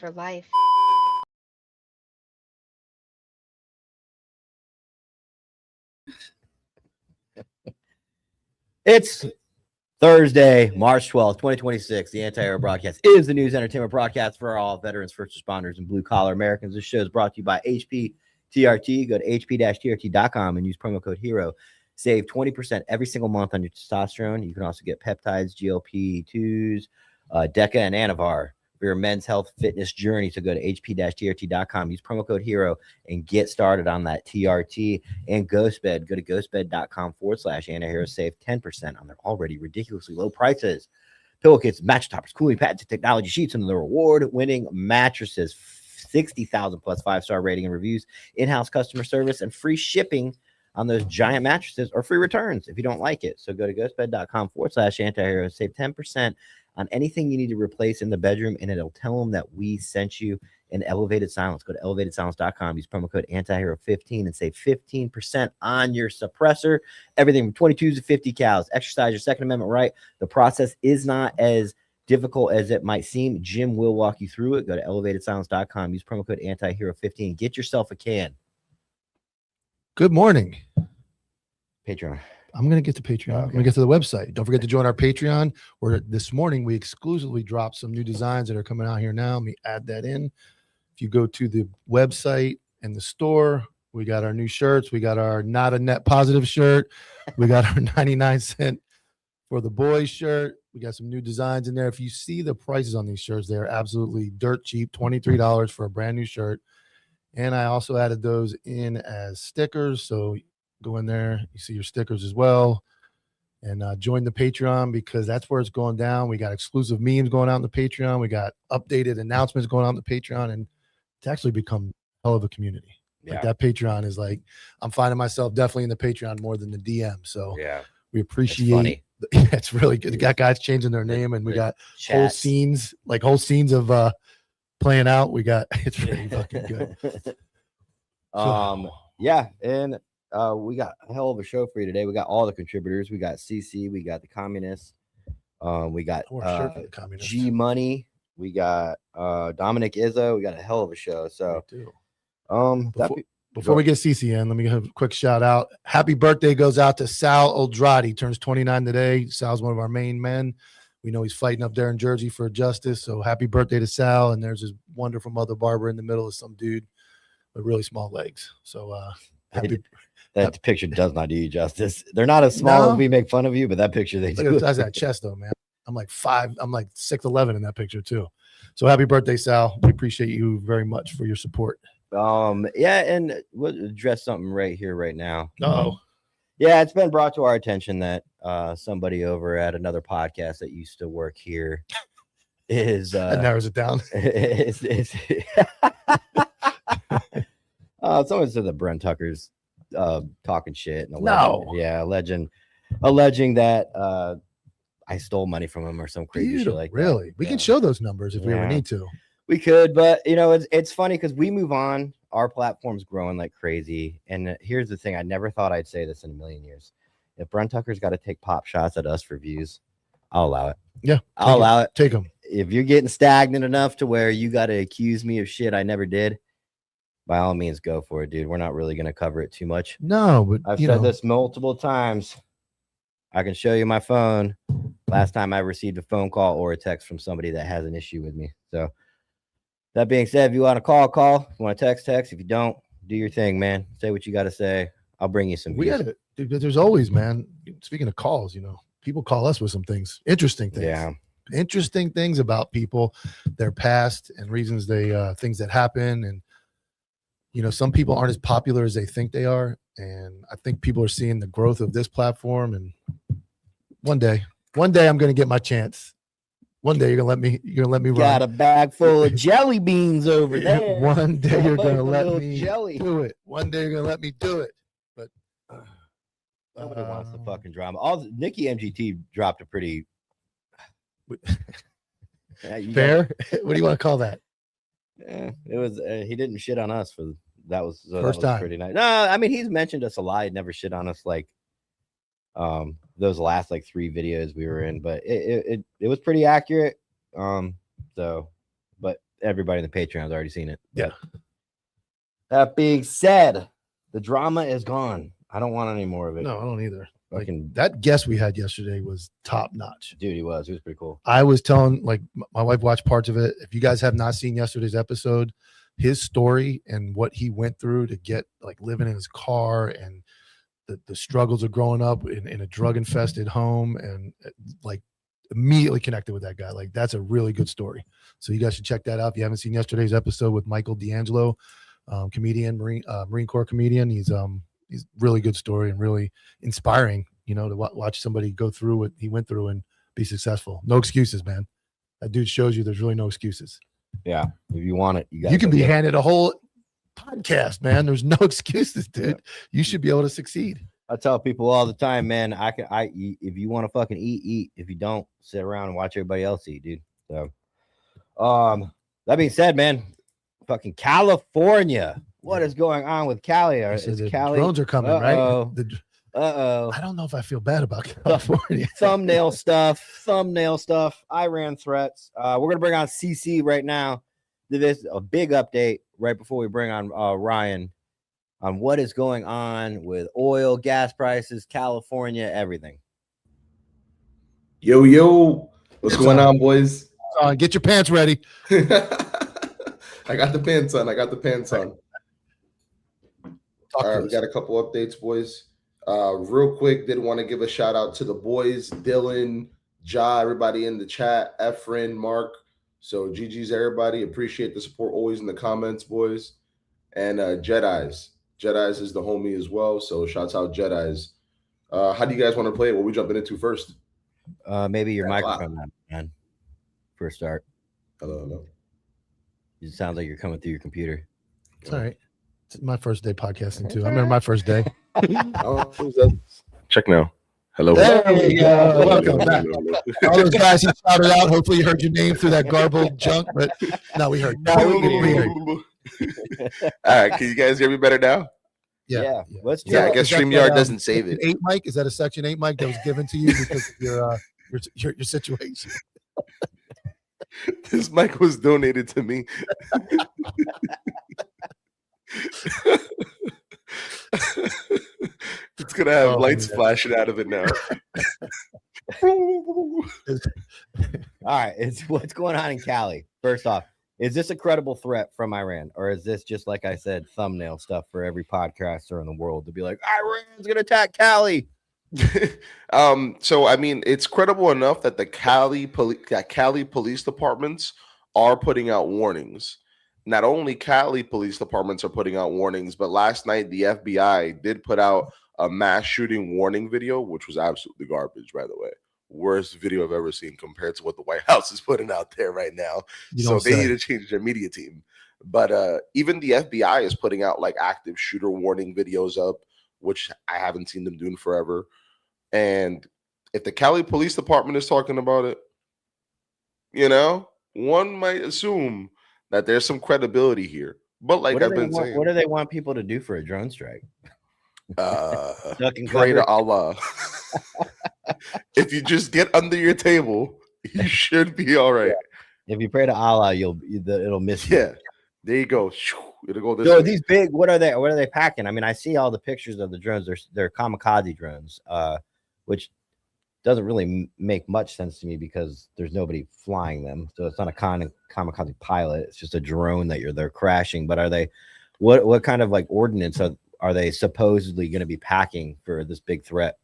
for life. It's Thursday, March 12th, 2026. The Anti-Hero Broadcast is the news entertainment broadcast for all veterans, first responders, and blue-collar Americans. This show is brought to you by HP TRT. Go to hp-trt.com and use promo code HERO. Save 20% every single month on your testosterone. You can also get peptides, GLP-2s, DECA, and Anavar for your men's health fitness journey. So go to hp-trt.com, use promo code HERO, and get started on that TRT. And GhostBed, go to ghostbed.com/antihero. Save 10% on their already ridiculously low prices. Pillowcases, mattress toppers, cooling pads, technology sheets, and the award-winning mattresses. 60,000 plus 5-star rating and reviews, in-house customer service, and free shipping on those giant mattresses, or free returns if you don't like it. So go to ghostbed.com/antihero. Save 10% on anything you need to replace in the bedroom, and it'll tell them that we sent you an Elevated Silence. Go to elevatedsilence.com, use promo code antihero15 and save 15% on your suppressor. Everything from 22s to 50 cals. Exercise your Second Amendment right. The process is not as difficult as it might seem. Jim will walk you through it. Go to elevatedsilence.com, use promo code antihero15. Get yourself a can. Good morning. Patreon. I'm going to get to Patreon. I'm going to get to the website. Don't forget to join our Patreon, where this morning we exclusively dropped some new designs that are coming out here now. Let me add that in. If you go to the website and the store, we got our new shirts. We got our Not a Net Positive shirt. We got our 99-cent for the boys shirt. We got some new designs in there. If you see the prices on these shirts, they're absolutely dirt cheap, $23 for a brand new shirt. And I also added those in as stickers. So go in there, you see your stickers as well. And join the Patreon, because that's where it's going down. We got exclusive memes going out on the Patreon. We got updated announcements going on the Patreon. And it's actually become a hell of a community. Yeah. Like that Patreon is like, I'm finding myself definitely in the Patreon more than the DM. So Yeah, we appreciate it's funny. It's really good. We got guys changing their name, and we got whole scenes of playing out. We got, it's really fucking good. Yeah, and we got a hell of a show for you today. We got all the contributors. We got CC, we got the communists, we got G Money, we got Dominic Izzo. We got a hell of a show. So before we get CC in, let me give a quick shout out. Happy birthday goes out to Sal Oldrati. Turns 29 today. Sal's one of our main men. We know he's fighting up there in Jersey for justice. So happy birthday to Sal. And there's his wonderful mother, Barbara, in the middle of some dude with really small legs. So that picture does not do you justice. They're not as small as we make fun of you, but that picture they do. That's that chest though, man. I'm like 6'11" in that picture too. So happy birthday, Sal. We appreciate you very much for your support. Yeah, and we'll address something right here, right now. Oh, yeah, it's been brought to our attention that somebody over at another podcast that used to work here is that narrows it down. Someone said that Brent Tucker's talking shit and alleging that I stole money from him or some crazy shit like really that. We can show those numbers if we ever need to. We could, but it's funny because we move on. Our platform's growing like crazy, and here's the thing: I never thought I'd say this in a million years. If Brent Tucker's got to take pop shots at us for views, I'll allow it. Yeah, I'll allow it. Take them. If you're getting stagnant enough to where you got to accuse me of shit I never did, by all means, go for it, dude. We're not really going to cover it too much. No, but I've said this multiple times. I can show you my phone. Last time I received a phone call or a text from somebody that has an issue with me. So that being said, if you want to call. If you want to text. If you don't, do your thing, man. Say what you got to say. I'll bring you some. We got it. There's always, man. Speaking of calls, people call us with some things, interesting things. Yeah. Interesting things about people, their past, and reasons they things that happen. And some people aren't as popular as they think they are. And I think people are seeing the growth of this platform. And one day I'm going to get my chance. One day you're going to let me run. Got a bag full of jelly beans over there. One day you're going to let me jelly. do it. One day you're going to let me do it. But nobody wants the fucking drama. Nikki MGT dropped a pretty fair. What do you want to call that? Yeah, it was. He didn't shit on us for that. Was first time. Pretty nice. No, I mean he's mentioned us a lot. He never shit on us like those last like 3 videos we were in, but it was pretty accurate. But everybody in the Patreon's already seen it. Yeah. That being said, the drama is gone. I don't want any more of it. No, I don't either. Like Fucking that guest we had yesterday was top notch. dude, he was pretty cool. I was telling, like, my wife watched parts of it. If you guys have not seen yesterday's episode, his story and what he went through to get like living in his car and the struggles of growing up in a drug infested home and like immediately connected with that guy. Like that's a really good story. So you guys should check that out. If you haven't seen yesterday's episode with Michael D'Angelo, comedian, Marine Corps comedian, he's really good story and really inspiring, you know, to watch somebody go through what he went through and be successful. No excuses, man. That dude shows you there's really no excuses. Yeah. If you want it, You can be handed a whole podcast, man. There's no excuses, dude. You should be able to succeed. I tell people all the time, man, if you want to fucking eat. If you don't, sit around and watch everybody else eat, dude. So that being said, man, fucking California. What is going on with Cali? So the Cali drones are coming, right? I don't know if I feel bad about California. thumbnail stuff, Iran threats. We're gonna bring on CC right now. This a big update right before we bring on Ryan on what is going on with oil, gas prices, California, everything. Yo, what's going on, boys? Get your pants ready. I got the pants on. All right, we got a couple updates, boys. Real quick, did want to give a shout out to the boys, Dylan, Ja, everybody in the chat, Efren, Mark. So GG's everybody. Appreciate the support always in the comments, boys. And Jedi's. Jedi's is the homie as well. So shouts out Jedi's. How do you guys want to play it? What are we jumping into first? Maybe your microphone, man. For a start. Hello. It sounds like you're coming through your computer. It's all right. It's my first day podcasting too. I remember my first day. Check now. Hello. There we go. Welcome back. All those guys you shouted out. Hopefully you heard your name through that garbled junk, but no, we heard. We heard. All right, can you guys hear me better now? Yeah. Let's Yeah, I guess StreamYard doesn't save it. 8 mic? Is that a Section 8 mic that was given to you because of your situation? This mic was donated to me. It's gonna have lights flashing out of it now. All right, it's what's going on in Cali. First off, is this a credible threat from Iran, or is this just, like I said, thumbnail stuff for every podcaster in the world to be like, Iran's gonna attack Cali? So I mean, it's credible enough that the Cali police departments are putting out warnings. Not only Cali police departments are putting out warnings, but last night the FBI did put out a mass shooting warning video, which was absolutely garbage, by the way. Worst video I've ever seen compared to what the White House is putting out there right now. So they need to change their media team. But even the FBI is putting out like active shooter warning videos up, which I haven't seen them doing forever. And if the Cali Police Department is talking about it, you know, one might assume that there's some credibility here. But like I've been saying, what do they want people to do for a drone strike? Pray to Allah. If you just get under your table, you should be all right. If you pray to Allah, it'll miss you. Yeah, there you go. It'll go this So way. these big, what are they packing? I mean, I see all the pictures of the drones. They're kamikaze drones, which doesn't really make much sense to me because there's nobody flying them. So it's not a kamikaze pilot. It's just a drone that they're crashing. But are they what kind of like ordnance are they supposedly going to be packing for this big threat?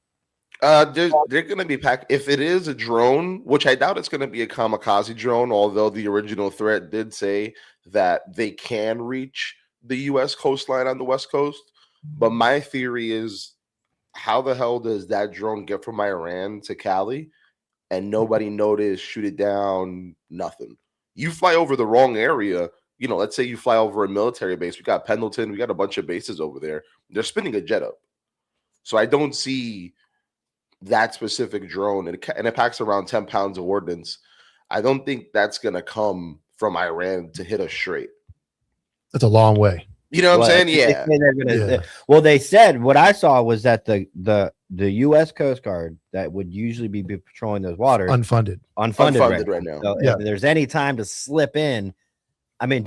They're going to be packed. If it is a drone, which I doubt it's going to be a kamikaze drone, although the original threat did say that they can reach the U.S. coastline on the West Coast. But my theory is, how the hell does that drone get from Iran to Cali and nobody noticed, shoot it down, nothing? You fly over the wrong area. You know, let's say you fly over a military base. We got Pendleton. We got a bunch of bases over there. They're spinning a jet up. So I don't see that specific drone. And it packs around 10 pounds of ordnance. I don't think that's going to come from Iran to hit us straight. That's a long way. You know what I'm saying? Yeah. Well, they said, what I saw was that the U.S. Coast Guard that would usually be patrolling those waters unfunded right right now. So if there's any time to slip in, I mean,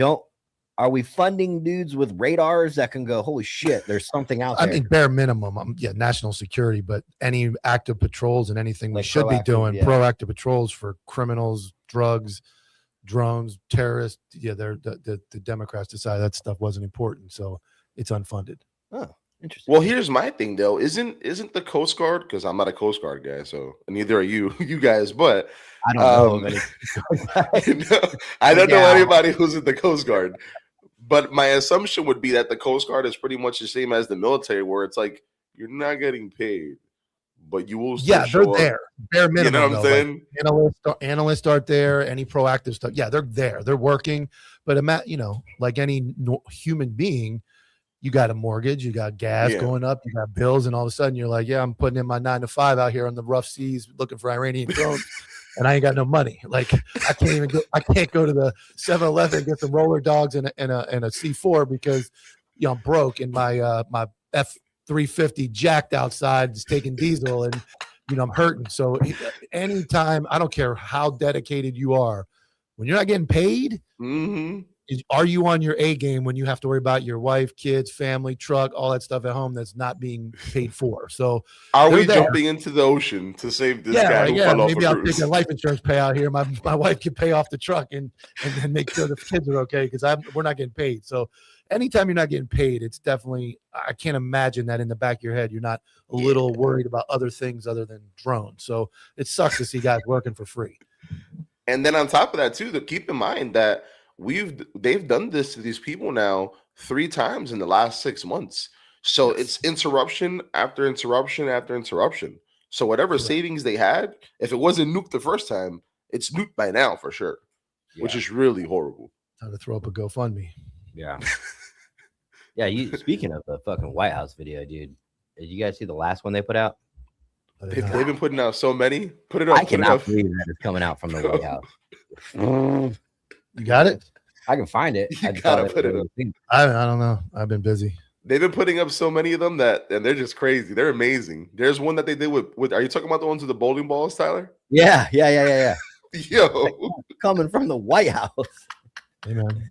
are we funding dudes with radars that can go, holy shit, there's something out I there? mean, bare minimum, yeah, national security, but any active patrols and anything we Like should be proactive, doing, yeah. proactive patrols for criminals, drugs, drones, terrorists. Yeah, the Democrats decided that stuff wasn't important, so it's unfunded. Oh, interesting. Well, here's my thing though. Isn't the Coast Guard, because I'm not a Coast Guard guy, so neither are you guys, but I don't know of um, any. I don't know Yeah. anybody who's in the Coast Guard. But my assumption would be that the Coast Guard is pretty much the same as the military, where it's like you're not getting paid, but you will still Yeah, they're show up. there. Bare minimum. You know what I'm though. Like, saying? analysts aren't there. Any proactive stuff. Yeah, they're there. They're working. But like any human being, you got a mortgage, you got gas Yeah. going up, you got bills, and all of a sudden you're like, yeah, I'm putting in my 9 to 5 out here on the rough seas looking for Iranian drones. And I ain't got no money. Like I can't go to the 7-Eleven and get some roller dogs and a C4 because I'm broke and my my F-350 jacked outside is taking diesel and I'm hurting. So anytime, I don't care how dedicated you are, when you're not getting paid, Mm-hmm. are you on your A game when you have to worry about your wife, kids, family, truck, all that stuff at home that's not being paid for? So Are we they're there. jumping into the ocean to save this guy who fell off maybe a I'll take cruise? a life insurance payout here. My wife can pay off the truck and make sure the kids are okay because we're not getting paid. So anytime you're not getting paid, it's definitely, I can't imagine that in the back of your head you're not a little worried about other things other than drones. So it sucks to see guys working for free. And then on top of that, too, to keep in mind that they've done this to these people now 3 times in the last 6 months. So it's interruption after interruption after interruption. So whatever savings they had, if it wasn't nuked the first time, it's nuked by now for sure, which is really horrible. Time to throw up a GoFundMe. Yeah. Yeah, speaking of the fucking White House video, dude, did you guys see the last one they put out? They've been putting out so many. Put it up. I Put it cannot up. believe that it's coming out from the White House. You got it? I can find it. You I just gotta thought put it was up. I don't know. I've been busy. They've been putting up so many of them and they're just crazy. They're amazing. There's one that they did with. Are you talking about the ones with the bowling balls, Tyler? Yeah. Yo, Coming from the White House. Hey, man.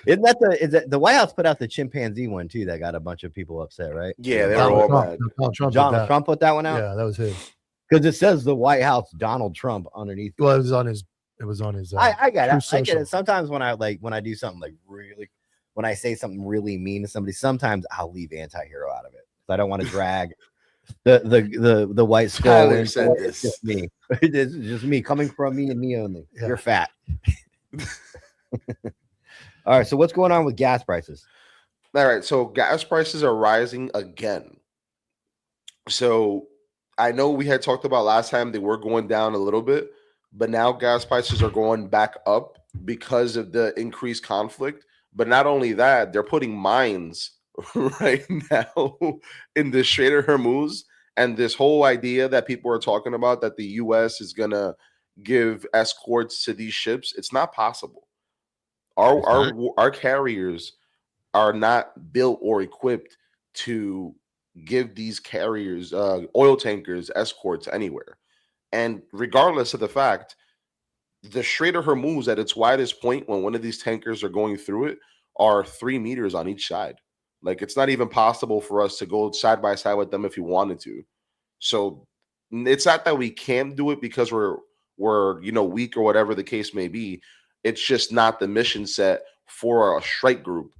Isn't that the White House put out the chimpanzee one too that got a bunch of people upset, right? yeah, they were all mad. Donald Trump. Donald Trump put that one out? Yeah, that was his. Because it says the White House Donald Trump underneath. Well, it was on his. It was on his. I get True it. I get Social. it. Sometimes when I do something like really, when I say something really mean to somebody, sometimes I'll leave anti-hero out of it. I don't want to drag the white skull. Tyler in. said It's this. just me. This is just me coming from me and me only. Yeah. You're fat. All right. So what's going on with gas prices? All right, so gas prices are rising again. So I know we had talked about last time they were going down a little bit, but now gas prices are going back up because of the increased conflict. But not only that, they're putting mines right now in the Strait of Hormuz, and this whole idea that people are talking about that the U.S. is gonna give escorts to these ships, it's not possible. Our carriers are not built or equipped to give these carriers, oil tankers, escorts anywhere. And regardless of the fact, the Strait of Hormuz at its widest point when one of these tankers are going through it are 3 meters on each side. Like, it's not even possible for us to go side by side with them if you wanted to. So it's not that we can't do it because we're weak or whatever the case may be. It's just not the mission set for a strike group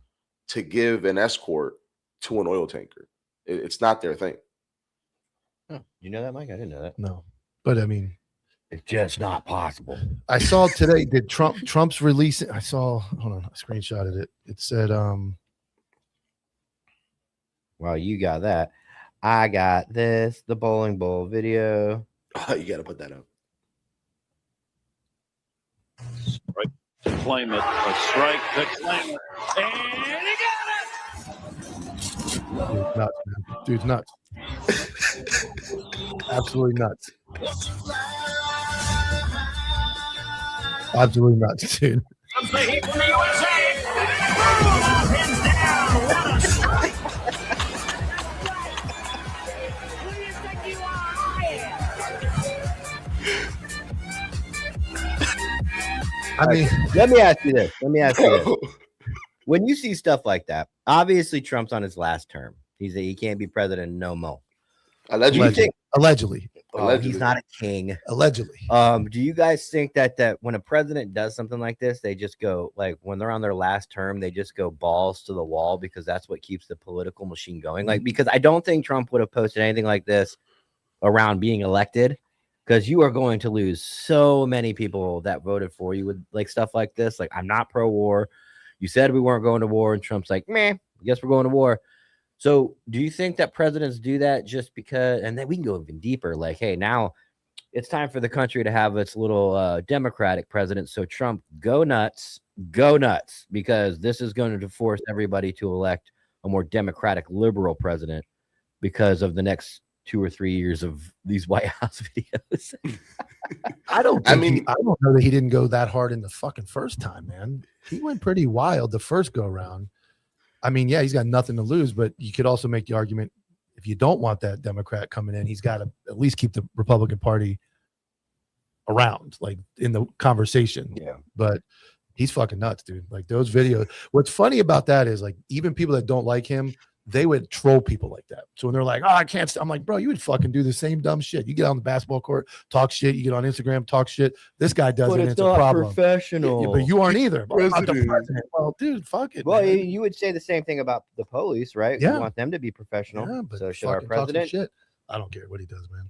to give an escort to an oil tanker. It's not their thing. Oh, you know that, Mike? I didn't know that. No, but I mean, It's just not possible. I saw today. Did Trump's releasing? I saw. Hold on, I screenshotted it. It said, Well, you got that. I got this, the bowling ball video. You got to put that up. Strike to claim it. A strike to claim it. And he got it! dude's nuts, man. Absolutely nuts. Absolutely nuts, dude. Comes the heat from the USA. Pins down. What a strike. Who do you think you are? I am. I mean, Let me ask you this. Yo. When you see stuff like that, obviously Trump's on his last term. He can't be president no more. Allegedly. allegedly. Oh, Allegedly. he's not a king. Allegedly. Do you guys think that when a president does something like this, they just go like when they're on their last term, they just go balls to the wall because that's what keeps the political machine going? Like, because I don't think Trump would have posted anything like this around being elected, because you are going to lose so many people that voted for you with like stuff like this. Like, I'm not pro-war. You said we weren't going to war, and Trump's like, meh, I guess we're going to war. So do you think that presidents do that just because, and then we can go even deeper, like, hey, now it's time for the country to have its little Democratic president. So Trump, go nuts, because this is going to force everybody to elect a more Democratic liberal president because of the next 2 or 3 years of these White House videos. I don't I know that he didn't go that hard in the fucking first time, man. He went pretty wild the first go around. I mean, yeah, he's got nothing to lose, but you could also make the argument if you don't want that Democrat coming in, he's got to at least keep the Republican Party around, like in the conversation. Yeah. But he's fucking nuts, dude. Like those videos. What's funny about that is like even people that don't like him, they would troll people like that. So when they're like, oh, I can't, I'm like, bro, you would fucking do the same dumb shit. You get on the basketball court, talk shit. You get on Instagram, talk shit. This guy does it. And it's a problem. Professional. Yeah, but you aren't either. But I'm not the President. president. Well, dude, fuck it. Well, man. you would say the same thing about the police, right? Yeah. You want them to be professional. Yeah, but So should our fucking talk some president? shit. I don't care what he does, man.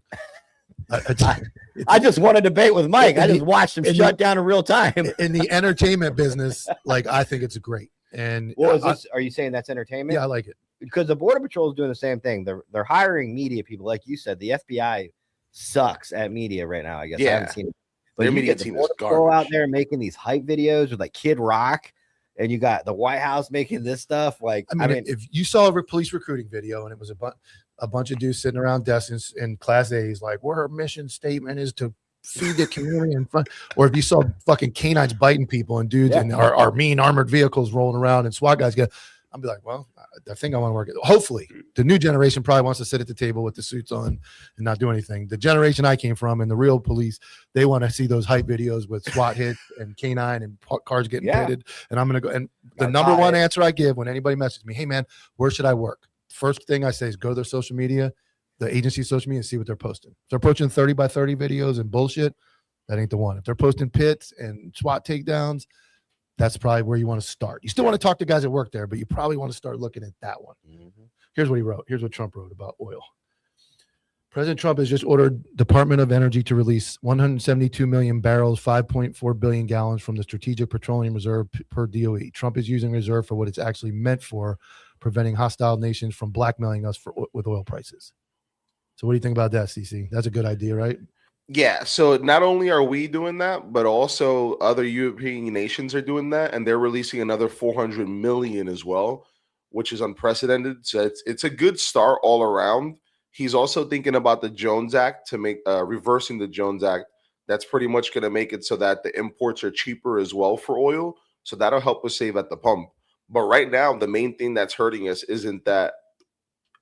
I just want to debate with Mike. I In the- just watched him in shut down in real time. In the entertainment business, like I think it's great. And What was this? Are you saying that's entertainment? yeah, I like it. Because the Border Patrol is doing the same thing. They're hiring media people, like you said. The FBI sucks at media right now. I guess I Yeah. haven't seen it. But Their you media get the team is Border Patrol out garbage. there making these hype videos with like Kid Rock, and you got the White House making this stuff. Like, I mean, if you saw a police recruiting video and it was a bunch of dudes sitting around desks in class A's, like, our mission statement is to feed the community and fun. Or if you saw fucking canines biting people and dudes in our mean armored vehicles rolling around and SWAT guys I'd be like, well, I think I want to work it. Hopefully, the new generation probably wants to sit at the table with the suits on and not do anything. The generation I came from and the real police, they want to see those hype videos with SWAT hits and canine and cars getting pitted. And I'm going to go. And the number one answer I give when anybody messages me, hey, man, where should I work? First thing I say is go to their social media, the agency's social media, and see what they're posting. If they're posting 30 by 30 videos and bullshit, that ain't the one. If they're posting pits and SWAT takedowns, that's probably where you want to start. You still want to talk to guys that work there, but you probably want to start looking at that one. Here's what he wrote. Here's what Trump wrote about oil. President Trump has just ordered Department of Energy to release 172 million barrels, 5.4 billion gallons from the Strategic Petroleum Reserve per DOE. Trump is using reserve for what it's actually meant for, preventing hostile nations from blackmailing us with oil prices. So what do you think about that, CC? That's a good idea, right? Yeah, so not only are we doing that, but also other European nations are doing that, and they're releasing another 400 million as well, which is unprecedented. So it's a good start all around. He's also thinking about the Jones Act to make reversing the Jones Act. That's pretty much going to make it so that the imports are cheaper as well for oil. So that'll help us save at the pump. But right now, the main thing that's hurting us isn't that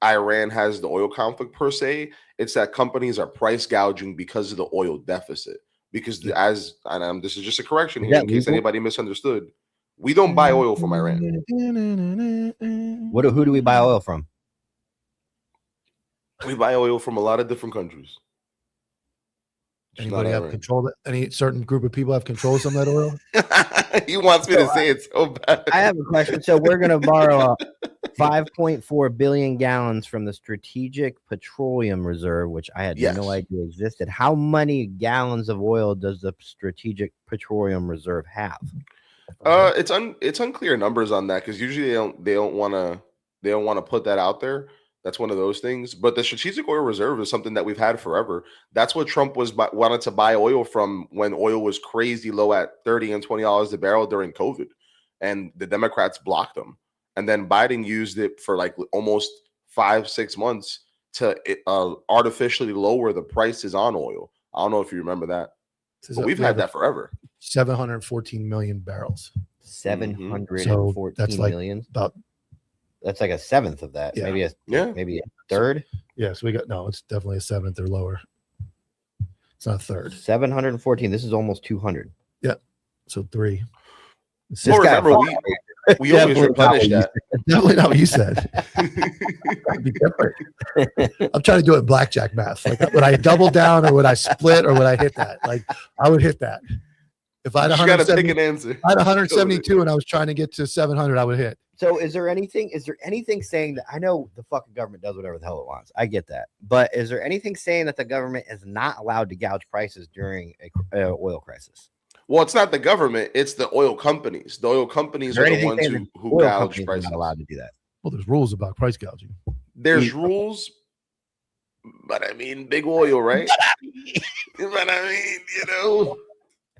Iran has the oil conflict per se. It's that companies are price gouging because of the oil deficit. Because this is just a correction here in case anybody misunderstood. We don't buy oil from Iran. Who do we buy oil from? We buy oil from a lot of different countries. Just Anybody not have Iran. control? Any certain group of people have control of some of that oil? He wants me to say it so bad. I have a question. So we're going to borrow 5.4 billion gallons from the Strategic Petroleum Reserve, which I had no idea existed. How many gallons of oil does the Strategic Petroleum Reserve have? It's unclear numbers on that because usually they don't want to put that out there. That's one of those things. But the Strategic Oil Reserve is something that we've had forever. That's what Trump wanted to buy oil from when oil was crazy low at $30 and $20 a barrel during COVID, and the Democrats blocked them. And then Biden used it for like almost 5-6 months to artificially lower the prices on oil. I don't know if you remember that, but we've had that forever. 714 million barrels. 714 that's like million. About That's like a seventh of that. Yeah. Maybe a third. yeah. So it's definitely a seventh or lower. It's not a third. 714. This is almost 200. So 3. This Well, guy remember, we always Definitely replenish not that. Definitely not what you said. That'd be different. I'm trying to do it blackjack math. Like, would I double down or would I split or would I hit that? Like, I would hit that. If I had You gotta pick 170, an answer. I had 172 and I was trying to get to 700, I would hit. So is there anything saying that I know the fucking government does whatever the hell it wants? I get that. But is there anything saying that the government is not allowed to gouge prices during a oil crisis? Well, it's not the government; it's the oil companies. The oil companies are the ones who gouge prices. Not allowed to do that. Well, there's rules about price gouging. There's rules, but I mean, big oil, right? But I mean,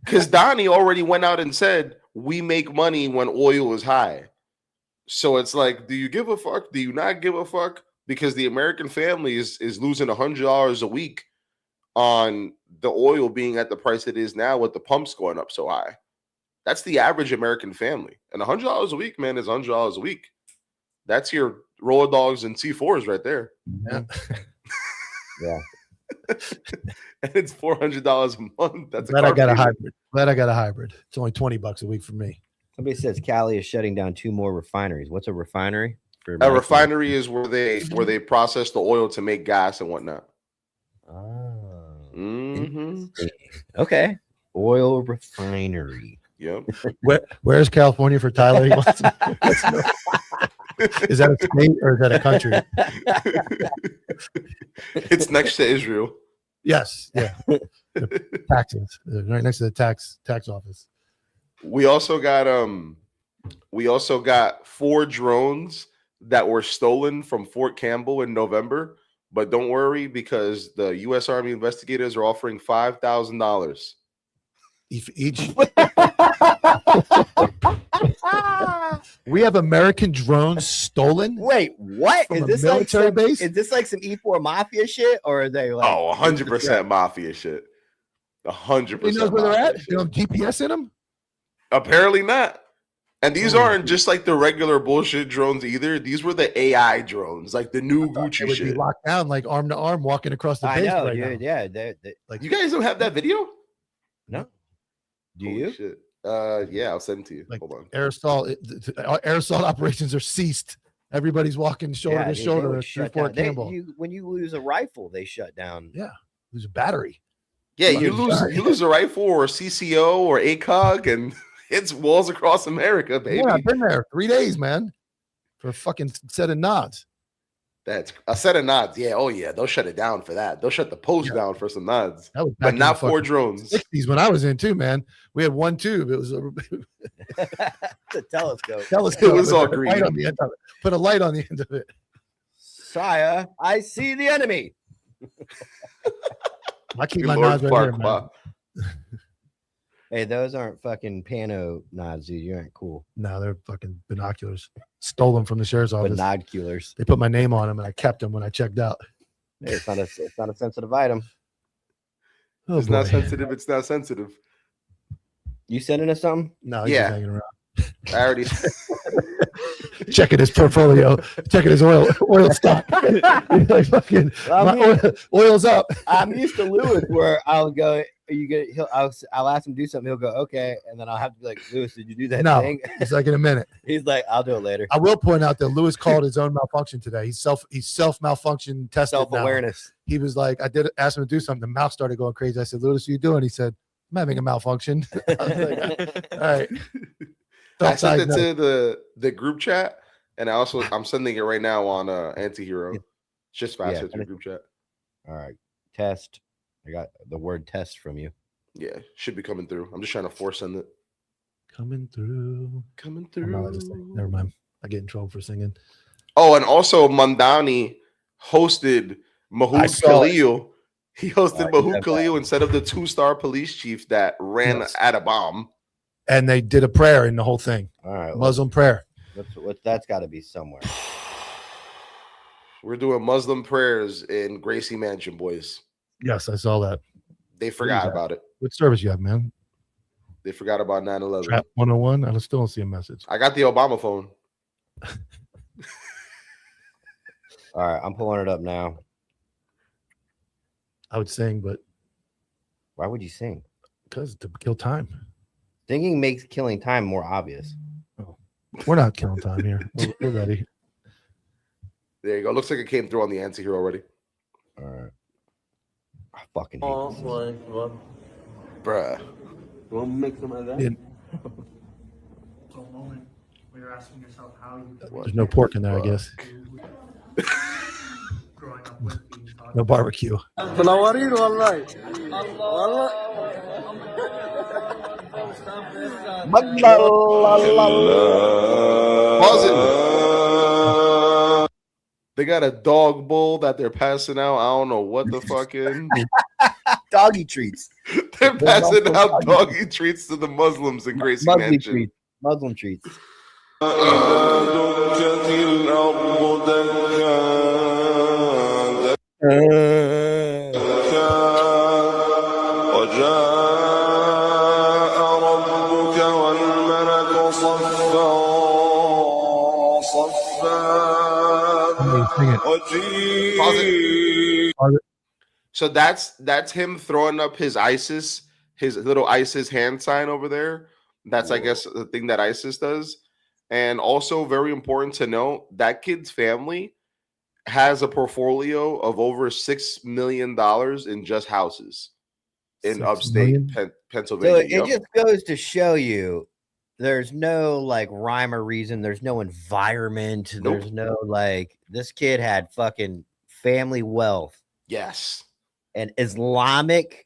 because Donnie already went out and said we make money when oil is high. So it's like, do you give a fuck? Do you not give a fuck? Because the American family is losing $100 a week on the oil being at the price it is now with the pumps going up so high. That's the average American family. And $100 a week, man, is $100 a week. That's your roller dogs and C4s right there. Yeah. Yeah. And it's $400 a month. That's Glad a I got a payment. hybrid. Glad I got a hybrid. It's only $20 a week for me. Somebody says Cali is shutting down 2 more refineries. What's a refinery? A refinery is where they process the oil to make gas and whatnot. Oh, Mm-hmm. okay. Oil refinery. Yep. Where's California for Tyler? He wants to- let's know. Is that a state or is that a country? It's next to Israel. Yes. Yeah. The taxes. Right next to the tax office. We also got 4 drones that were stolen from Fort Campbell in November. But don't worry, because the U.S. Army investigators are offering $5,000. Each. We have American drones stolen. Wait, what? From Is a this military like base? Is this like some E4 mafia shit? Or are they like Oh, 100% mafia shit. 100%. He knows where they're mafia at. shit. You know, GPS in them. Apparently not. And these Oh, aren't just like the regular bullshit drones either. These were the AI drones, like the new They Gucci would be shit. locked down like arm to arm, walking across the I base know, right dude. now. Yeah, they Like You guys don't have that video? no. Do Holy you? Shit. Yeah, I'll send it to you. Like, Hold on. aerosol operations are ceased. Everybody's walking shoulder to dude, they shoulder would at shut Fort down. Campbell. When you lose a rifle, they shut down. Yeah, there's a battery. Yeah, you Sorry. lose a rifle or a CCO or ACOG, and it's walls across America, baby. Yeah, I've been there 3 days, man, for a fucking set of nods. That's a set of nods. Yeah, oh yeah, they'll shut it down for that. They'll shut the post Yeah. down for some nods, That was back but in not the 4 fucking drones. 60s when I was in too, man. We had one tube. It was a It's a telescope. telescope. It was all Put a light green. on the end of it. Put a light on the end of it. Sire, I see the enemy. I keep Good my Lord nods right Clark, here, man. wow. Hey, those aren't fucking pano nods, dude. You aren't cool. No, they're fucking binoculars. Stole them from the sheriff's office. Binoculars. They put my name on them, and I kept them when I checked out. Hey, it's not a sensitive item. Oh, It's not boy. sensitive. It's not sensitive. You sending us something? No, he's Yeah. just hanging around. I already. Checking his portfolio, checking his oil stock. He's like, fucking, my oil's up. I'm used to Lewis where I'll go, I'll ask him to do something. He'll go, okay. And then I'll have to be like, Lewis, did you do that No. thing? It's like in a minute. He's like, I'll do it later. I will point out that Lewis called his own malfunction today. He's self malfunction tested. now. Self-awareness. He was like, I did ask him to do something. The mouse started going crazy. I said, Lewis, what are you doing? He said, I'm having a malfunction. I was like, all right. I sent it Self-diagnosed. to the group chat, and I'm sending it right now on Antihero. It's just faster to the group chat. All right. Test. I got the word test from you. Yeah, should be coming through. I'm just trying to force send it. Coming through. Coming I'm not allowed to through. sing. Never mind. I get in trouble for singing. Oh, and also Mandani hosted I Mahood saw it. Khalil. He hosted Oh, Mahood yeah. Khalil instead of the 2-star police chief that ran Yes. at a bomb. And they did a prayer in the whole thing. All right. Muslim prayer. That's got to be somewhere. We're doing Muslim prayers in Gracie Mansion, boys. Yes, I saw that. They forgot that? about it. What service you have, man? They forgot about 9/11. Trap 101? I still don't see a message. I got the Obama phone. All right. I'm pulling it up now. I would sing, but Why would you sing? because to kill time. Singing makes killing time more obvious. We're not killing time here. We're ready. There you go. Looks like it came through on the answer here already. All right. I fucking hate this. Bruh. Yeah, So a moment where you're asking yourself how you there's no pork in there, I guess. growing up with being taught. No barbecue. Buzzing. They got a dog bowl that they're passing out. I don't know what the fucking. Doggy treats. They're passing out doggy treats to the Muslims in Gracie Muslim Mansion. treats. Muslim treats. وجاء ربك والملك صفا Sing it. صفا. So that's him throwing up his little ISIS hand sign over there. That's I guess the thing that ISIS does. And also very important to note, that kid's family has a portfolio of over $6 million in just houses in 6 upstate million? So Pennsylvania. it just goes to show you there's no like rhyme or reason. There's no environment. Nope. There's no like this kid had fucking family wealth. Yes. And Islamic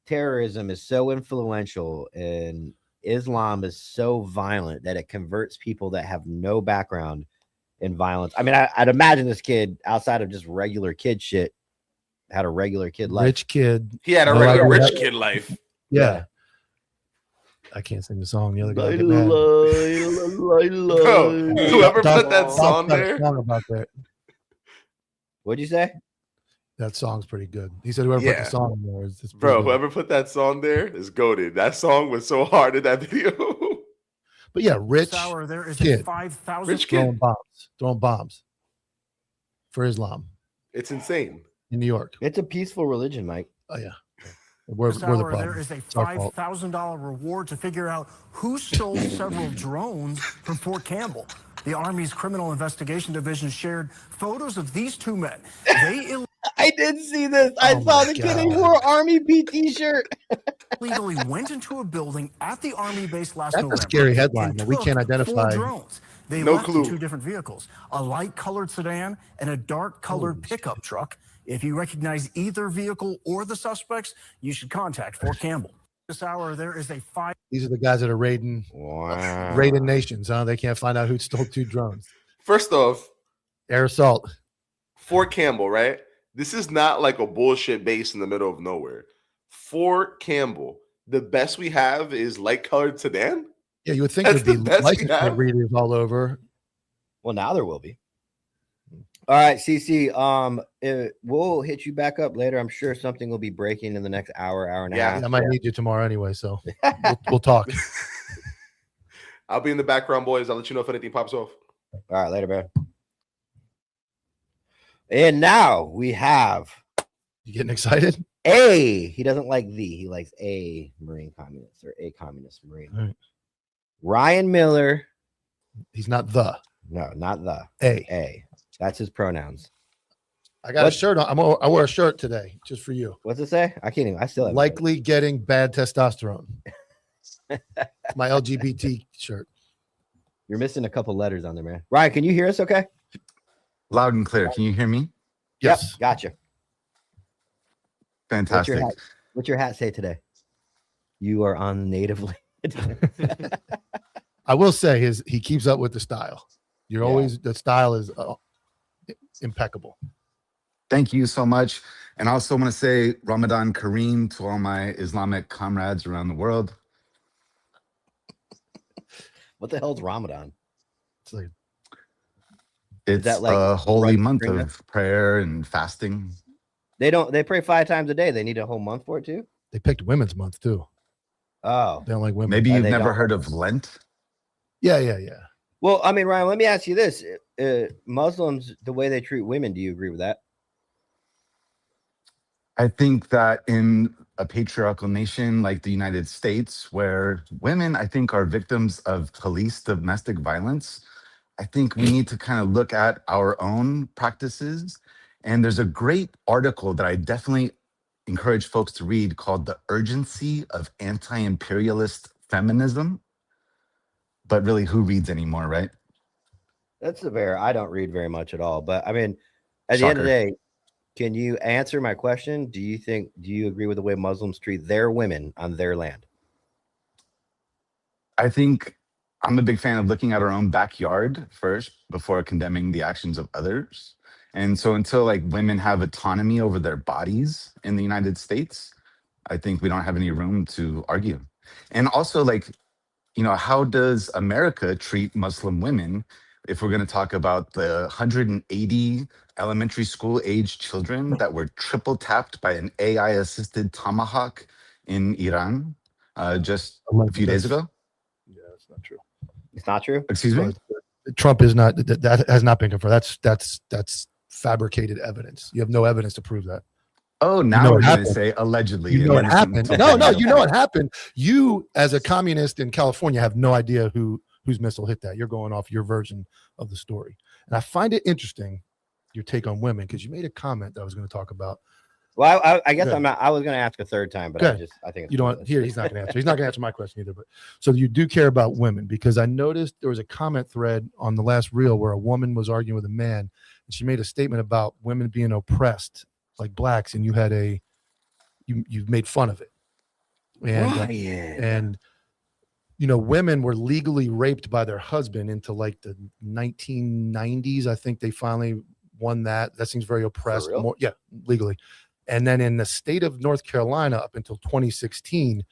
terrorism is so influential and Islam is so violent that it converts people that have no background in violence. I mean, I'd imagine this kid, outside of just regular kid shit, had a regular kid life. Rich kid. He had a I like regular that. rich kid life. Yeah. I can't sing the song. The other guy will get mad. Bro, whoever Doc- put that Doc song got a there. song about that. What'd you say? That song's pretty good. He said whoever put Yeah. the song in there is pretty Bro, good. whoever put that song there is goated. That song was so hard in that video. But yeah, rich Hour, there is kid. a 5,000 Rich kid. throwing bombs for Islam It's insane. in New York. It's a peaceful religion, Mike. Oh yeah, we're This the hour, problem. there is a It's our fault. $5,000 reward to figure out who stole several drones from Fort Campbell. The Army's Criminal Investigation Division shared photos of these two men. They I did see this. I Oh saw my the kid God. who wore Army PT shirt. illegally went into a building at the Army base last That's a November. scary headline and that we took can't 4 identify. drones. They No left in clue. 2 different vehicles, a light-colored sedan and a dark-colored Holy pickup truck. If you recognize either vehicle or the suspects, you should contact Fort Campbell. This hour, there is a 5. These are the guys that are raiding Wow. nations. Huh? They can't find out who stole 2 drones. First off, Air assault. Fort Campbell, right? This is not like a bullshit base in the middle of nowhere. Fort Campbell. The best we have is light colored sedan. Yeah, you would think That's there'd the be best we license plate have. readers all over. Well, now there will be. All right, CC. We'll hit you back up later. I'm sure something will be breaking in the next hour and a Yeah. half. I might need you tomorrow anyway, so we'll talk. I'll be in the background, boys. I'll let you know if anything pops off. All right, later, man. And now we have You getting excited? A. He doesn't like the. He likes a Marine communist or a communist Marine. All right. Ryan Miller. He's not the No, not the. A. A. That's his pronouns. I got What? a shirt on. I wore a shirt today just for you. What's it say? I can't even. I still have Likely getting bad testosterone. My LGBT shirt. You're missing a couple letters on there, man. Ryan, can you hear us? Okay. Loud and clear. Can you hear me? Yes. Yep, gotcha. Fantastic. What's your hat say today? You are on native land. I will say he keeps up with the style. You're Yeah. always the style is impeccable. Thank you so much. And I also want to say Ramadan Kareem to all my Islamic comrades around the world. What the hell's Ramadan? It's like It's that like a holy right month spring of prayer and fasting. They pray 5 times a day. They need a whole month for it too. they picked Women's Month too. Oh, They don't like women. Maybe you've they never don't. heard of Lent. Yeah. well, I mean, Ryan, let me ask you this: Muslims, the way they treat women, do you agree with that? I think that in a patriarchal nation like the United States, where women, I think, are victims of police domestic violence, I think we need to kind of look at our own practices. And there's a great article that I definitely encourage folks to read called The Urgency of Anti-Imperialist Feminism. But really, who reads anymore, right? That's I don't read very much at all. But I mean, at the end of the Shocker. day, can you answer my question? Do you agree with the way Muslims treat their women on their land? I think I'm a big fan of looking at our own backyard first before condemning the actions of others. And so until like women have autonomy over their bodies in the United States, I think we don't have any room to argue. And also, like, you know, how does America treat Muslim women if we're going to talk about the 180 elementary school age children that were triple tapped by an AI assisted tomahawk in Iran just a few days ago? Yeah, that's not true. It's not true. Excuse me? Trump is not, that has not been confirmed. That's fabricated evidence. You have no evidence to prove that. Oh, now know we're what going to happened. say allegedly. You know what and then happened. some- No, you know what happened. You, as a communist in California, have no idea whose missile hit that. You're going off your version of the story. And I find it interesting, your take on women, because you made a comment that I was going to talk about. Well, I guess Good. I'm not. I was going to ask a third time, but Good. I think it's You know what? Here, he's not going to answer. He's not going to answer my question either. But so you do care about women, because I noticed there was a comment thread on the last reel where a woman was arguing with a man, and she made a statement about women being oppressed like blacks, and you had you made fun of it. And and you know, women were legally raped by their husband into like the 1990s. I think they finally won that. That seems very oppressed. real? More, yeah, legally. And then in the state of North Carolina, up until 2016,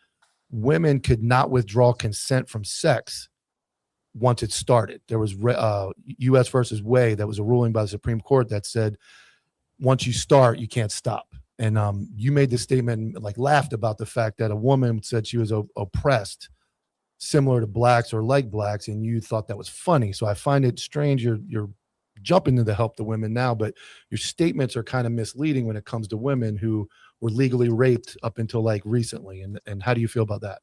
women could not withdraw consent from sex once it started. There was U.S. versus Way. That was a ruling by the Supreme Court that said once you start, you can't stop. And you made this statement and like laughed about the fact that a woman said she was oppressed, similar to blacks or like blacks, and you thought that was funny. So I find it strange you're jumping to help the women now, but your statements are kind of misleading when it comes to women who were legally raped up until like recently. And how do you feel about that?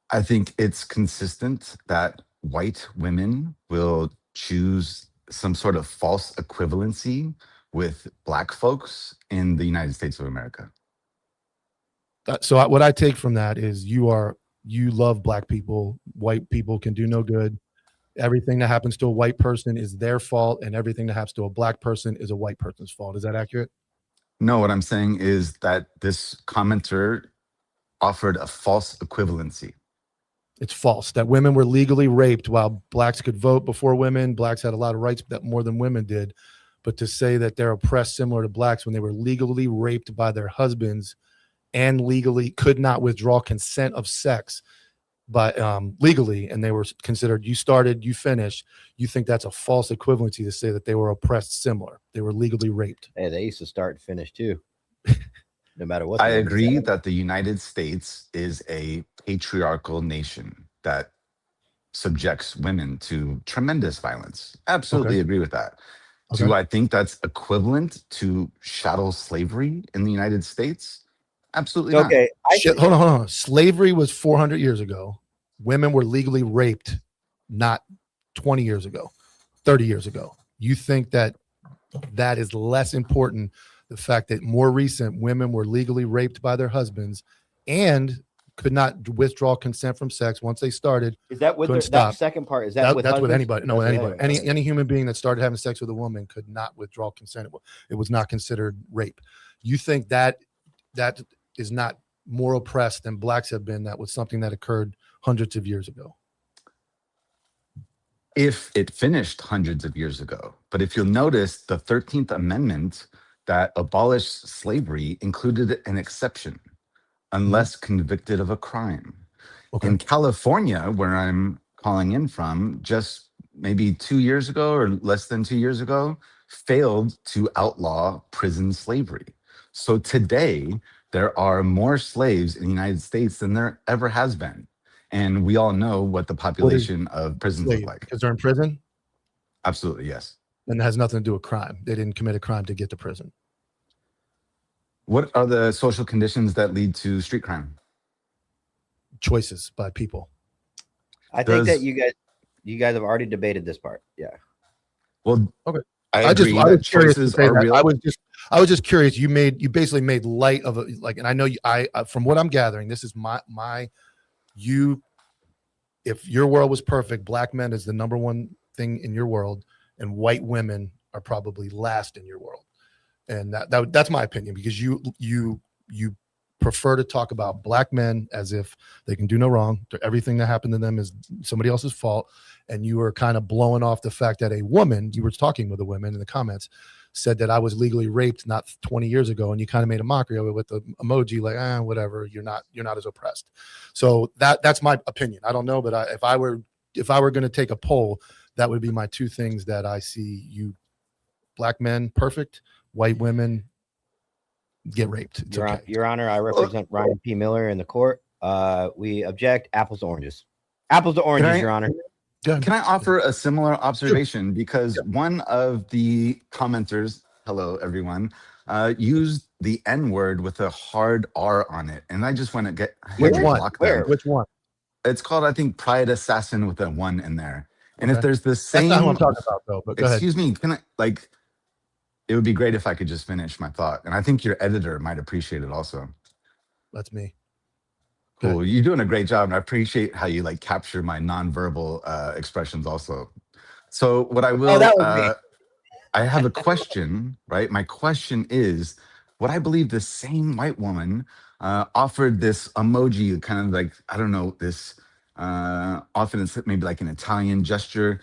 I think it's consistent that white women will choose some sort of false equivalency with black folks in the United States of America. So what I take from that is you love black people. White people can do no good. Everything that happens to a white person is their fault, and everything that happens to a black person is a white person's fault. Is that accurate? No, what I'm saying is that this commenter offered a false equivalency. It's false that women were legally raped while blacks could vote before women. Blacks had a lot of rights that more than women did. But to say that they're oppressed similar to blacks when they were legally raped by their husbands and legally could not withdraw consent of sex by legally, and they were considered, you started, you finished, you think that's a false equivalency to say that they were oppressed similar. They were legally raped. Hey, they used to start and finish too. No matter what. I agree that the United States is a patriarchal nation that subjects women to tremendous violence. Absolutely Okay. agree with that. Okay. Do I think that's equivalent to chattel slavery in the United States? Absolutely not. Okay. Hold on. Slavery was 400 years ago. Women were legally raped not 20 years ago, 30 years ago. You think that is less important, the fact that more recent women were legally raped by their husbands and could not withdraw consent from sex once they started. Is that with couldn't that stop. second part? Is that with that's with husbands? anybody? No, with That's with anybody. anybody. Any human being that started having sex with a woman could not withdraw consent. It was not considered rape. You think that is not more oppressed than blacks have been? That was something that occurred hundreds of years ago. If it finished hundreds of years ago. But if you'll notice, the 13th Amendment that abolished slavery included an exception, unless convicted of a crime. Okay. In California, where I'm calling in from, just maybe 2 years ago or less than 2 years ago, failed to outlaw prison slavery. So today, there are more slaves in the United States than there ever has been. And we all know what the population of prisons look like. Because they're in prison? Absolutely, yes. And it has nothing to do with crime. They didn't commit a crime to get to prison. What are the social conditions that lead to street crime? Choices by people. I think that Does- you guys have already debated this part. Yeah. Well, Okay. I I agree was that curious to choices say are that. real. I was just curious. You basically made light of it, like, and I know from what I'm gathering, this is if your world was perfect, black men is the number one thing in your world, and white women are probably last in your world. And that's my opinion, because you prefer to talk about black men as if they can do no wrong. Everything that happened to them is somebody else's fault. And you were kind of blowing off the fact that a woman, you were talking with a woman in the comments, said that I was legally raped not 20 years ago. And you kind of made a mockery of it with the emoji, like, whatever, you're not as oppressed. So that's my opinion. I don't know, but if I were going to take a poll, that would be my two things that I see. You black men, perfect. White women, get raped. It's okay. Your Honor, I represent Ryan P. Miller in the court. We object. Apples to oranges. Apples to oranges, Your Honor. Good. Can I offer a similar observation? Because one of the commenters, hello everyone, used the N-word with a hard R on it. And I just want to Which one? block them. Which one? It's called, I think, Pride Assassin with a 1 in there. And Okay. if there's the same, That's not what I'm talking about, though. But go ahead. excuse me, can I, like, it would be great if I could just finish my thought. And I think your editor might appreciate it also. That's me. Cool. You're doing a great job. And I appreciate how you like capture my nonverbal expressions also. So what I will, that was me. I have a question, right? My question is, what I believe the same white woman offered this emoji, kind of like, I don't know, this, often it's maybe like an Italian gesture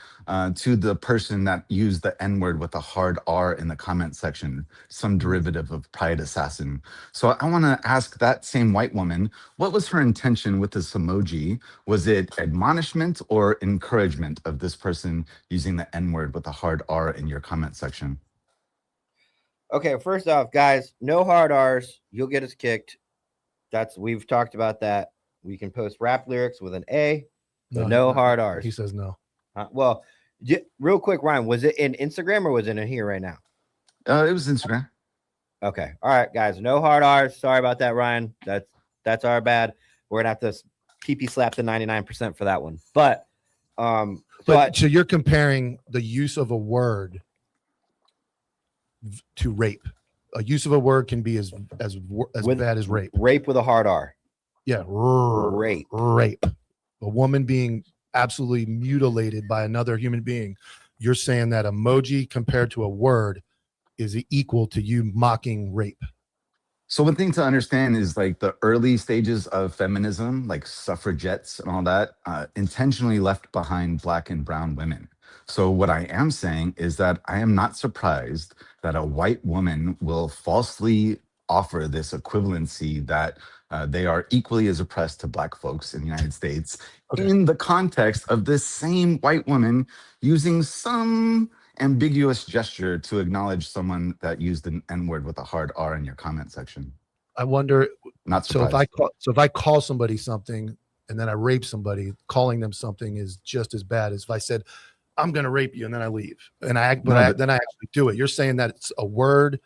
to the person that used the N-word with a hard R in the comment section, some derivative of Pride Assassin. So I want to ask that same white woman, what was her intention with this emoji? Was it admonishment or encouragement of this person using the N-word with a hard R in your comment section? Okay, first off, guys, no hard R's. You'll get us kicked. We've talked about that. We can post rap lyrics with an A, but no hard R's. He says no. Well, real quick, Ryan, was it in Instagram or was it in here right now? It was Instagram. Okay. All right, guys. No hard R's. Sorry about that, Ryan. That's our bad. We're gonna have to PP slap the 99% for that one. But so you're comparing the use of a word to rape. A use of a word can be as bad as rape. Rape with a hard R. Yeah, Rape. Rape. A woman being absolutely mutilated by another human being. You're saying that emoji compared to a word is equal to you mocking rape. So one thing to understand is like the early stages of feminism, like suffragettes and all that, intentionally left behind Black and brown women. So what I am saying is that I am not surprised that a white woman will falsely offer this equivalency that they are equally as oppressed to Black folks in the United States in the context of this same white woman using some ambiguous gesture to acknowledge someone that used an N-word with a hard R in your comment section. I wonder. Not So surprised. if I call somebody something and then I rape somebody, calling them something is just as bad as if I said, I'm going to rape you, and then I leave. And then I actually do it. You're saying that it's a word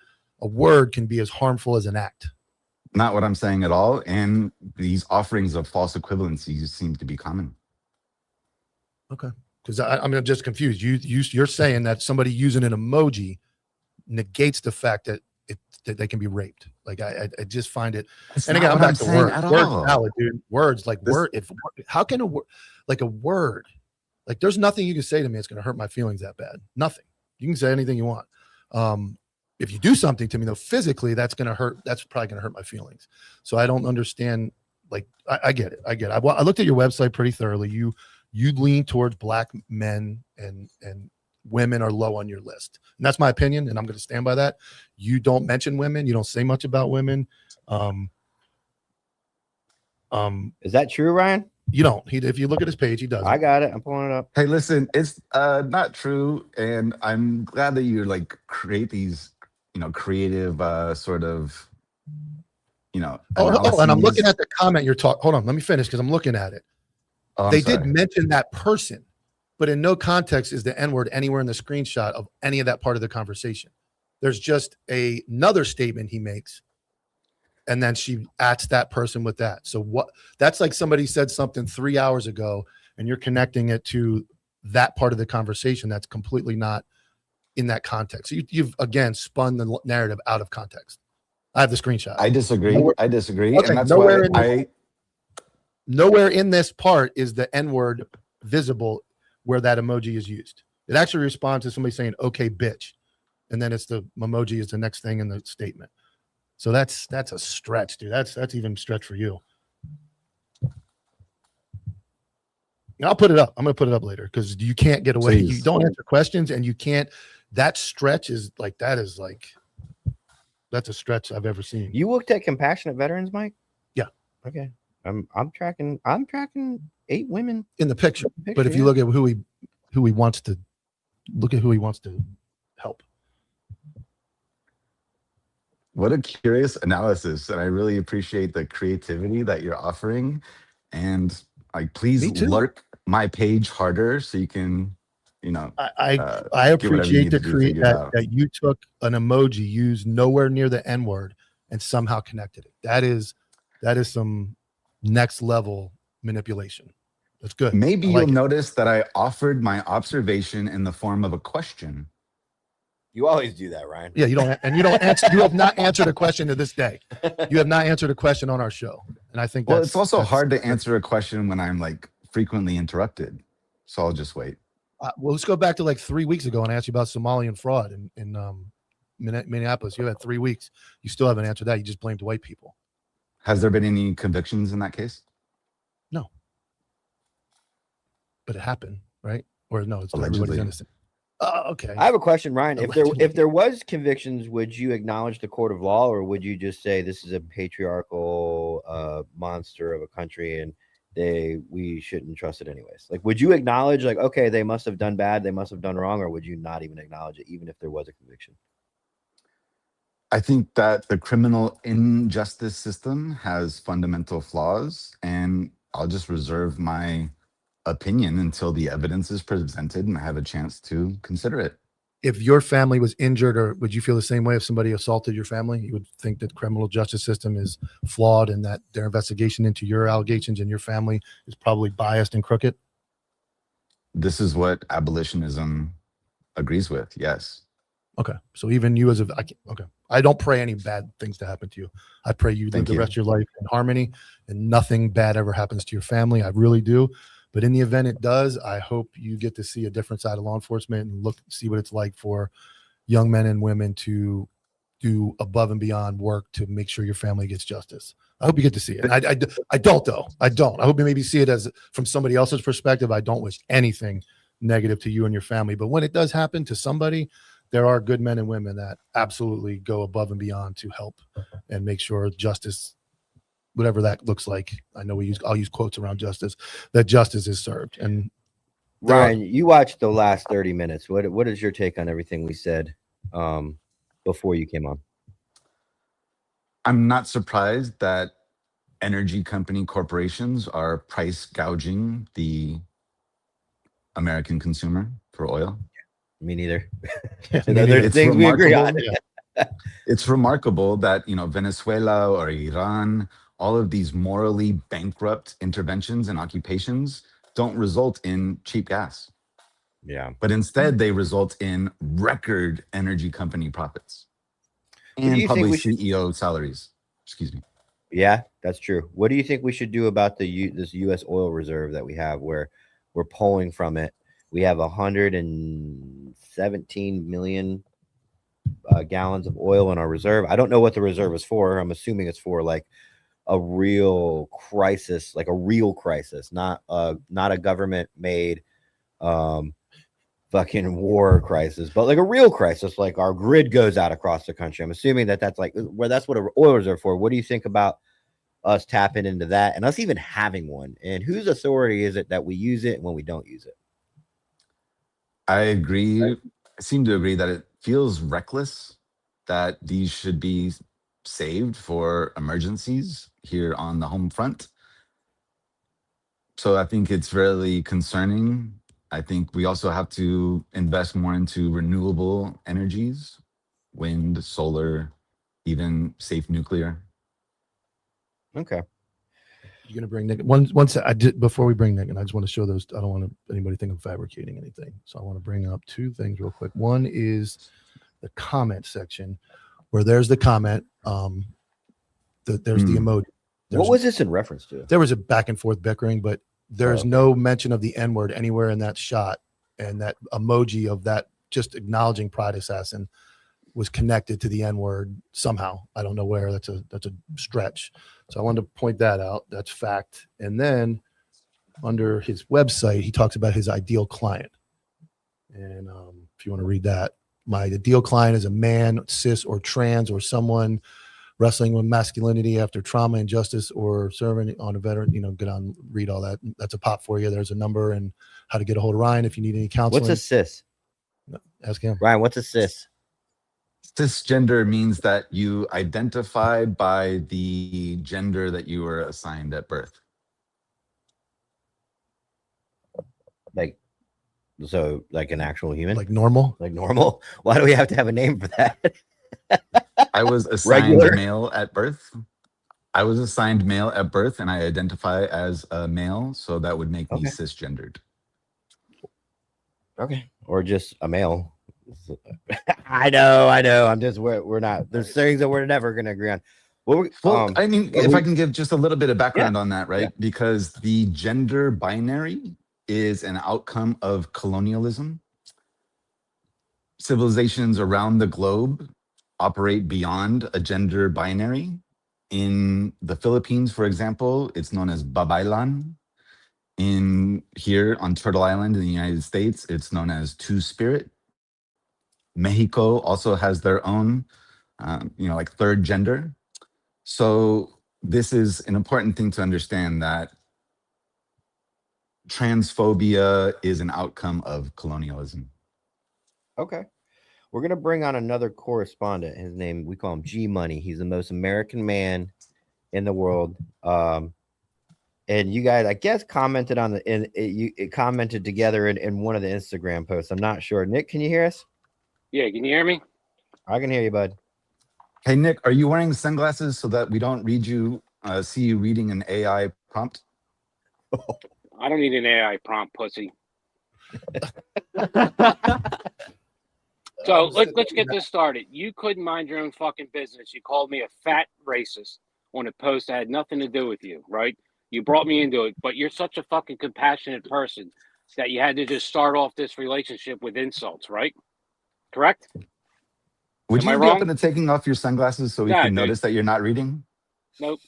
can be as harmful as an act. Not what I'm saying at all. And these offerings of false equivalencies seem to be common. Okay. Because I'm just confused. You're saying that somebody using an emoji negates the fact that they can be raped. Like I just find it. That's And again, not I'm what back to saying words. at Words all. valid, dude. Words like This- word. How can a word, like there's nothing you can say to me that's going to hurt my feelings that bad. Nothing. You can say anything you want. If you do something to me though, physically, that's going to hurt. That's probably going to hurt my feelings. So I don't understand. Like I get it. I looked at your website pretty thoroughly. You lean towards Black men and women are low on your list. And that's my opinion. And I'm going to stand by that. You don't mention women. You don't say much about women. Is that true, Ryan? You don't. If you look at his page, he doesn't. I got it. I'm pulling it up. Hey, listen, it's not true. And I'm glad that you like create these, creative sort of, and I'm analyses. looking at the comment you're talking. Hold on, let me finish because I'm looking at it. Oh, I'm They sorry. did mention that person, but in no context is the N-word anywhere in the screenshot of any of that part of the conversation. There's just another statement he makes and then she ats that person with that. So what? That's like somebody said something 3 hours ago, and you're connecting it to that part of the conversation that's completely not in that context. So you've again spun the narrative out of context. I have the screenshot. I disagree. Nowhere- I disagree. Okay, And that's nowhere why in nowhere in this part is the N word visible where that emoji is used. It actually responds to somebody saying, okay, bitch. And then it's the emoji is the next thing in the statement. So that's a stretch, dude. That's even stretch for you. And I'll put it up. I'm going to put it up later because you can't get away. Please. You don't answer questions and you can't. That stretch is like, that's a stretch I've ever seen. You looked at compassionate veterans, Mike? Yeah. Okay. I'm tracking 8 women In the picture. in the picture, But if you yeah. look at who he wants to help. What a curious analysis. And I really appreciate the creativity that you're offering. And like, please Me too. lurk my page harder so you can, you know, I get whatever you appreciate need the to do to figure it out. that you took an emoji used nowhere near the N word and somehow connected it. That is some next level manipulation. That's good. Maybe I you'll like it. notice that I offered my observation in the form of a question. You always do that, Ryan. Yeah, you don't answer. You have not answered a question to this day. You have not answered a question on our show, and I think Well, that's it's also that's- hard to answer a question when I'm like frequently interrupted. So I'll just wait. Well, let's go back to like 3 weeks ago and ask you about Somalian fraud in Minneapolis. You had 3 weeks. You still haven't answered that. You just blamed white people. Has there been any convictions in that case? But it happened, right? Or no, it's everybody's Allegedly. innocent. Okay. I have a question, Ryan. Allegedly. If there was convictions, would you acknowledge the court of law, or would you just say this is a patriarchal monster of a country and we shouldn't trust it anyways? Like, would you acknowledge, like, okay, they must have done bad, they must have done wrong, or would you not even acknowledge it, even if there was a conviction? I think that the criminal injustice system has fundamental flaws, and I'll just reserve my opinion until the evidence is presented and I have a chance to consider it. If your family was injured, or would you feel the same way if somebody assaulted your family? You would think that criminal justice system is flawed and that their investigation into your allegations and your family is probably biased and crooked? This is what abolitionism agrees with. Yes. Okay. So even you okay. I don't pray any bad things to happen to you. I pray you live Thank the you. rest of your life in harmony and nothing bad ever happens to your family. I really do. But in the event it does, I hope you get to see a different side of law enforcement and see what it's like for young men and women to do above and beyond work to make sure your family gets justice. I hope you get to see it. I don't though. I don't. I hope you maybe see it as from somebody else's perspective. I don't wish anything negative to you and your family. But when it does happen to somebody, there are good men and women that absolutely go above and beyond to help and make sure justice, whatever that looks like. I know I'll use quotes around justice, that justice is served. And Ryan, you watched the last 30 minutes. What is your take on everything we said before you came on? I'm not surprised that energy company corporations are price gouging the American consumer for oil. Me neither. me There's neither. things we agree on. It's remarkable that, Venezuela or Iran, all of these morally bankrupt interventions and occupations don't result in cheap gas, Yeah. but instead they result in record energy company profits do you and think probably we should- CEO salaries. Excuse me. Yeah, that's true. What do you think we should do about this U.S. oil reserve that we have, where we're pulling from it? We have 117 million gallons of oil in our reserve. I don't know what the reserve is for. I'm assuming it's for like a real crisis, not a government made fucking war crisis, but like a real crisis, like our grid goes out across the country. I'm assuming that's what an oil reserve for. What do you think about us tapping into that and us even having one? And whose authority is it that we use it when we don't use it? I agree. I seem to agree that it feels reckless that these should be saved for emergencies here on the home front. So I think it's really concerning. I think we also have to invest more into renewable energies, wind, solar, even safe nuclear. Okay. You're gonna bring Nick once I did before we bring Nick, and I just want to show those. I don't want anybody think I'm fabricating anything. So I want to bring up two things real quick. One is the comment section where there's the comment. There's the emoji. What was this in reference to? There was a back and forth bickering, but there's no mention of the N word anywhere in that shot, and that emoji of that just acknowledging Pride Assassin was connected to the N word somehow. I don't know where. That's a stretch. So I wanted to point that out. That's fact. And then under his website, he talks about his ideal client. And if you want to read that, my ideal client is a man, cis or trans, or someone wrestling with masculinity after trauma, injustice, or serving on a veteran. Get on, read all that. That's a pop for you. There's a number and how to get a hold of Ryan if you need any counseling. What's a cis? Ask him. Ryan, what's a cis? Cisgender means that you identify by the gender that you were assigned at birth. Like an actual human? Like normal? Like normal? Why do we have to have a name for that? I was assigned Regular? male at birth. I was assigned male at birth, and I identify as a male, so that would make me cisgendered. Okay. Or just a male. I know. I'm just we're not. There's things that we're never going to agree on. Well, I mean, if I can give just a little bit of background on that, right? Yeah. Because the gender binary is an outcome of colonialism. Civilizations around the globe operate beyond a gender binary. In the Philippines, for example, it's known as babaylan. Here on Turtle Island in the United States, it's known as two-spirit. Mexico also has their own, like third gender. So this is an important thing to understand, that transphobia is an outcome of colonialism. Okay. We're going to bring on another correspondent. His name, we call him G Money. He's the most American man in the world. And you guys, I guess, commented on it commented together in one of the Instagram posts. I'm not sure. Nick, can you hear us? Yeah, can you hear me? I can hear you, bud. Hey, Nick, are you wearing sunglasses so that we don't see you reading an AI prompt? I don't need an AI prompt, pussy. So let's get this started. You couldn't mind your own fucking business. You called me a fat racist on a post that had nothing to do with you, right? You brought me into it, but you're such a fucking compassionate person that you had to just start off this relationship with insults, right? Correct? Would Am I you be wrong? open to taking off your sunglasses so we Yeah, can dude. notice that you're not reading? Nope.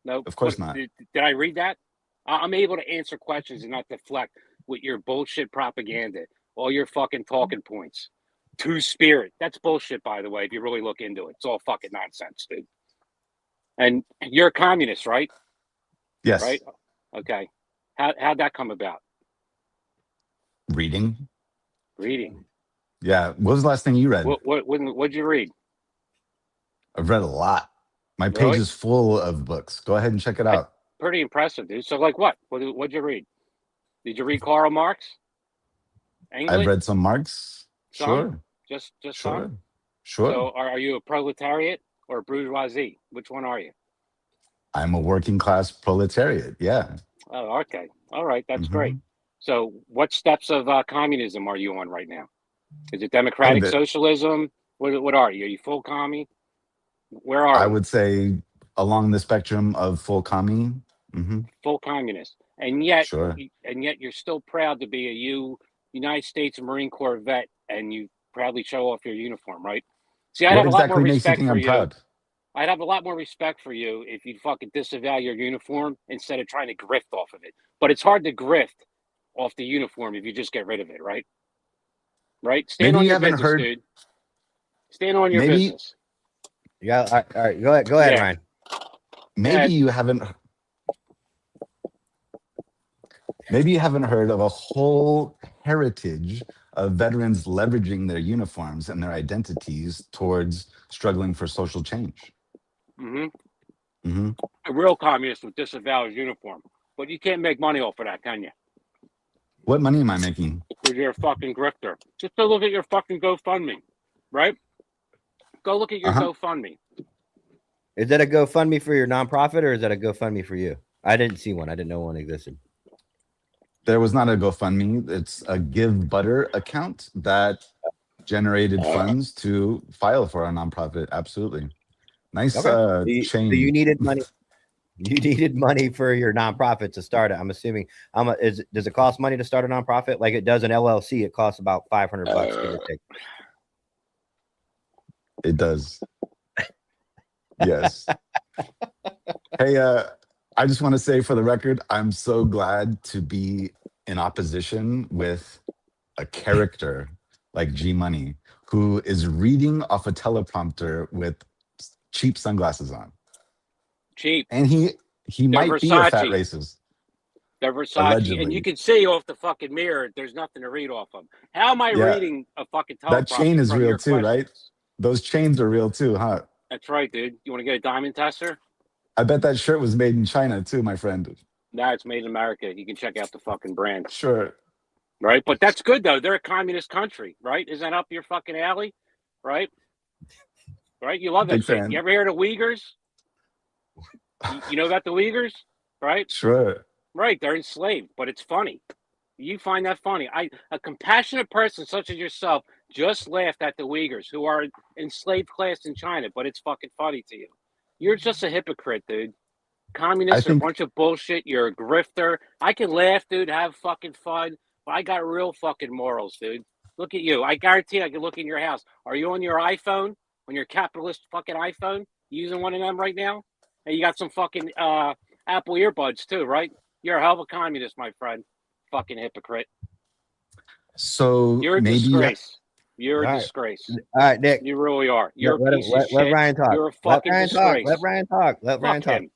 Of course not. Did I read that? I'm able to answer questions and not deflect with your bullshit propaganda, all your fucking talking points. Two-spirit. That's bullshit, by the way, if you really look into it. It's all fucking nonsense, dude. And you're a communist, right? Yes. Right? Okay. How'd that come about? Reading. Yeah. What was the last thing you read? What'd you read? I've read a lot. My page Really? is full of books. Go ahead and check it out. Pretty impressive, dude. So, like, what? What'd you read? Did you read Karl Marx? England? I've read some Marx. Some? Sure. Just Sure. some? Sure. So, are you a proletariat or a bourgeoisie? Which one are you? I'm a working class proletariat. Yeah. Oh, okay. All right. That's Mhm. great. So, what steps of communism are you on right now? Is it democratic bit. socialism? What are you? Are you full commie? Where are I you? would say along the spectrum of full commie. Hmm. Full communist. And yet, Sure. you're still proud to be a United States Marine Corps vet, and you proudly show off your uniform, right? See, I'd What have a lot exactly more makes you respect think for I'm you. proud? I'd have a lot more respect for you if you'd fucking disavow your uniform instead of trying to grift off of it. But it's hard to grift off the uniform if you just get rid of it, right? Right? Stand Maybe on you your haven't business, heard. dude. Stand on your Maybe business. Yeah. All right. Go ahead, Yeah. Ryan. maybe you haven't. Maybe you haven't heard of a whole heritage of veterans leveraging their uniforms and their identities towards struggling for social change. Mm-hmm. Hmm. A real communist would disavow his uniform. But you can't make money off of that, can you? What money am I making? Because you're a fucking grifter. Just go look at your fucking GoFundMe, right? Go look at your Uh-huh. GoFundMe. Is that a GoFundMe for your nonprofit or is that a GoFundMe for you? I didn't see one. I didn't know one existed. There was not a GoFundMe. It's a Give Butter account that generated funds to file for our nonprofit. Absolutely. Nice Okay. So chain. you needed money. You needed money for your nonprofit to start it. I'm assuming. Does it cost money to start a nonprofit? Like it does an LLC. It costs about $500 give or take. It does. Yes. Hey, I just want to say for the record, I'm so glad to be in opposition with a character like G Money, who is reading off a teleprompter with cheap sunglasses on. Cheap. And he might be a fat Versace. racist. They're Versace, Allegedly. and you can see off the fucking mirror. There's nothing to read off of. How am I Yeah. reading a fucking teleprompter? That chain is from real your too, right? questions? Those chains are real too, huh? That's right, dude. You want to get a diamond tester? I bet that shirt was made in China too, my friend. No, it's made in America. You can check out the fucking brand. Sure. Right? But that's good, though. They're a communist country, right? Isn't that up your fucking alley? Right? Right? You love that Big shit. fan. You ever hear of the Uyghurs? You know about the Uyghurs? Right? Sure. Right. They're enslaved, but it's funny. You find that funny. A compassionate person such as yourself just laughed at the Uyghurs, who are an enslaved class in China, but it's fucking funny to you. You're just a hypocrite, dude. Communists are a bunch of bullshit. You're a grifter. I can laugh, dude, have fucking fun, but I got real fucking morals, dude. Look at you. I guarantee I can look in your house. Are you on your iPhone? On your capitalist fucking iPhone? You using one of them right now? And you got some fucking Apple earbuds too, right? You're a hell of a communist, my friend. Fucking hypocrite. So You're a maybe disgrace. You're All a right. disgrace. All right, Nick. You really are. You're a piece of let shit. Ryan talk. You're a Let fucking Ryan disgrace. talk. Let Ryan talk. Let Ryan Fuck talk. him.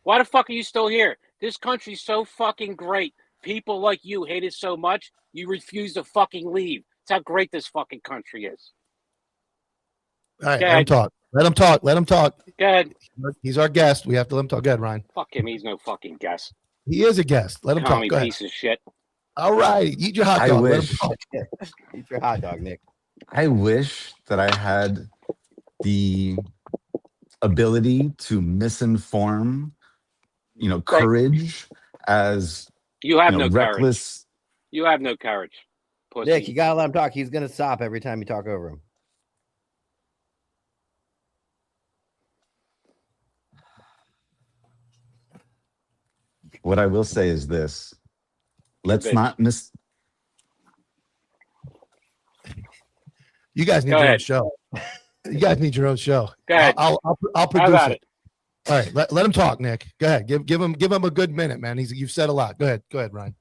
Why the fuck are you still here? This country's so fucking great. People like you hate it so much, you refuse to fucking leave. That's how great this fucking country is. All right, Go let him ahead. talk. Let him talk. Let him talk. Go ahead. He's our guest. We have to let him talk. Go ahead, Ryan. Fuck him. He's no fucking guest. He is a guest. Let him talk. Commie Go ahead. piece of shit. All right. Eat your hot I dog. Let him wish. talk. Eat your hot dog, Nick. I wish that I had the ability to misinform, courage as You have no courage. reckless. You have no courage. Pussy. Nick, you gotta let him talk. He's gonna stop every time you talk over him. What I will say is this: let's bitch. not miss. You guys need Go your own ahead. show. You guys need your own show. Go ahead. I'll How produce about it. All right. Let him talk, Nick. Go ahead. Give him a good minute, man. You've said a lot. Go ahead, Ryan.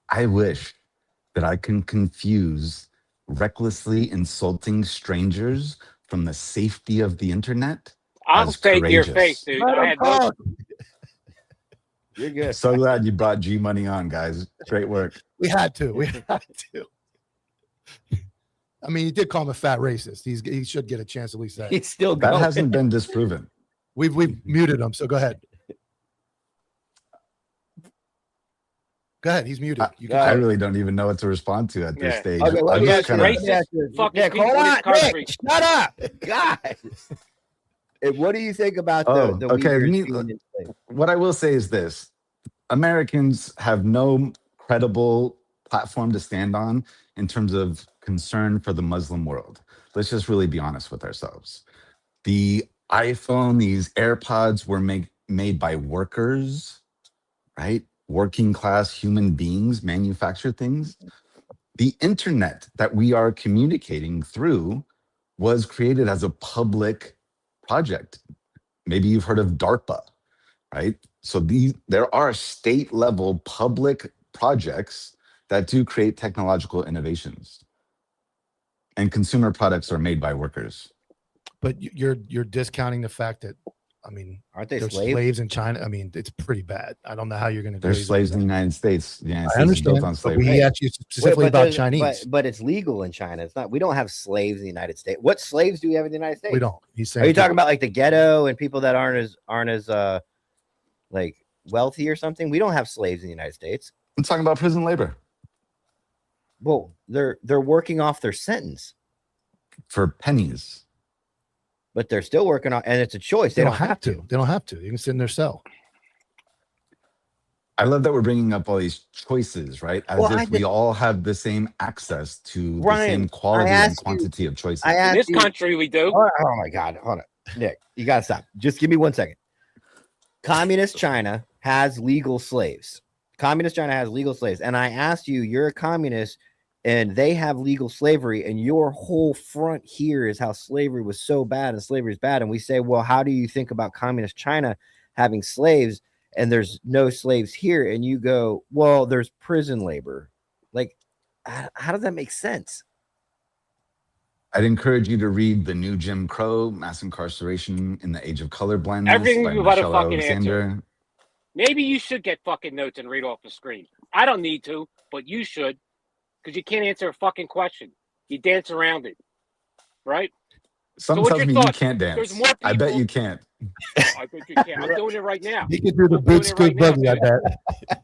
I wish that I can confuse recklessly insulting strangers from the safety of the internet. I'll as say to your courageous. face, dude. Let I him had no talk. You're good. So glad you brought G Money on, guys. Great work. We had to. We had to. I mean, he did call him a fat racist. He should get a chance at least that. He's still That going. hasn't been disproven. We've muted him. So go ahead. Go ahead. He's muted. You I can really don't even know what to respond to at this Yeah. stage. Okay, let I'm me just ask you, kinda- racist. let me ask you, Fucking Nick, people hold in on, this country. Nick, shut up, guys. What do you think about the Okay, Uyghurs me- being enslaved? what I will say is this: Americans have no credible platform to stand on in terms of concern for the Muslim world. Let's just really be honest with ourselves. The iPhone, these AirPods were made by workers, right? Working class human beings manufacture things. The internet that we are communicating through was created as a public project. Maybe you've heard of DARPA, right? So there are state level public projects that do create technological innovations. And consumer products are made by workers. But you're discounting the fact that, I mean, Aren't they there's slaves? slaves in China. I mean, it's pretty bad. I don't know how you're going to. There's slaves in the United States. The United I States is built understand. on But slavery. we actually specifically Wait, but about there's- Chinese. but it's legal in China. It's not. We don't have slaves in the United States. What slaves do we have in the United States? We don't. He's saying. Are you talking about like the ghetto and people that aren't as like wealthy or something? We don't have slaves in the United States. I'm talking about prison labor Well, they're working off their sentence. for pennies. but they're still working on, and it's a choice. They don't have to. They don't have to. You can sit in their cell. I love that we're bringing up all these choices, right? As Well, if we all have the same access to Ryan, the same quality and quantity of choices. In this country, we do. Oh my God. Hold on. Nick, you got to stop. Just give me 1 second. Communist China has legal slaves. Communist China has legal slaves. And I asked you, you're a communist and they have legal slavery. And your whole front here is how slavery was so bad and slavery is bad. And we say, well, how do you think about Communist China having slaves and there's no slaves here? And you go, well, there's prison labor. Like, how does that make sense? I'd encourage you to read the new Jim Crow, Mass Incarceration in the Age of Colorblindness Everything by you about to Michelle fucking Alexander. answer. Maybe you should get fucking notes and read off the screen. I don't need to, but you should, because you can't answer a fucking question. You dance around it, right? Some So what's tells your me you thoughts? can't dance. There's more I bet people- you can't. I bet you can. I'm doing it right now. He can do the I'm boot doing it scoot right boogie, now, I bet.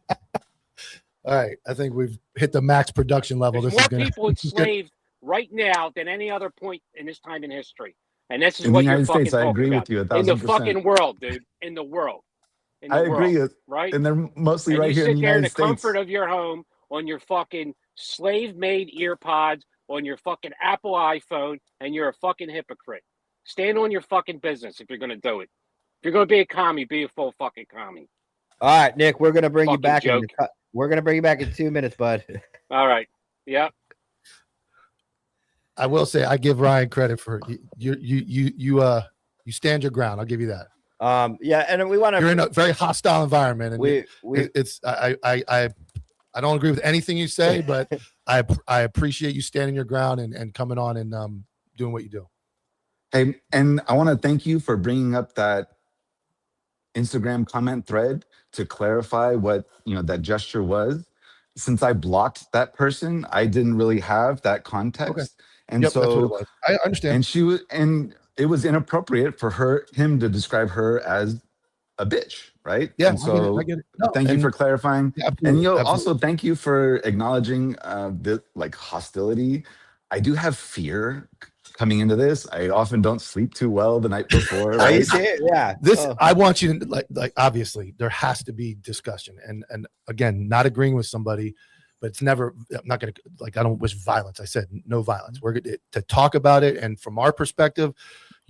All right. I think we've hit the max production level. There's This more is gonna people enslaved right now than any other point in this time in history. And this is In the what you're United fucking States, I talking agree about. with you In the 1,000%. fucking world, dude. In the world. In the I agree, world, right? and they're mostly And right you here sit in the there in United the States. comfort of your home on your fucking slave-made ear pods, on your fucking Apple iPhone, and you're a fucking hypocrite. Stand on your fucking business if you're going to do it. If you're going to be a commie, be a full fucking commie. All right, Nick, we're gonna bring you Fucking back. joke. We're gonna bring you back in 2 minutes, bud. All right. Yep. I will say I give Ryan credit for you stand your ground. I'll give you that. Yeah, and we want You're in to. a very hostile environment, and We it's I don't agree with anything you say, but I appreciate you standing your ground and coming on and doing what you do. Hey, and I want to thank you for bringing up that Instagram comment thread to clarify what that gesture was. Since I blocked that person, I didn't really have that context, and Yep, that's what it so was. I understand. and it was inappropriate for him to describe her as a bitch, right? Yeah, And so I get it. No, thank you and- for clarifying. Yeah, And absolutely, also thank you for acknowledging the hostility. I do have fear coming into this. I often don't sleep too well the night before. Are you Right? serious? Yeah. This Oh. I want you to like obviously there has to be discussion and again not agreeing with somebody, but it's never I'm not gonna I don't wish violence. I said no violence. We're going to talk about it, and from our perspective,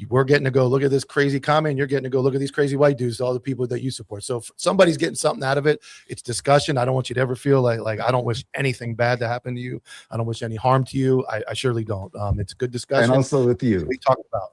we're getting to go look at this crazy comment, and you're getting to go look at these crazy white dudes, all the people that you support. So if somebody's getting something out of it, it's discussion. I don't want you to ever feel like I don't wish anything bad to happen to you. I don't wish any harm to you. I surely don't. It's a good discussion. And also with you. we talk about.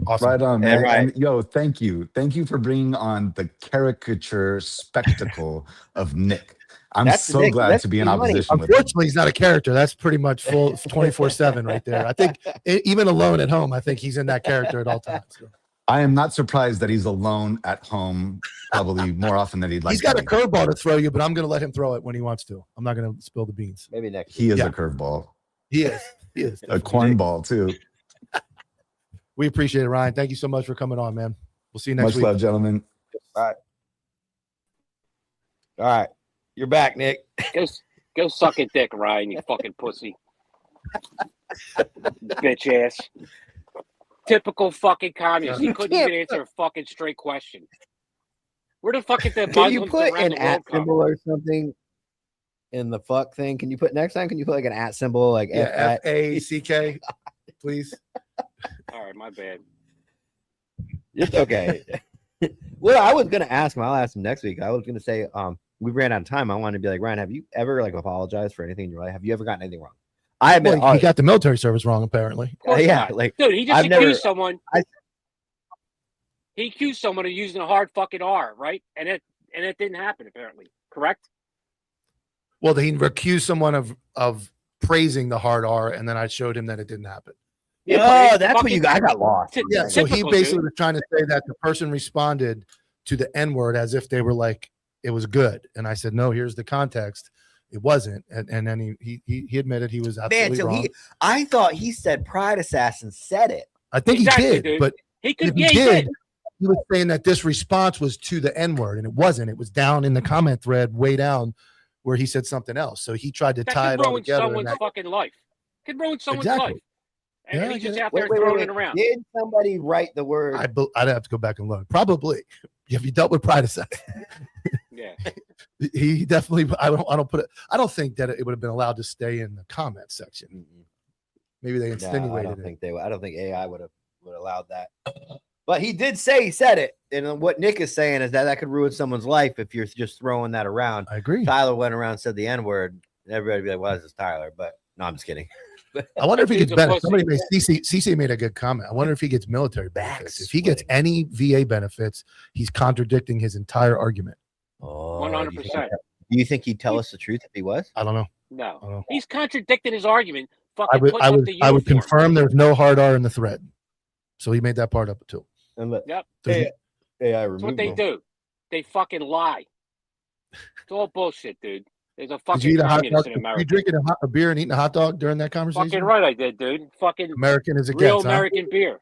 Awesome. Right on, man. right. And yo, thank you. Thank you for bringing on the caricature spectacle of Nick. I'm That's so Nick. glad That's to be in funny. opposition with him. Unfortunately, he's not a character. That's pretty much full 24/7 right there. I think even alone at home, I think he's in that character at all times. So. I am not surprised that he's alone at home, probably more often than he'd like. He's got to a be. curveball to throw you, but I'm going to let him throw it when he wants to. I'm not going to spill the beans. Maybe next. He is Yeah. a curveball, He is. He is. a cornball too. We appreciate it, Ryan. Thank you so much for coming on, man. We'll see you next Much week. love, gentlemen. All right, you're back, Nick. Go suck a dick, Ryan, you fucking pussy. Bitch ass. Typical fucking communist. He couldn't even answer a fucking straight question. Where the fuck is the Can you Muslims put around an the at world come? symbol or something in the fuck thing? Can you put next time? Can you put like an at symbol, like Yeah, F- FACK, please. All right, my bad. It's okay. Well, I was gonna ask him. I'll ask him next week. I was gonna say, we ran out of time. I wanted to be like, Ryan, have you ever apologized for anything in your life? Have you ever gotten anything wrong? I have been. Well, he got the military service wrong, apparently. Of course yeah, not. like Dude, he just I've accused never- someone. He accused someone of using a hard fucking R, right? And it didn't happen, apparently. Correct? Well, he accused someone of praising the hard R, and then I showed him that it didn't happen. but oh, it's that's what you got. I got lost. Ty- Yeah, so he typical, basically dude. was trying to say that the person responded to the N word as if they were like it was good, and I said, no, here's the context. It wasn't, and then he admitted he was absolutely Man, so wrong. I thought he said Pride Assassin said it. I think Exactly, he did, dude. but He could. if he Yeah, he did, did. he was saying that this response was to the N word, and it wasn't. It was down in the comment thread, way down, where he said something else. So he tried to That tie could it all ruin together. and someone's that- fucking life. Could ruin someone's Exactly. life. Yeah, And I he's get just it. out there throwing it around. Did somebody write the word? I'd have to go back and look. Probably. Have you dealt with Pride Assassin? Yeah. He definitely. I don't put it. I don't think that it would have been allowed to stay in the comment section. Mm-mm. Maybe they No, I insinuated don't it. think they would. I don't think AI would allowed that. But he did say he said it. And what Nick is saying is that could ruin someone's life if you're just throwing that around. I agree. Tyler went around and said the N-word. And everybody would be like, "Why is this Tyler?" But no, I'm just kidding. I wonder if he Dude's gets a benefits. pussy. Somebody made CC made a good comment. I wonder if he gets military benefits. If he gets splitting. any VA benefits, he's contradicting his entire argument. Oh, 100%. Do you think he'd tell us the truth if he was? I don't know. No. He's contradicting his argument. Fucking I would putting up the I would uniform. confirm there's no hard R in the thread. So he made that part up too. And let Yep. There's- AI That's what remove they him. do. They fucking lie. It's all bullshit, dude. There's a Did you fucking eat a hot communist dog? in You America. drinking a beer and eating a hot dog during that conversation? Fucking right, I did, dude. Fucking American as it real gets, huh? American beer.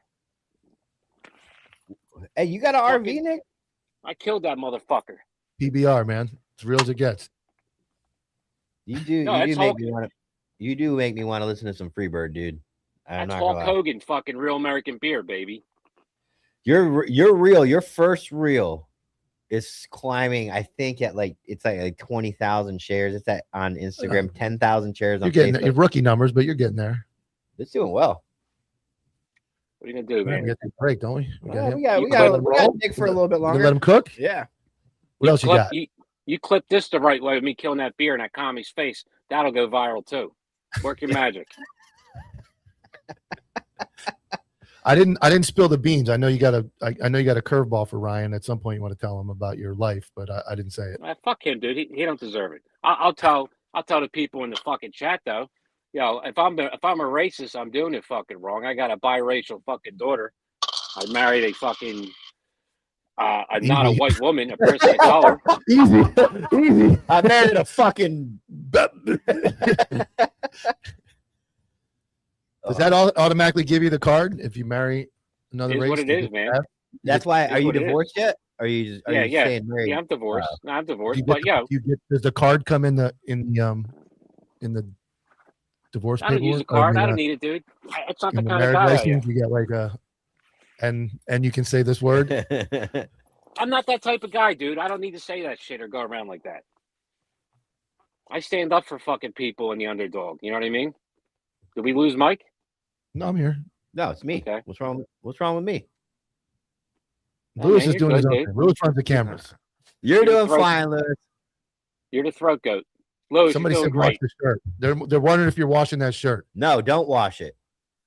Hey, you got an Fucking- RV, Nick? I killed that motherfucker. PBR, man. It's real as it gets. You do. No, you do that's make Hulk. me want to. You do make me want to listen to some Freebird, dude. I'm That's not Hulk gonna lie. Hogan, fucking real American beer, baby. You're real. Your first reel is climbing. I think at it's like 20,000 shares. It's at on Instagram. 10,000 shares on You're getting Facebook. your rookie numbers, but you're getting there. It's doing well. What are you gonna do, We man? get the break, don't we? We got him. We got let him we got roll? Nick for a little bit You gonna longer. let him cook? Yeah. What else you got? You clip this the right way with me killing that beer in that commie's face. That'll go viral too. Work your magic. I didn't spill the beans. I know you got I know you got a curveball for Ryan. At some point, you want to tell him about your life, but I didn't say it. Fuck him, dude. He don't deserve it. I'll tell the people in the fucking chat though. If I'm a racist, I'm doing it fucking wrong. I got a biracial fucking daughter. I married a fucking not a Easy. white woman, a person of color. Easy, easy. I married a fucking. Does that automatically give you the card if you marry another Is race? what it is, man. That's why. It's Are you what it is. divorced yet? Are you? Just, are you Yeah. staying married? Yeah, I'm divorced. No, I'm Do divorced. you But get, does the card come in the divorce I don't use paperwork? a card. Or I the, don't need it, dude. It's not the in the kind of marriage guy I am. license, you get like a and you can say this word. I'm not that type of guy, dude. I don't need to say that shit or go around like that. I stand up for fucking people and the underdog. You know what I mean? Did we lose Mike? No, I'm here. No, it's me. Okay. What's wrong? What's wrong with me? Oh, Lewis man, is you're doing good, his own dude. thing. Lewis runs the cameras. You're doing throat- fine, Lewis. You're the throat goat. Lewis, Somebody you're said doing wash great. the shirt. They're wondering if you're washing that shirt. No, don't wash it.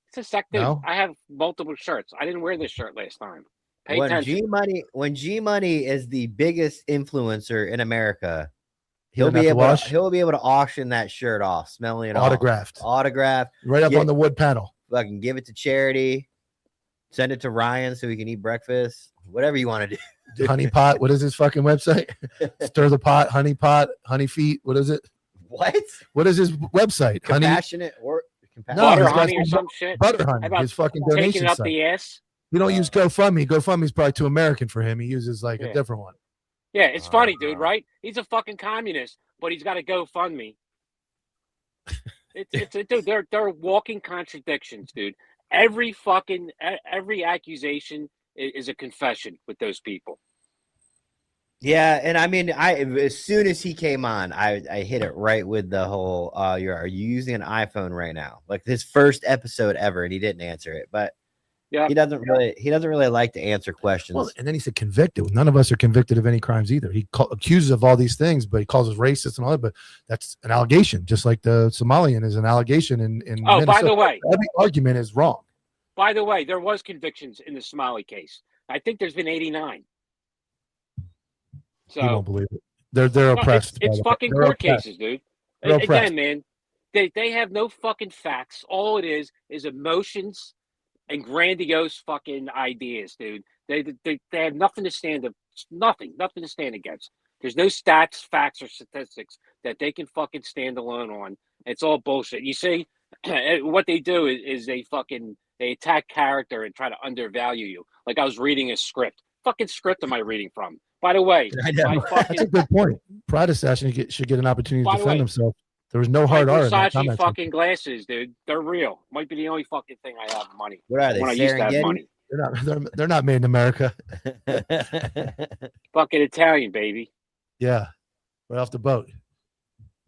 It's a sec, dude. No? I have multiple shirts. I didn't wear this shirt last time. Pay attention. When G Money is the biggest influencer in America, You he'll don't have be to able wash? he'll be able to auction that shirt off, smelling it Autographed. off. Autograph. Right up Yeah. on the wood panel. Fucking give it to charity. Send it to Ryan so he can eat breakfast. Whatever you want to do. Honey pot. What is his fucking website? Stir the pot, honey pot, honey feet. What is it? What? What is his website? Honey Compassionate or compassionate? No, Butter he's got honey or some some shit. butter honey. How about His fucking Taking donation it up site. the ass. You don't use GoFundMe. GoFundMe's probably too American for him. He uses like Yeah. a different one. Yeah, it's funny, dude, right? He's a fucking communist, but he's got to GoFundMe. Dude, they're walking contradictions, dude. Every accusation is a confession with those people. Yeah, and I mean, as soon as he came on, I hit it right with the whole are you using an iPhone right now? Like his first episode ever, and he didn't answer it. But Yeah. he doesn't really like to answer questions. Well, and then he said convicted. None of us are convicted of any crimes either. He accuses of all these things, but he calls us racist and all that. But that's an allegation, just like the Somalian is an allegation in Oh, Minnesota. by the way, Every argument is wrong. there was convictions in the Somali case. I think there's been 89. You won't So believe it. They're no, oppressed. by it's the- fucking they're court oppressed. cases, dude. They're oppressed. Again, man, they have no fucking facts. All it is emotions and grandiose fucking ideas, dude. They have nothing to stand against. There's no stats, facts, or statistics that they can fucking stand alone on. It's all bullshit. You see, what they do is they attack character and try to undervalue you. Like I was reading a script. Fucking script am I reading from? By the way, I know. my That's a fucking good point. Pride assassin should get an opportunity By to the defend way, himself. There was no hard R in that Versace comment. fucking glasses, dude. They're real. Might be the only fucking thing I have money. What are they? When I used to have Serengeti? money. They're not made in America. Fucking Italian, baby. Yeah, right off the boat.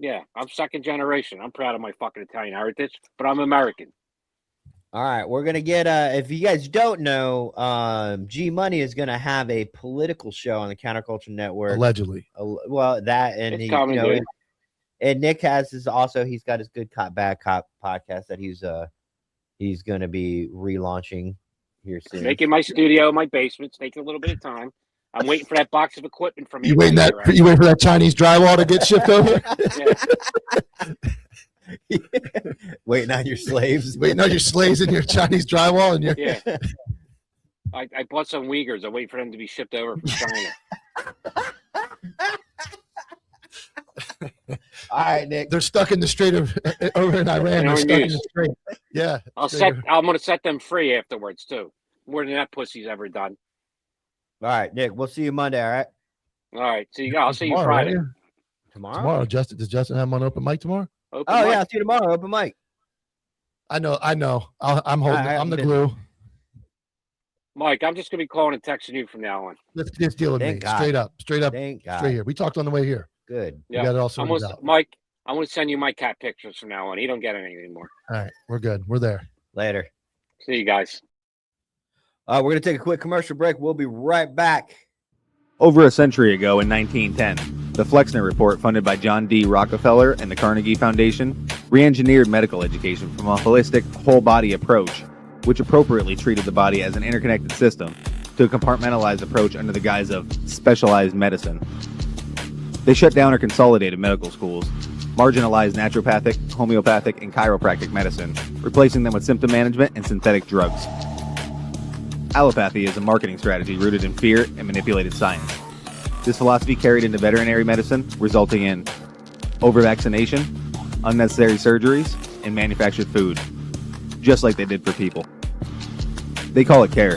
Yeah, I'm second generation. I'm proud of my fucking Italian heritage, but I'm American. All right, we're gonna get if you guys don't know, G Money is gonna have a political show on the Counterculture Network. Allegedly. Well, that and It's he, coming, dude. and Nick has his also. He's got his Good Cop Bad Cop podcast that he's gonna be relaunching here soon. Making my studio, my basement. It's taking a little bit of time. I'm waiting for that box of equipment from You waiting for that Chinese drywall to get shipped over? Waiting on your slaves. Waiting on your slaves and your Chinese drywall and your Yeah. I bought some Uyghurs. I'm waiting for them to be shipped over from China. All right, Nick. They're stuck in the Strait of over in Iran. They're stuck in the Strait. Yeah. I'm gonna set them free afterwards too. More than that pussy's ever done. All right, Nick. We'll see you Monday. All right. All right. So I'll see you Tomorrow, Friday. right? Tomorrow. Justin, does Justin have him on open mic tomorrow? Open Oh mic. yeah, I'll see you tomorrow. Open mic. I know. I'm holding. All right, I'm the I'm glue. Mike, I'm just gonna be calling and texting you from now on. Let's just deal with Thank me. God. Straight up, Thank God. straight here. We talked on the way here. Good. We got it all sorted out. Mike, I'm gonna send you my cat pictures from now on. He don't get any anymore. All right, we're good. We're there. Later. See you guys. We're going to take a quick commercial break. We'll be right back. Over a century ago in 1910, the Flexner Report, funded by John D. Rockefeller and the Carnegie Foundation, re-engineered medical education from a holistic, whole-body approach, which appropriately treated the body as an interconnected system, to a compartmentalized approach under the guise of specialized medicine. They shut down or consolidated medical schools, marginalized naturopathic, homeopathic, and chiropractic medicine, replacing them with symptom management and synthetic drugs. Allopathy is a marketing strategy rooted in fear and manipulated science. This philosophy carried into veterinary medicine, resulting in over-vaccination, unnecessary surgeries, and manufactured food, just like they did for people. They call it care,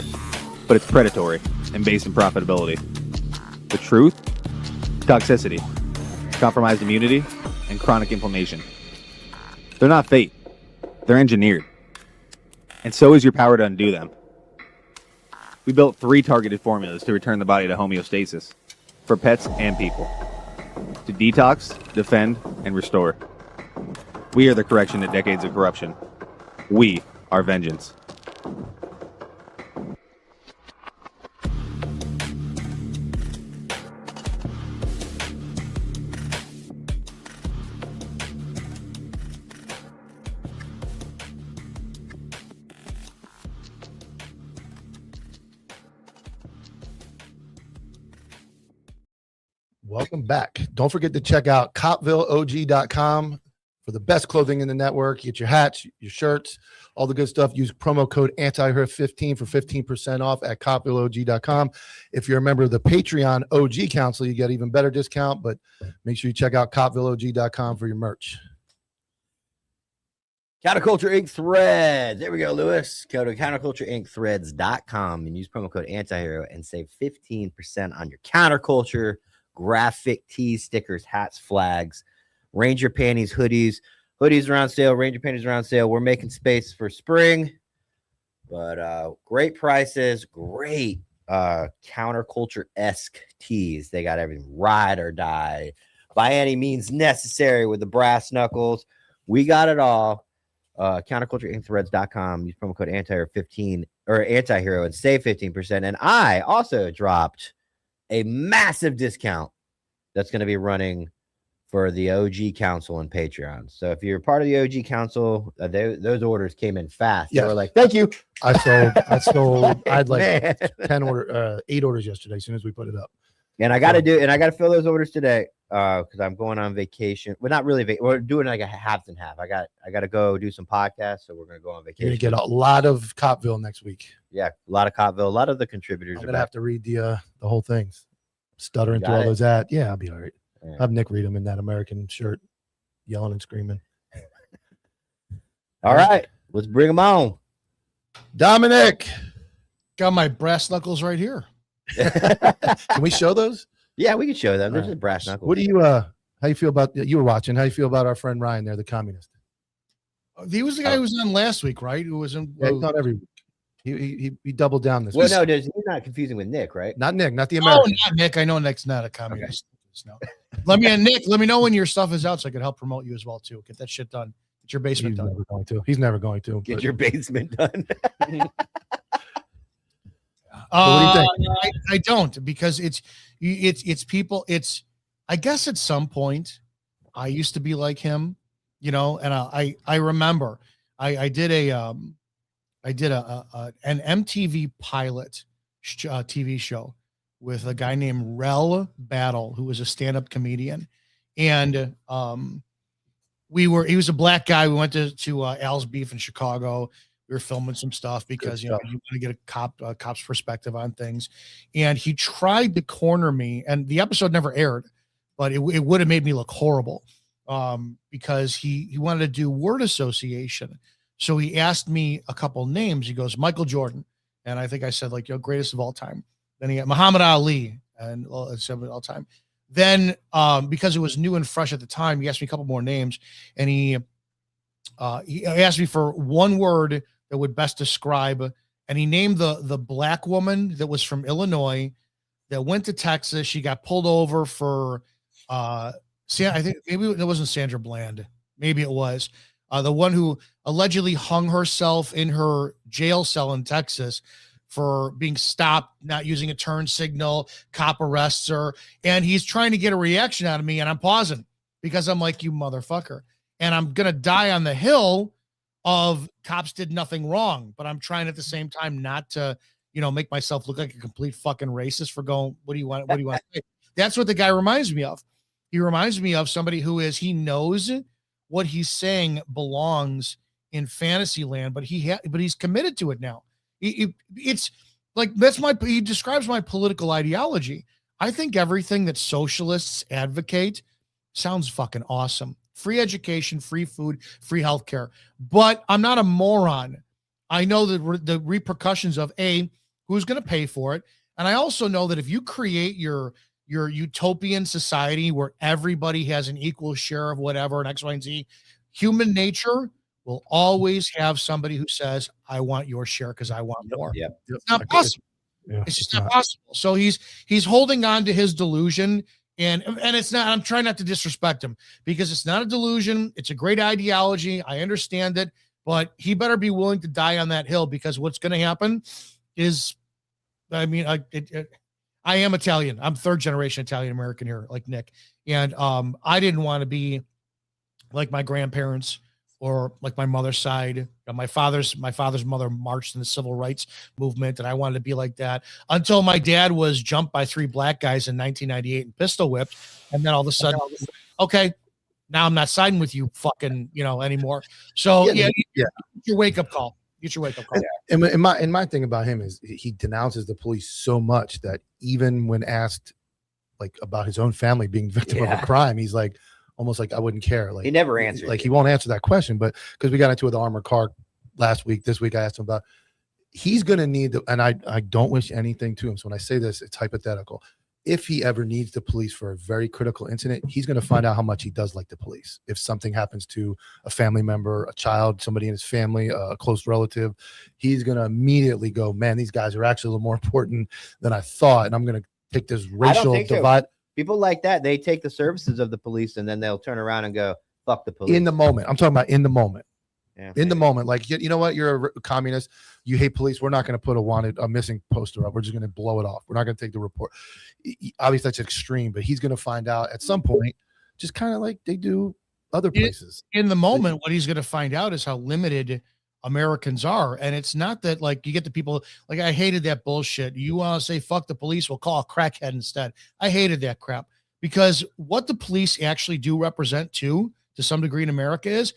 but it's predatory and based in profitability. The truth? Toxicity, compromised immunity, and chronic inflammation. They're not fate. They're engineered. And so is your power to undo them. We built 3 targeted formulas to return the body to homeostasis, for pets and people. To detox, defend, and restore. We are the correction to decades of corruption. We are vengeance. Welcome back. Don't forget to check out CopvilleOG.com for the best clothing in the network. Get your hats, your shirts, all the good stuff. Use promo code ANTIHER15 for 15% off at CopvilleOG.com. If you're a member of the Patreon OG Council, you get even better discount, but make sure you check out CopvilleOG.com for your merch. Counterculture Inc. Threads. There we go, Lewis. Go to countercultureincthreads.com and use promo code antihero and save 15% on your counterculture graphic tees, stickers, hats, flags, Ranger panties, hoodies. Hoodies are on sale. Ranger panties are on sale. We're making space for spring, but great prices, great counterculture-esque tees. They got everything. Ride or die, by any means necessary, with the brass knuckles. We got it all. Countercultureincthreads.com. Use promo code antihero15 or antihero and save 15%. And I also dropped a massive discount that's going to be running for the OG Council and Patreon. So if you're part of the OG Council, those orders came in fast. Yeah. They were like, thank you. I sold. I had like Man. 8 orders yesterday as soon as we put it up. And I got to fill those orders today because I'm going on vacation. Well, not really. We're doing like a half and half. I got to go do some podcasts, so we're going to go on You're vacation. going to get a lot of Copville next week. Yeah, a lot of Copville. A lot of the contributors I'm are going to back. have to read the whole thing. Stuttering You through got all it? those ads. Yeah, I'll be all right. Yeah. Have Nick read them in that American shirt, yelling and screaming. All right, let's bring them on. Dominic, Got my brass knuckles right here. can we show those? Yeah, we can show them. There's All a brass knuckles. What do you How you feel about you were watching? How you feel about our friend Ryan there, the communist? He was the guy who was on last week, right? Who was in? Yeah, not every week. He doubled down this Well, week. no, he's not confusing with Nick, right? Not Nick, not the Oh, American. not Nick. I know Nick's not a communist. No. Nick, let me know when your stuff is out so I can help promote you as well too. Get that shit done. Get your basement He's done. never going to. He's never going to. Get but- your basement done. what do you think? I don't, because it's people. I guess at some point I used to be like him, you know, and I remember I did an MTV pilot TV show with a guy named Rel Battle, who was a stand-up comedian, and he was a black guy. We went to Al's Beef in Chicago. We were filming some stuff because you want to get a cop's perspective on things, and he tried to corner me, and the episode never aired, but it would have made me look horrible, because he wanted to do word association. So he asked me a couple names. He goes, Michael Jordan, and I think I said greatest of all time. Then he got Muhammad Ali, and all time. Then because it was new and fresh at the time, he asked me a couple more names, and he asked me for one word that would best describe, and he named the black woman that was from Illinois that went to Texas. She got pulled over for I think maybe it wasn't Sandra Bland. Maybe it was the one who allegedly hung herself in her jail cell in Texas for being stopped, not using a turn signal. Cop arrests her, and he's trying to get a reaction out of me, and I'm pausing because I'm like, you motherfucker. And I'm going to die on the hill of cops did nothing wrong, but I'm trying at the same time not to, make myself look like a complete fucking racist for going, what do you want? What do you want to say? That's what the guy reminds me of. He reminds me of somebody he knows what he's saying belongs in fantasy land, but he's committed to it now. It's like, he describes my political ideology. I think everything that socialists advocate sounds fucking awesome. Free education, free food, free healthcare. But I'm not a moron. I know the repercussions of who's going to pay for it. And I also know that if you create your utopian society where everybody has an equal share of whatever, and X, Y, and Z, human nature will always have somebody who says, I want your share because I want more. Yep. It's not possible. Yeah, it's just not possible. So he's holding on to his delusion. And it's not, I'm trying not to disrespect him because it's not a delusion. It's a great ideology. I understand it, but he better be willing to die on that hill, because what's going to happen is, I am Italian. I'm third generation Italian American here, like Nick. And I didn't want to be like my grandparents or like my mother's side. My father's mother marched in the civil rights movement, and I wanted to be like that until my dad was jumped by 3 black guys in 1998 and pistol whipped. And then all of a sudden, okay, now I'm not siding with you fucking, anymore. So get your wake up call. Get your wake up call. And my thing about him is he denounces the police so much that even when asked about his own family being victim of a crime, he's like, almost like, I wouldn't care. Like, he never answered. Like, he won't answer that question. But because we got into the armored car last week, this week I asked him about, he's going to need and I don't wish anything to him. So when I say this, it's hypothetical. If he ever needs the police for a very critical incident, he's going to find out how much he does like the police. If something happens to a family member, a child, somebody in his family, a close relative, he's going to immediately go, man, these guys are actually a little more important than I thought. And I'm going to take this racial divide. People like that, they take the services of the police and then they'll turn around and go, fuck the police. In the moment. I'm talking about in the moment. Yeah. In the moment. Like, you know what? You're a communist. You hate police. We're not going to put a missing poster up. We're just going to blow it off. We're not going to take the report. Obviously, that's extreme, but he's going to find out at some point, just kind of like they do other places. In the moment, what he's going to find out is how limited Americans are. And it's not that you get the people I hated that bullshit. You want to say fuck the police, we'll call a crackhead instead. I hated that crap, because what the police actually do represent to some degree in America is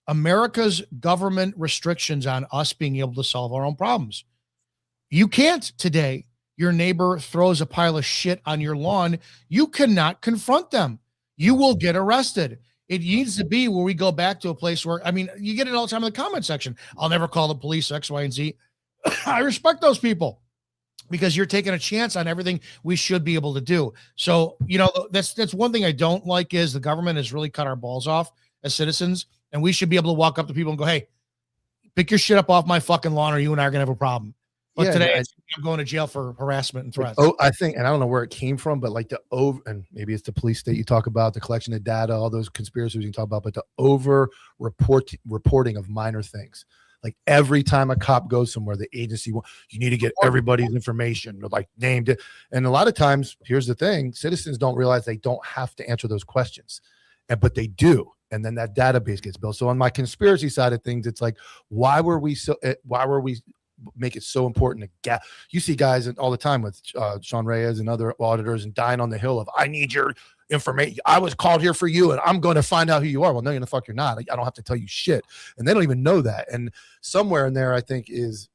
America's government restrictions on us being able to solve our own problems. You can't today. Your neighbor throws a pile of shit on your lawn. You cannot confront them. You will get arrested. It needs to be where we go back to a place where, you get it all the time in the comment section. I'll never call the police, X, Y, and Z. I respect those people. because you're taking a chance on everything we should be able to do. So, you know, that's one thing I don't like is the government has really cut our balls off as citizens, and we should be able to walk up to people and go, hey, pick your shit up off my fucking lawn or you and I are going to have a problem. But today I'm going to jail for harassment and threats. Oh, I think, and I don't know where it came from, but like and maybe it's the police state you talk about, the collection of data, all those conspiracies you talk about, but the reporting of minor things. Like every time a cop goes somewhere, the agency, you need to get everybody's information, like named it. And a lot of times, here's the thing, citizens don't realize they don't have to answer those questions, but they do. And then that database gets built. So on my conspiracy side of things, it's like, why were we make it so important to get? You see guys all the time with Sean Reyes and other auditors and dying on the hill of, I need your information. I was called here for you and I'm going to find out who you are. Well, no, the fuck you're not. Like, I don't have to tell you shit. And they don't even know that. And somewhere in there, I think, is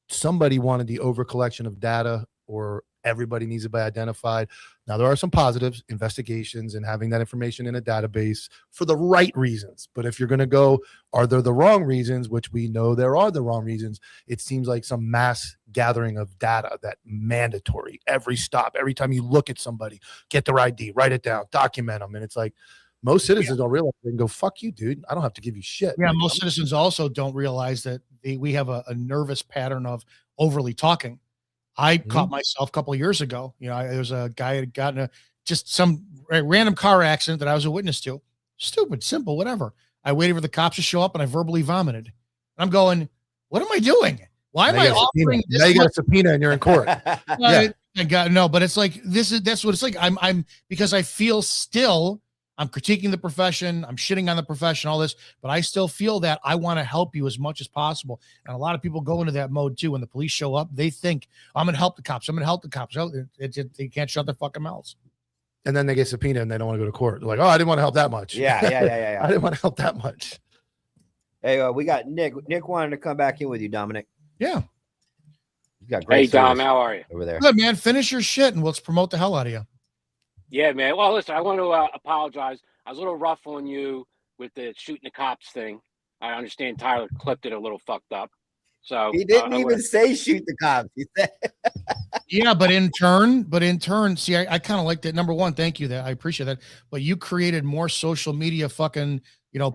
somebody wanted the over collection of data, or everybody needs to be identified. Now, there are some positives, investigations and having that information in a database for the right reasons. But if you're going to go, are there the wrong reasons, which we know there are the wrong reasons, it seems like some mass gathering of data that mandatory. Every stop, every time you look at somebody, get their ID, write it down, document them. And it's like, most citizens don't realize they can go, fuck you, dude. I don't have to give you shit. Yeah, most citizens also don't realize that we have a nervous pattern of overly talking. I caught myself a couple of years ago. You know, there was a guy had gotten just some random car accident that I was a witness to. Stupid, simple, whatever. I waited for the cops to show up and I verbally vomited. I'm going, what am I doing? Why am I offering this? Now you got a subpoena and you're in court. Yeah. I got no, but it's like that's what it's like. I'm because I feel still I'm critiquing the profession, I'm shitting on the profession, all this, but I still feel that I want to help you as much as possible. And a lot of people go into that mode too. When the police show up, they think, I'm going to help the cops. I'm going to help the cops. They can't shut their fucking mouths. And then they get subpoenaed and they don't want to go to court. They're like, oh, I didn't want to help that much. Yeah. I didn't want to help that much. Hey, we got Nick. Nick wanted to come back in with you, Dominic. Yeah. He's got great. Hey, Dom, how are you? Over there. Good, man. Finish your shit and let's promote the hell out of you. Yeah, man. Well, listen, I want to apologize. I was a little rough on you with the shooting the cops thing. I understand Tyler clipped it a little fucked up. So he didn't even say shoot the cops. He said, yeah, but in turn, see, I kind of like that. Number one, thank you. That I appreciate that. But you created more social media fucking,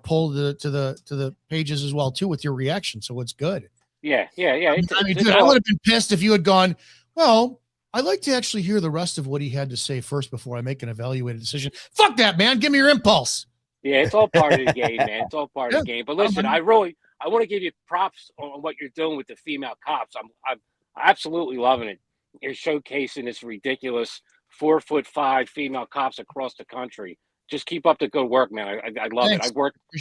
pull to the pages as well too with your reaction. So it's good. Yeah. I mean, dude, I would have been pissed if you had gone, well, I'd like to actually hear the rest of what he had to say first before I make an evaluated decision. Fuck that, man. Give me your impulse. Yeah, it's all part of the game, man. It's all part of the game. But listen, I want to give you props on what you're doing with the female cops. I'm absolutely loving it. You're showcasing this ridiculous 4'5" female cops across the country. Just keep up the good work, man. I love Thanks. it.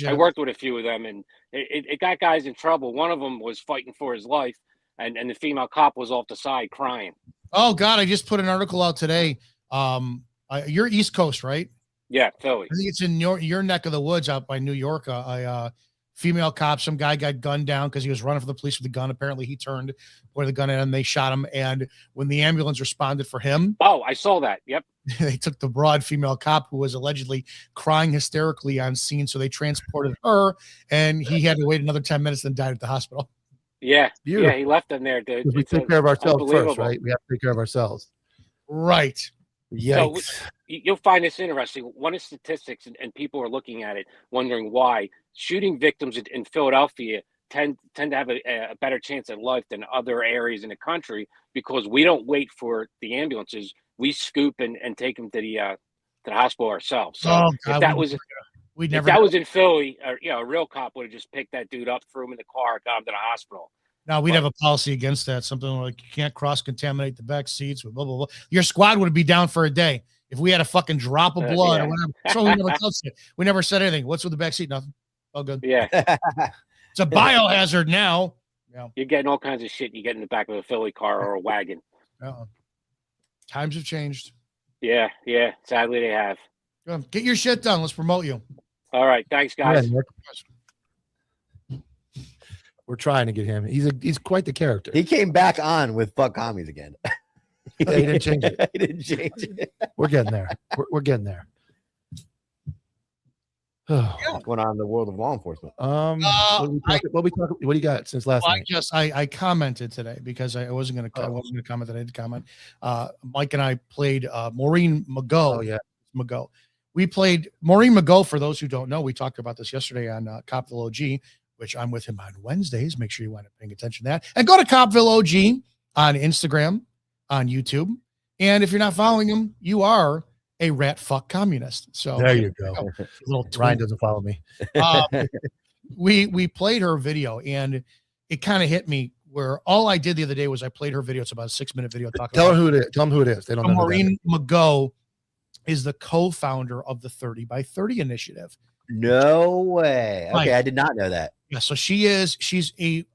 I worked with a few of them, and it got guys in trouble. One of them was fighting for his life, and the female cop was off the side crying. Oh God, I just put an article out today. You're East Coast, right? Yeah, Philly. I think it's in your neck of the woods out by New York. A female cop, some guy got gunned down because he was running for the police with a gun. Apparently he turned, pointed the gun at him, they shot him. And when the ambulance responded for him. Oh, I saw that. Yep. They took the broad female cop who was allegedly crying hysterically on scene. So they transported her and he had to wait another 10 minutes and died at the hospital. Yeah. Beautiful. Yeah, he left them there, dude. We take care of ourselves first, right? We have to take care of ourselves. Right. Yikes. So you'll find this interesting. One is statistics, and people are looking at it, wondering why shooting victims in Philadelphia tend to have a better chance at life than other areas in the country because we don't wait for the ambulances. We scoop and take them to the hospital ourselves. So if that was in Philly, a real cop would have just picked that dude up, threw him in the car, got him to the hospital. Now we'd have a policy against that. Something like you can't cross-contaminate the back seats with blah, blah, blah. Your squad would be down for a day if we had a fucking drop of blood or whatever. So we never touched it. We never said anything. What's with the back seat? Nothing. Oh, good. Yeah. It's a biohazard now. Yeah. You're getting all kinds of shit you get in the back of a Philly car or a wagon. Times have changed. Yeah. Sadly, they have. Get your shit done. Let's promote you. All right. Thanks, guys. We're trying to get him. He's quite the character. He came back on with fuck commies again. He didn't change it. He didn't change it. We're getting there. We're getting there. What's going on in the world of law enforcement? What do you got since last night? I commented today because I wasn't going to comment that I did comment. Mike and I played Maureen Mago. Oh yeah, Mago. We played Maureen Mago. For those who don't know, we talked about this yesterday on Copville OG, which I'm with him on Wednesdays. Make sure you wind up paying attention to that, and go to Copville OG on Instagram, on YouTube. And if you're not following him, you are a rat fuck communist. So there you go. Ryan doesn't follow me. We played her video, and it kind of hit me where all I did the other day was I played her video. It's about a 6-minute video talking. Tell them who it is. They don't know. Maureen Mago is the co-founder of the 30 by 30 initiative. No way. Okay, Right. I did not know that. Yeah, so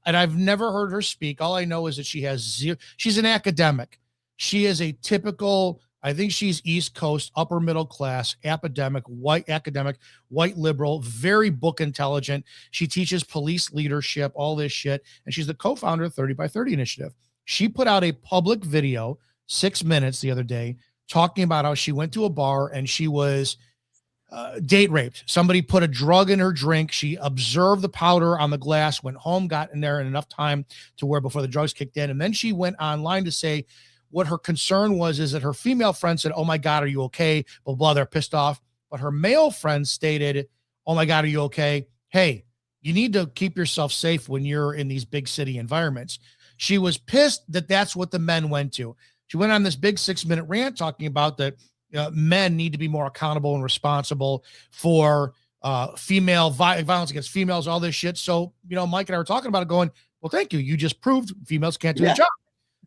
and I've never heard her speak. All I know is that she's an academic. She is a typical, I think she's East Coast, upper middle class, academic, white liberal, very book intelligent. She teaches police leadership, all this shit. And she's the co-founder of 30 by 30 initiative. She put out a public video, 6 minutes the other day, talking about how she went to a bar and she was date raped. Somebody put a drug in her drink. She observed the powder on the glass, went home, got in there in enough time to where before the drugs kicked in. And then she went online to say what her concern is that her female friend said, "Oh my God, are you okay?" Blah, blah, they're pissed off. But her male friend stated, "Oh my God, are you okay? Hey, you need to keep yourself safe when you're in these big city environments." She was pissed that that's what the men went to. She went on this big 6-minute rant talking about that men need to be more accountable and responsible for female violence against females, all this shit. So, Mike and I were talking about it going, well, thank you. You just proved females can't do the job.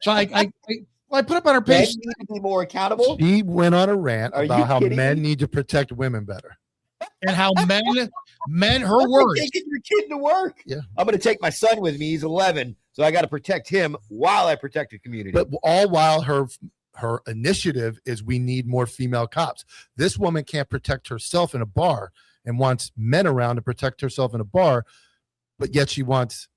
So I put up on her page. Men need to be more accountable. She went on a rant about how kidding men me? need to protect women better. And how her words. Taking your kid to work. Yeah. I'm going to take my son with me. He's 11. So I got to protect him while I protect the community. But all while her initiative is we need more female cops. This woman can't protect herself in a bar and wants men around to protect herself in a bar, but yet she wants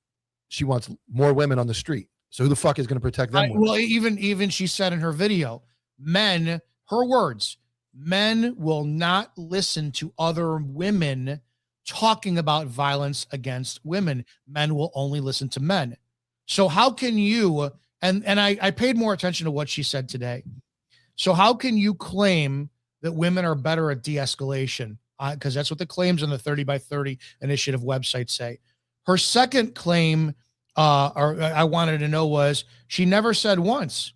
more women on the street. So who the fuck is going to protect them? Well, even she said in her video, her words, men will not listen to other women talking about violence against women. Men will only listen to men. So how can you, and I paid more attention to what she said today. So how can you claim that women are better at de-escalation? Because that's what the claims on the 30 by 30 initiative website say. Her second claim, or I wanted to know, was she never said once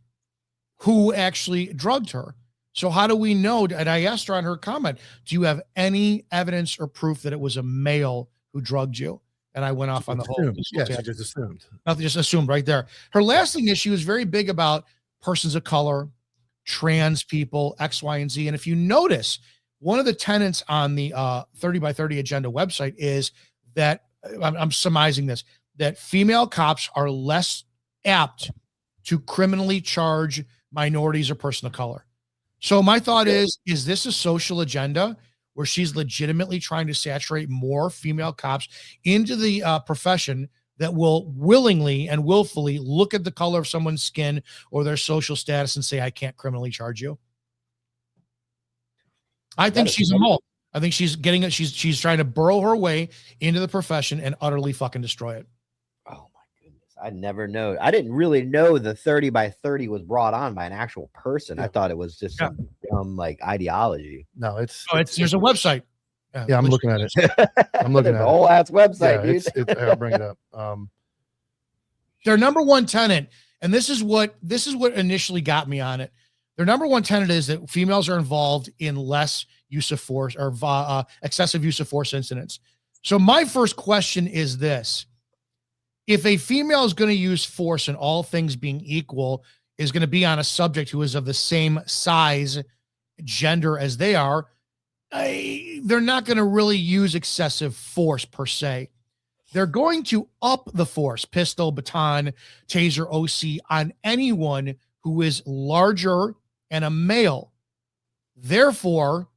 who actually drugged her. So how do we know? And I asked her on her comment, do you have any evidence or proof that it was a male who drugged you? And I went off on the whole. Yeah, she just assumed. Nothing, just assumed right there. Her last thing is she was very big about persons of color, trans people, X, Y, and Z. And if you notice, one of the tenets on the 30 by 30 agenda website is that, I'm surmising this, that female cops are less apt to criminally charge minorities or person of color. So my thought is this a social agenda where she's legitimately trying to saturate more female cops into the profession that will willingly and willfully look at the color of someone's skin or their social status and say, I can't criminally charge you? I think she's a mole. I think she's getting it. She's trying to burrow her way into the profession and utterly fucking destroy it. Oh my goodness. I never know. I didn't really know the 30 by 30 was brought on by an actual person. I thought it was just some dumb ideology. No, there's a website. Yeah, I'm looking at it. I'm looking at the whole ass website, dude. I'll bring it up. Their number one tenet, and this is what initially got me on it. Their number one tenet is that females are involved in less use of force or excessive use of force incidents. So my first question is this: if a female is going to use force, and all things being equal, is going to be on a subject who is of the same size, gender as they are, they're not going to really use excessive force per se. They're going to up the force, pistol, baton, taser, OC, on anyone who is larger and a male. Therefore,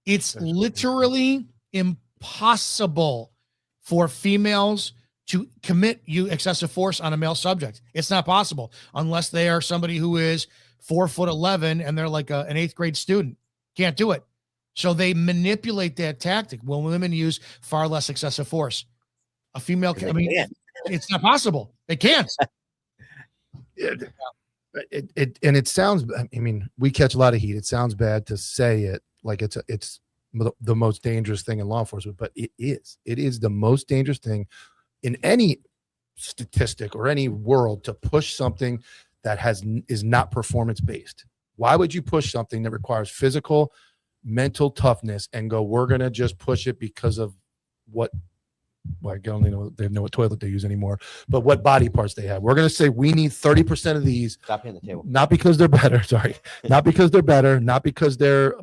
it's literally impossible for females to commit excessive force on a male subject. It's not possible unless they are somebody who is 4'11" and they're like an 8th grade student. Can't do it. So they manipulate that tactic when women use far less excessive force. A female, They I mean, can't. it's not possible. They can't. It sounds, I mean, we catch a lot of heat. It sounds bad to say it like it's the most dangerous thing in law enforcement, but it is the most dangerous thing in any statistic or any world to push something that is not performance based. Why would you push something that requires physical, mental toughness and go, we're going to just push it because of what, well, I don't know, they know what toilet they use anymore, but what body parts they have. We're going to say we need 30% of these. Stop hitting the table. Not because they're better. Sorry. Not because they're better, not because they're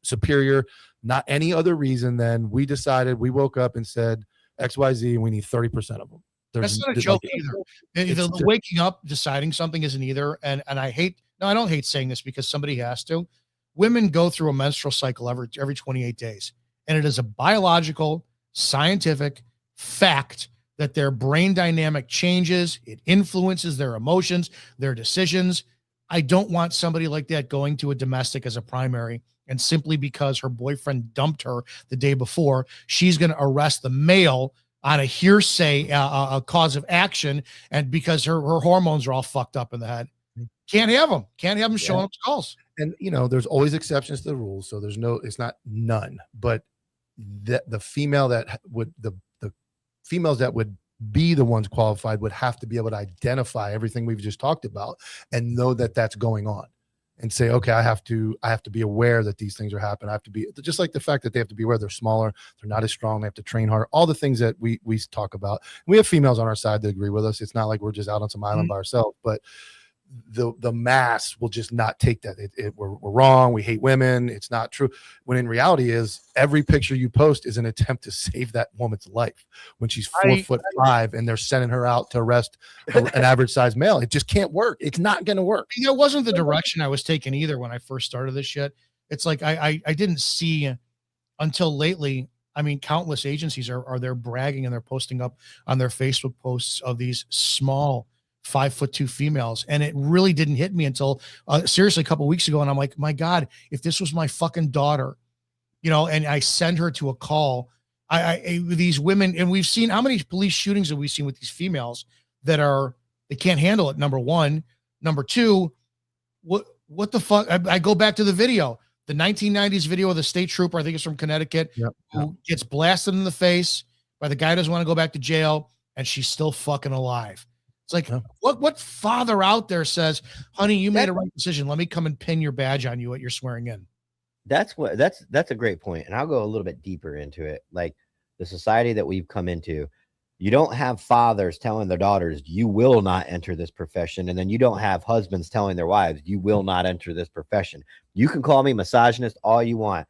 superior, not any other reason than we decided, we woke up and said XYZ and we need 30% of them. That's not a joke either. The waking up, deciding something isn't either. And I don't hate saying this because somebody has to. Women go through a menstrual cycle every 28 days. And it is a biological, scientific fact that their brain dynamic changes. It influences their emotions, their decisions. I don't want somebody like that going to a domestic as a primary. And simply because her boyfriend dumped her the day before, she's going to arrest the male on a hearsay a cause of action, and because her hormones are all fucked up in the head. Can't have them showing up to calls. And there's always exceptions to the rules, so it's not none, but the females that would be the ones qualified would have to be able to identify everything we've just talked about and know that that's going on. And say, okay, I have to be aware that these things are happening. I have to be, just like the fact that they have to be aware they're smaller, they're not as strong, they have to train hard, all the things that we talk about. We have females on our side that agree with us. It's not like we're just out on some island by ourselves, but the mass will just not take that. We're wrong. We hate women. It's not true. When in reality is every picture you post is an attempt to save that woman's life when she's 4'5" and they're sending her out to arrest an average size male. It just can't work. It's not going to work. It wasn't the direction I was taking either when I first started this shit. It's like I didn't see until lately. I mean, countless agencies are there bragging and they're posting up on their Facebook posts of these small 5'2" females. And it really didn't hit me until seriously a couple of weeks ago. And I'm like, my God, if this was my fucking daughter, and I send her to a call, these women, and we've seen how many police shootings have we seen with these females that they can't handle it. Number one. Number two, what the fuck? I go back to the video, the 1990s video of the state trooper, I think it's from Connecticut, who gets blasted in the face by the guy who doesn't want to go back to jail, and she's still fucking alive. It's like, what father out there says, honey, you made a right decision. Let me come and pin your badge on you at your swearing in. That's a great point. And I'll go a little bit deeper into it. Like the society that we've come into, you don't have fathers telling their daughters, you will not enter this profession. And then you don't have husbands telling their wives, you will not enter this profession. You can call me misogynist all you want.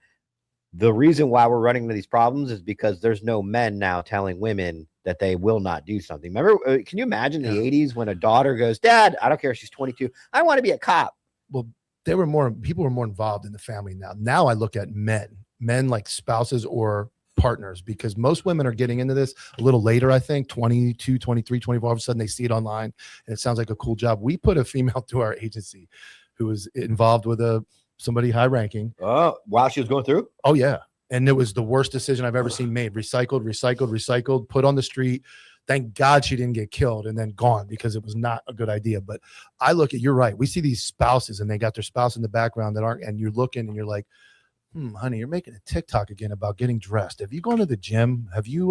The reason why we're running into these problems is because there's no men now telling women that they will not do something. Remember, can you imagine the 80s when a daughter goes, Dad, I don't care if she's 22, I want to be a cop. Well, people were more involved in the family now. Now I look at men like spouses or partners, because most women are getting into this a little later, I think, 22, 23, 24. All of a sudden they see it online and it sounds like a cool job. We put a female through our agency who was involved with somebody high ranking. Oh, while she was going through? Oh, yeah. And it was the worst decision I've ever seen made. Recycled, put on the street. Thank God she didn't get killed and then gone, because it was not a good idea. But I look at, you're right. We see these spouses and they got their spouse in the background that aren't, and you're looking and you're like, honey, you're making a TikTok again about getting dressed. Have you gone to the gym? Have you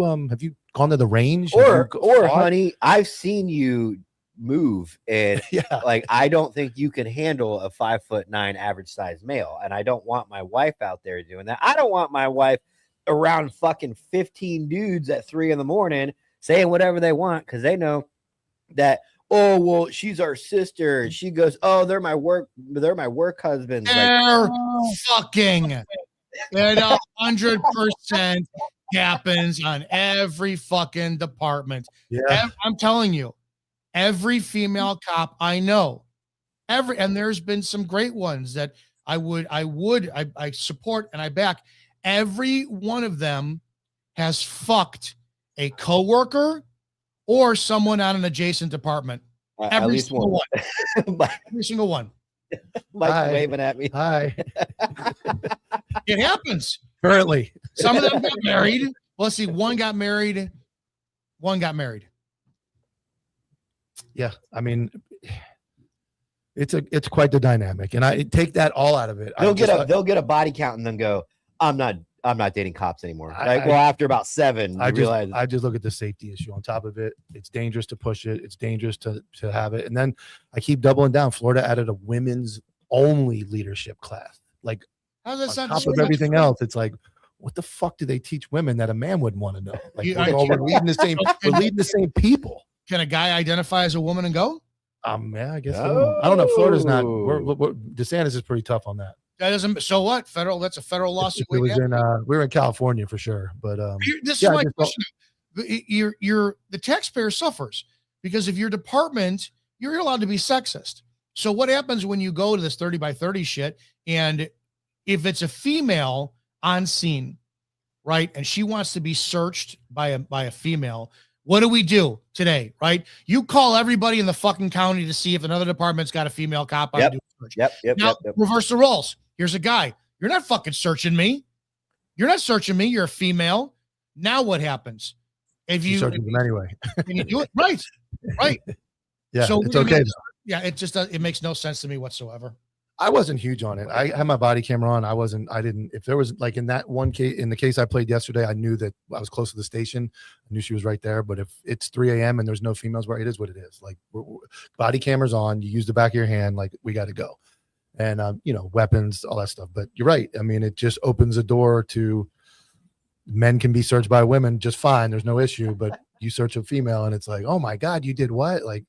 gone to the range? Or honey, I've seen you move, and like, I don't think you can handle a 5'9" average size male, and I don't want my wife out there doing that. I don't want my wife around fucking 15 dudes at 3 a.m. saying whatever they want, because they know that, oh well, she's our sister, and she goes, oh, they're my work husbands. They're fucking. It 100% happens on every fucking department. I'm telling you. Every female cop I know, and there's been some great ones that I support and I back. Every one of them has fucked a coworker or someone on an adjacent department. Every single one. Every single one. Mike's waving at me. Hi. It happens. Currently. Some of them got married. Well, let's see. One got married. One got married. Yeah, I mean, it's quite the dynamic, and I take that all out of it. They'll get a body count and then go, I'm not dating cops anymore. After about 7, I realize just look at the safety issue on top of it. It's dangerous to push it. It's dangerous to have it. And then I keep doubling down. Florida added a women's only leadership class. Like How's that on sound? top of everything else, it's like, what the fuck do they teach women that a man would want to know? Like we're leading the same people. Can a guy identify as a woman and go? Yeah, I guess so. I don't know. Florida's not. DeSantis is pretty tough on that. That doesn't. So what? That's a federal lawsuit. We were in California for sure, but this is my question. The taxpayer suffers because if your department, you're allowed to be sexist. So what happens when you go to this 30 by 30 shit, and if it's a female on scene, right, and she wants to be searched by a female, what do we do today, right? You call everybody in the fucking county to see if another department's got a female cop on. Now, reverse the roles. Here's a guy. You're not fucking searching me. You're not searching me. You're a female. Now what happens? If you searching them anyway, can you do it right? Yeah, so it's okay. Yeah, it makes no sense to me whatsoever. I wasn't huge on it. I had my body camera on. I didn't, if there was like in that one case, in the case I played yesterday, I knew that I was close to the station. I knew she was right there. But if it's 3 a.m. and there's no females, where it is what it is. Like body cameras on, you use the back of your hand, like we got to go. And, weapons, all that stuff. But you're right. I mean, it just opens a door to men can be searched by women just fine. There's no issue. But you search a female and it's like, oh my God, you did what? Like,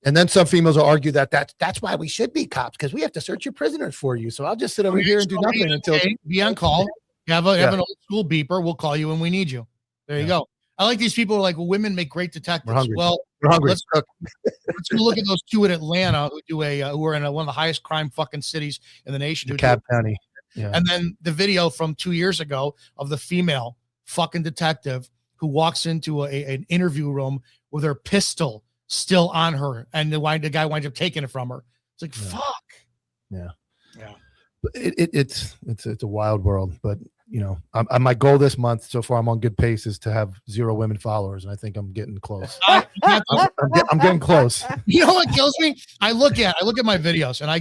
and then some females will argue that's why we should be cops, because we have to search your prisoners for you. So I'll just sit over here and do nothing until be on call. Have an old school beeper. We'll call you when we need you. There you go. I like these people who are like, well, women make great detectives. Well, we're hungry. Let's go look at those two in Atlanta who are in one of the highest crime fucking cities in the nation. DeKalb County. Yeah. And then the video from 2 years ago of the female fucking detective who walks into an interview room with her pistol still on her, and the guy winds up taking it from her. It's like, fuck. Yeah. It's a wild world, but I'm my goal this month so far. I'm on good pace is to have 0 women followers, and I think I'm getting close. I'm getting close. You know what kills me? I look at my videos, and I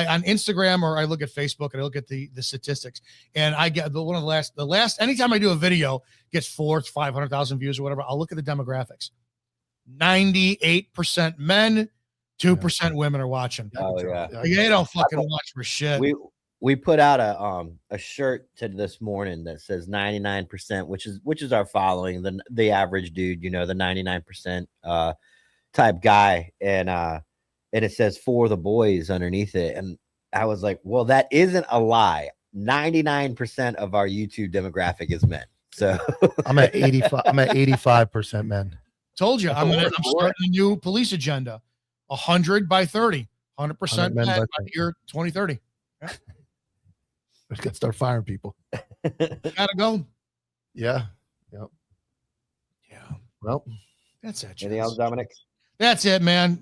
on Instagram, or I look at Facebook, and I look at the statistics, and I get one of the last anytime I do a video gets 500,000 views or whatever. I'll look at the demographics. 98% men, 2% women are watching. Oh yeah, they don't fucking watch for shit. We put out a shirt to this morning that says 99%, which is our following, the average dude, the 99% type guy, and it says for the boys underneath it, and I was like, well, that isn't a lie. 99% of our YouTube demographic is men. So I'm at 85. I'm at 85% men. Told you, I'm starting a new police agenda. 100 by 30, 100% men by year 2030. Yeah. We got to start firing people. Gotta go. Yeah. Yep. Yeah. Well, that's it. Anything else, Dominic? That's it, man.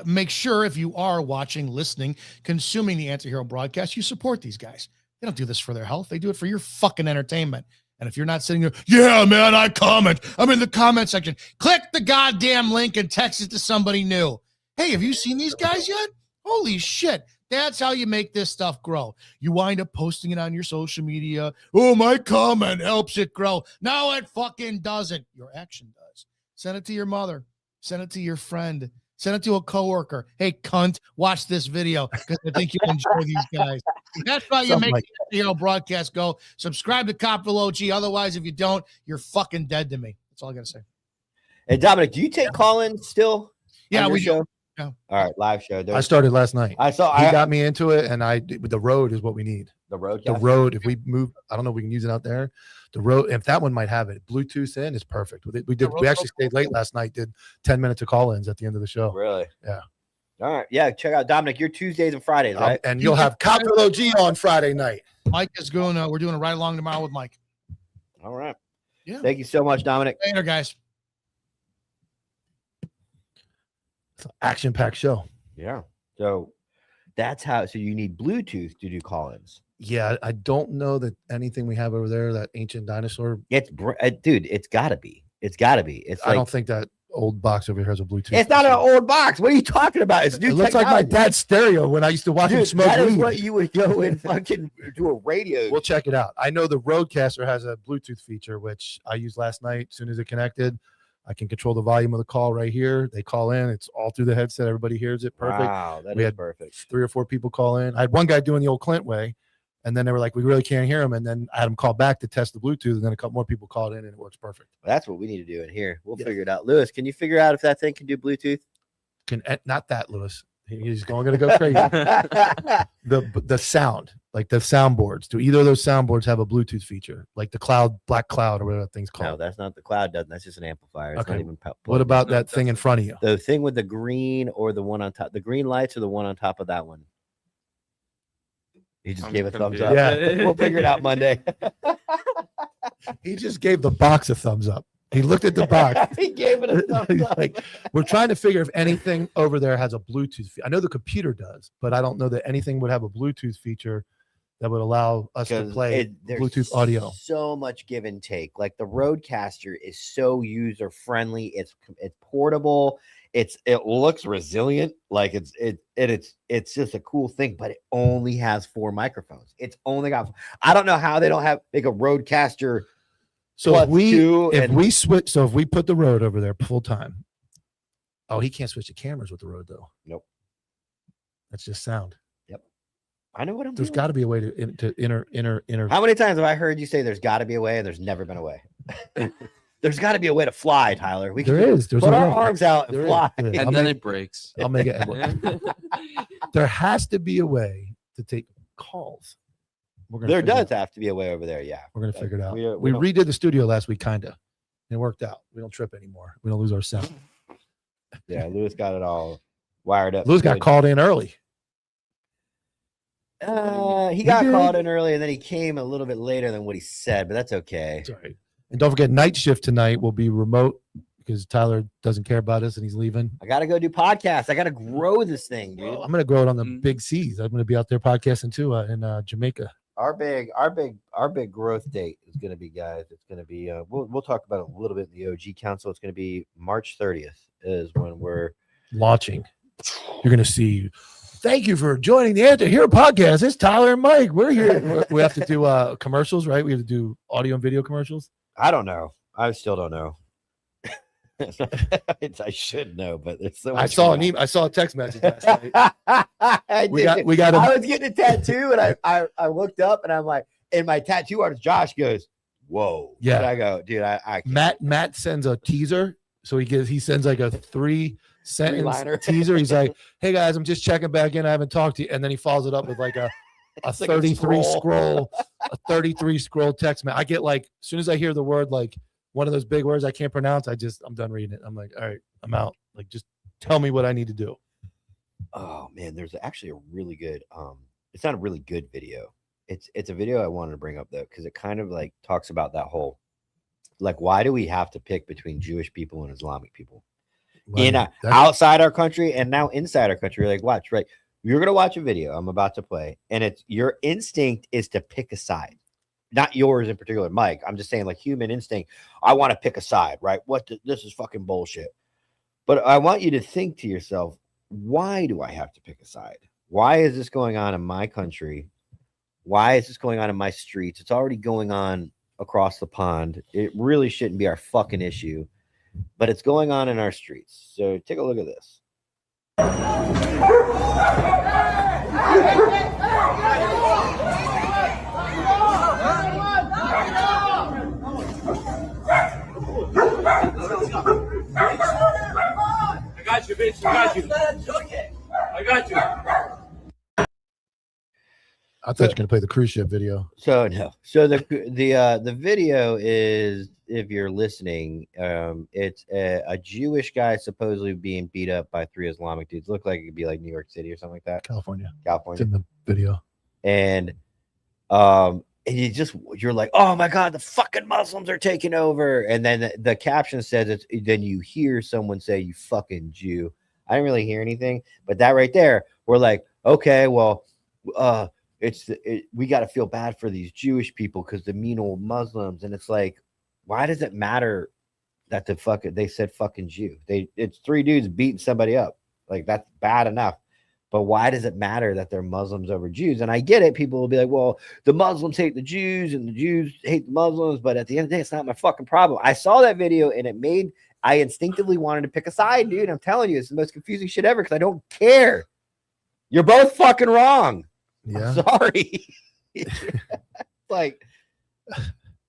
Make sure if you are watching, listening, consuming the Anti-Hero broadcast, you support these guys. They don't do this for their health. They do it for your fucking entertainment. And if you're not sitting there, yeah, man, I'm in the comment section. Click the goddamn link and text it to somebody new. Hey, have you seen these guys yet? Holy shit. That's how you make this stuff grow. You wind up posting it on your social media. Oh, my comment helps it grow. No, it fucking doesn't. Your action does. Send it to your mother. Send it to your friend. Send it to a coworker. Hey, cunt, watch this video because I think you'll enjoy these guys. That's how you make the broadcast go. Subscribe to Copville OG. Otherwise, if you don't, you're fucking dead to me. That's all I got to say. Hey, Dominic, do you take call-ins still? Yeah, we do. Yeah. All right, live show. I started last night. He got me into it, and the road is what we need. The road. The road. If we move, I don't know if we can use it out there. The road. If that one might have it, Bluetooth in is perfect. We actually stayed late last night. Did 10 minutes of call-ins at the end of the show. Really? Yeah. All right. Yeah. Check out Dominic. Your Tuesdays and Fridays, right? And you'll have Copville OG on Friday night. Mike is going. We're doing a ride along tomorrow with Mike. All right. Yeah. Thank you so much, Dominic. Later, guys. It's an action-packed show. Yeah. So that's how. So you need Bluetooth to do call-ins. Yeah, I don't know that anything we have over there, that ancient dinosaur. Dude, it's gotta be. It's gotta be. It's I like, don't think that old box over here has a Bluetooth. it's not an feature. old box. What are you talking about? It's new It looks like my technology. dad's stereo when I used to watch him Dude, smoke that is weed. what you would go and fucking do a radio. We'll check it out. I know the Rodecaster has a Bluetooth feature, which I used last night. As soon as it connected, I can control the volume of the call right here. They call in. It's all through the headset. Everybody hears it. Perfect. Wow, that We is had perfect. 3 or 4 people call in. I had one guy doing the old Clint way, and then they were like, we really can't hear him. And then I had him call back to test the Bluetooth, and then a couple more people called in, and it works perfect. That's what we need to do in here. We'll Yeah. figure it out. Lewis, can you figure out if that thing can do Bluetooth? Not that, Lewis. He's going to go crazy. The sound, like the soundboards. Do either of those soundboards have a Bluetooth feature, like the Black Cloud, or whatever that thing's No, called? that's not the cloud. Doesn't. That's just an amplifier. It's Okay. not even What about that thing in front of you? the thing with the green or the one on top? The green lights or the one on top of that one? He just I'm gave a thumbs confused. up. Yeah. We'll figure it out Monday. He just gave the box a thumbs up. He looked at the box. He gave it a thumbs He's up. like, we're trying to figure if anything over there has a Bluetooth. I know the computer does, but I don't know that anything would have a Bluetooth feature that would allow us to 'Cause play there's Bluetooth audio. So much give and take. Like the Rodecaster is so user friendly. It's portable. It looks resilient. Like it's just a cool thing. But it only has 4 microphones. It's only got. I don't know how they don't have like a Rodecaster. So plus if we two if and- we switch, so if we put the Rode over there full time. Oh, he can't switch the cameras with the Rode though. Nope. That's just sound. I know what I'm There's doing. got to be a way to inter. How many times have I heard you say there's got to be a way and there's never been a way? There's got to be a way to fly, Tyler. We can There is. There's put a our way. arms out and There is. fly. There is. And I'll then make- it breaks. I'll make it. There has to be a way to take calls. We're gonna There figure it does out. have to be a way over there. Yeah. We're gonna figure it out. we We don't- redid the studio last week, kinda. It worked out. We don't trip anymore. We don't lose our sound. Yeah. Lewis got it all wired up. Lewis got good. called in early. He got did. called in early and then he came a little bit later than what he said, but that's okay. Sorry. And don't forget, night shift tonight will be remote because Tyler doesn't care about us and he's leaving. I got to go do podcasts. I got to grow this thing, dude. Well, I'm gonna grow it on the Mhm. big C's. I'm gonna be out there podcasting too in Jamaica. Our big growth date is going to be, guys. It's going to be. We'll talk about it a little bit in the OG Council. It's going to be March 30th is when we're Launching. You're gonna see. Thank you for joining the Answer Here podcast. It's Tyler and Mike. We're here. We have to do commercials, right? We have to do audio and video commercials. I don't know. I still don't know. I should know, but there's so much. I saw going on. I saw a text message last night. I We did. got I was getting a tattoo and I looked up and I'm like, and my tattoo artist Josh goes, "Whoa!" Yeah. And I go, "Dude, I can't." Matt sends a teaser, so he sends like a 3-sentence Three-liner. teaser. He's like, "Hey guys, I'm just checking back in. I haven't talked to you," and then he follows it up with like a It's like a 33 scroll. a 33 scroll text. Man, I get like as soon as I hear the word like one of those big words I can't pronounce, I'm done reading it. I'm like, all right, I'm out. Like, just tell me what I need to do. Oh man, there's actually a really good. It's not a really good video. It's a video I wanted to bring up though because it kind of like talks about that whole, like, why do we have to pick between Jewish people and Islamic people? Outside our country and now inside our country. Like, watch, right? You're gonna watch a video I'm about to play, and it's your instinct is to pick a side, not yours in particular, Mike. I'm just saying, like, human instinct. I want to pick a side, right? This is fucking bullshit. But I want you to think to yourself, why do I have to pick a side? Why is this going on in my country? Why is this going on in my streets? It's already going on across the pond. It really shouldn't be our fucking issue, but it's going on in our streets. So take a look at this. I got you, bitch. I got you. I got you. I thought you were gonna play the cruise ship video. So no. So the video is, if you're listening, it's a Jewish guy supposedly being beat up by 3 Islamic dudes. Look like it could be like New York City or something like that. California. It's California. in the video. And you're like, oh my god, the fucking Muslims are taking over. And then the caption says then you hear someone say, you fucking Jew. I didn't really hear anything, but that right there, we're like, okay, well, we got to feel bad for these Jewish people because the mean old Muslims, and it's like, why does it matter that they said fucking Jew? It's 3 dudes beating somebody up, like that's bad enough. But why does it matter that they're Muslims over Jews? And I get it. People will be like, well, the Muslims hate the Jews and the Jews hate the Muslims. But at the end of the day, it's not my fucking problem. I saw that video and I instinctively wanted to pick a side, dude. I'm telling you, it's the most confusing shit ever because I don't care. You're both fucking wrong. Yeah. I'm sorry. Like,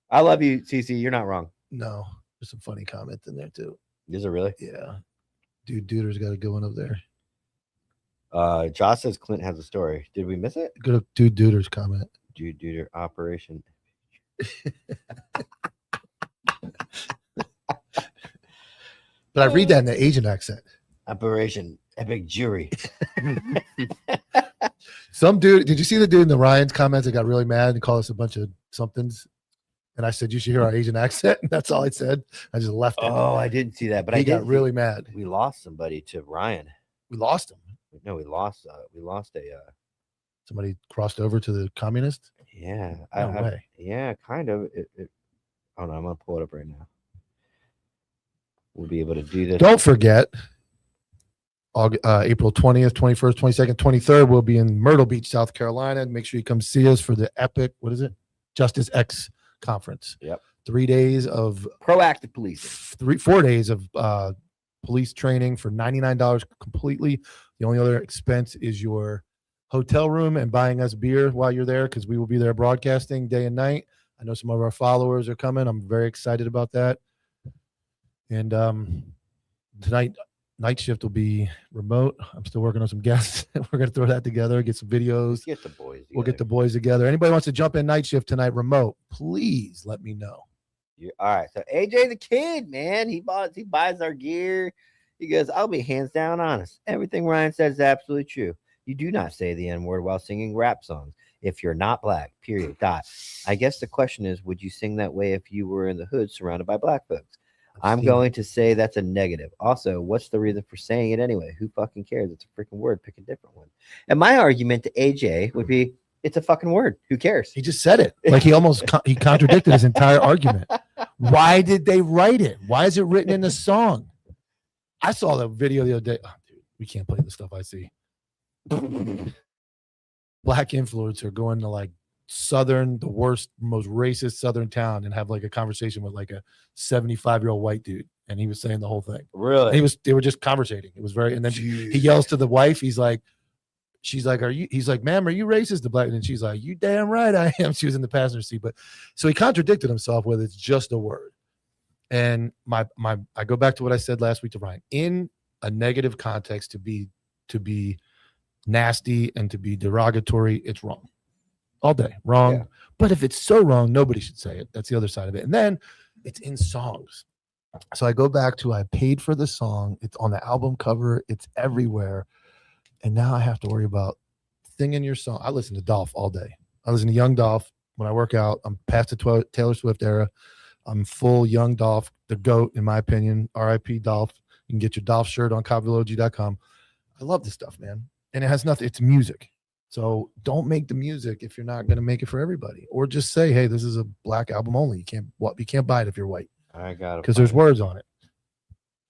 I love you, CC. You're not wrong. No, there's some funny comments in there too. Is it really? Yeah. Dude, Duder's got a good one up there. Josh says Clint has a story. Did we miss it? Go to Dude Duder's comment. Dude Duder Operation. But I read that in the Asian accent. Operation Epic Jury. Some dude, did you see the dude in the Ryan's comments that got really mad and called us a bunch of somethings? And I said, you should hear our Asian accent. And that's all I said. I just left it. Oh, I didn't see that, but he I got really mad. We lost somebody to Ryan. We lost him. No, we lost a somebody crossed over to the communist. Yeah, No way. Yeah, kind of. Oh no, I'm gonna pull it up right now. We'll be able to do this. Don't forget, April 20th, 21st, 22nd, 23rd, we'll be in Myrtle Beach, South Carolina. Make sure you come see us for the epic, what is it? Justice X conference. Yep. 3 days of proactive policing. 4 days of police training for $99 completely. The only other expense is your hotel room and buying us beer while you're there, because we will be there broadcasting day and night. I know some of our followers are coming. I'm very excited about that. And tonight, night shift will be remote. I'm still working on some guests. We're going to throw that together, get some videos. Get the boys together. We'll get the boys together. Anybody wants to jump in night shift tonight remote, please let me know. All right. So AJ the Kid, man, he buys our gear. He goes, I'll be hands down honest. Everything Ryan says is absolutely true. You do not say the N-word while singing rap songs if you're not black, period. Dot. I guess the question is, would you sing that way if you were in the hood surrounded by black folks? I'm going to say that's a negative. Also, what's the reason for saying it anyway? Who fucking cares? It's a freaking word. Pick a different one. And my argument to AJ would be, it's a fucking word. Who cares? He just said it. Like he almost he contradicted his entire argument. Why did they write it? Why is it written in the song? I saw the video the other day. Oh, dude, we can't play the stuff I see. Black influencer going to like Southern, the worst, most racist Southern town, and have like a conversation with like a 75-year-old white dude, and he was saying the whole thing. Really? They were just conversating. It was very, and then he yells to the wife. She's like, he's like, ma'am, are you racist? The black, and she's like, you damn right I am. She was in the passenger seat, but so he contradicted himself with it's just a word. And I go back to what I said last week to Ryan. In a negative context, to be nasty and to be derogatory, it's wrong. All day, wrong. Yeah. But if it's so wrong, nobody should say it. That's the other side of it. And then it's in songs. So I go back to I paid for the song. It's on the album cover. It's everywhere. And now I have to worry about singing your song. I listen to Dolph all day. I listen to Young Dolph when I work out. I'm past the Taylor Swift era. I'm full Young Dolph, the GOAT, in my opinion. R.I.P. Dolph. You can get your Dolph shirt on CopVillog.com. I love this stuff, man. And it has nothing. It's music. So don't make the music if you're not going to make it for everybody. Or just say, hey, this is a black album only. You can't buy it if you're white. I got it. Because there's words on it.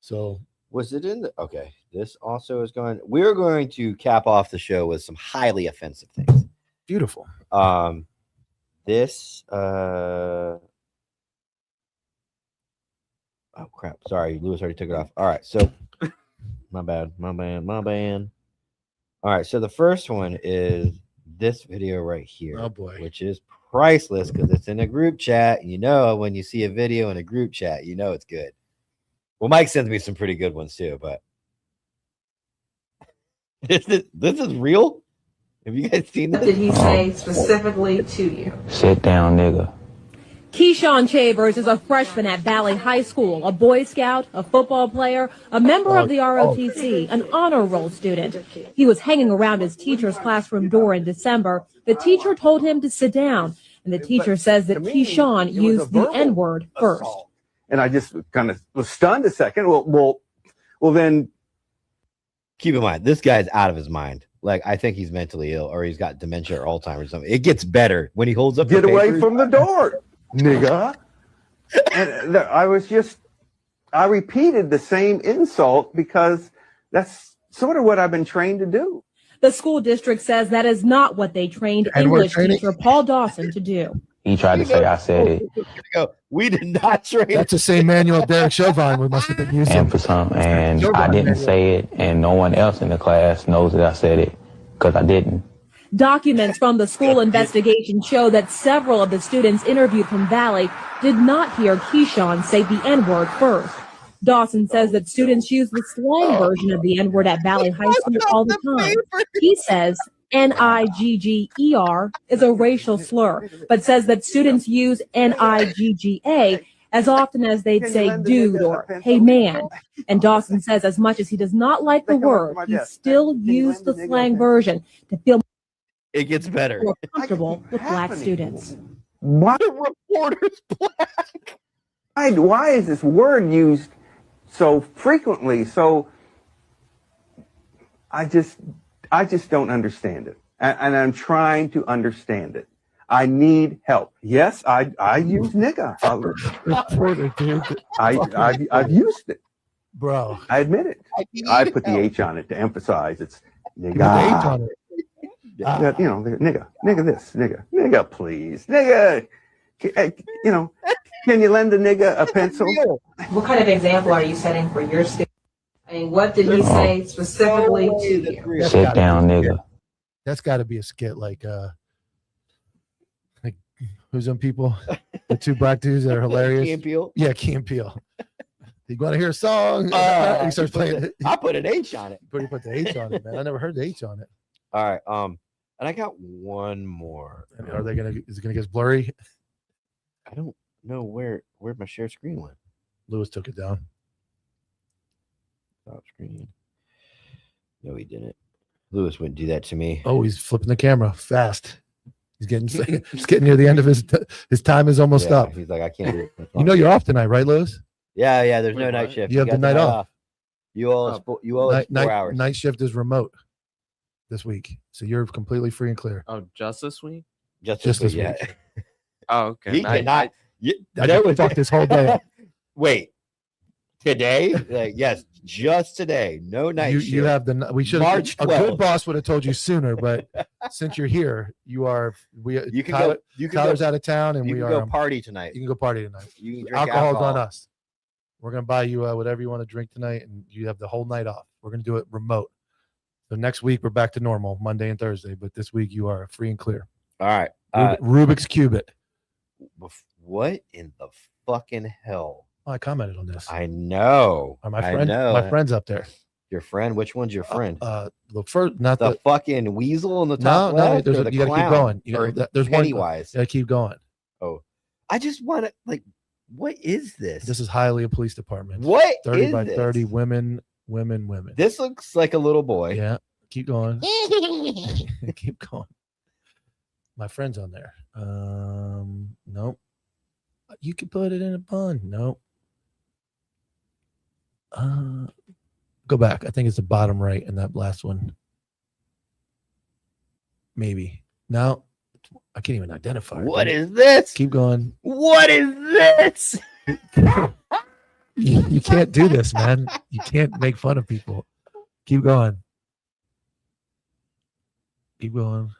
So was it in the okay? This also is going. We're going to cap off the show with some highly offensive things. Beautiful. This oh crap. Sorry, Lewis already took it off. All right, so my bad. All right, so the first one is this video right here. Oh boy. Which is priceless because it's in a group chat. You know, when you see a video in a group chat, you know it's good. Well, Mike sends me some pretty good ones too, but this is real. Have you guys seen this? What did he say specifically to you? Sit down, nigga. Keyshawn Chambers is a freshman at Valley High School, a Boy Scout, a football player, a member of the ROTC, an honor roll student. He was hanging around his teacher's classroom door in December. The teacher told him to sit down, and the teacher says that Keyshawn used the N-word first. And I just kind of was stunned a second. Well, then keep in mind, this guy's out of his mind. Like, I think he's mentally ill or he's got dementia or Alzheimer's or something. It gets better when he holds up. Get the away papers. from the door, nigga. And I repeated the same insult because that's sort of what I've been trained to do. The school district says that is not what they trained And we're English training- teacher Paul Dawson to do. He tried to say I said it, We did not train. That's the same manual Derek Chauvin we must have been using. and for some, and I didn't say it, and no one else in the class knows that I said it because I didn't. Documents from the school investigation show that several of the students interviewed from Valley did not hear Keyshawn say the N-word first. Dawson says that students use the slang version of the N-word at Valley High School all the time. He says Nigger is a racial slur, but says that students use Nigga as often as they'd say dude or hey man. And Dawson says as much as he does not like the word, he still used the slang version to feel It gets better. more comfortable with black students. Why, The reporter's black. why is this word used so frequently? So I just don't understand it. And I'm trying to understand it. I need help. Yes, I use nigga. Reporter, dude. I've used it. Bro. I admit it. I put the H on it to emphasize it's You put the H on nigga. it. You know, nigga this, nigga please, nigga. You know, can you lend a nigga a pencil? What kind of example are you setting for your students? I mean, what did he say specifically to you? That's Sit gotta down, be- nigga. That's got to be a skit like who's them people? The two black dudes that are hilarious. Key and Peele? Yeah, Key and Peele. You want to hear a song? He starts playing. I put an H on it. He put the H on it, man. I never heard the H on it. All right. And I got one more. And are they gonna? Is it gonna get blurry? I don't know where my share screen went. Lewis took it down. Stop screen. No, he didn't. Lewis wouldn't do that to me. Oh, he's flipping the camera fast. He's getting near the end of his time is almost Yeah, up. He's like, I can't do it. You know you're off tonight, right, Lewis? Yeah. There's no Wait, night what? shift. You have got the night off. You owe us. You owe us 4 hours. Night shift is remote this week, so you're completely free and clear. Oh, just this week? Just Just this this week. week. Oh, okay. He cannot. I just fucked this whole day. Wait. Today? Like, yes, just today. No night You shift. have the. We should. March A good 12th. boss would have told you sooner, but since you're here, you are. You can Tyler, go. You can Tyler's go. out of town, and You we can are. go party tonight. You can go party tonight. You can drink Alcohol's alcohol. on us. We're gonna buy you whatever you want to drink tonight, and you have the whole night off. We're gonna do it remote. So next week we're back to normal, Monday and Thursday. But this week you are free and clear. All right. Rubik's Cube it. What in the fucking hell? Oh, I commented on this. I know. My I friend, know. my friend's up there. Your friend? Which one's your friend? The first, not the the. fucking weasel in the No, top no. left, There's or a, the you gotta keep clown? going. Or There's one. Pennywise. You gotta keep going. Oh, I just want to like. What is this? This is Hialeah Police Department. What 30 is by this? 30 women. This looks like a little boy. Yeah. Keep going. Keep going. My friend's on there. Nope. You can put it in a bun. Nope. Go back. I think it's the bottom right in that last one. Maybe. No, I can't even identify. What is this? Keep going. What is this? You can't do this, man. You can't make fun of people. Keep going. Keep going.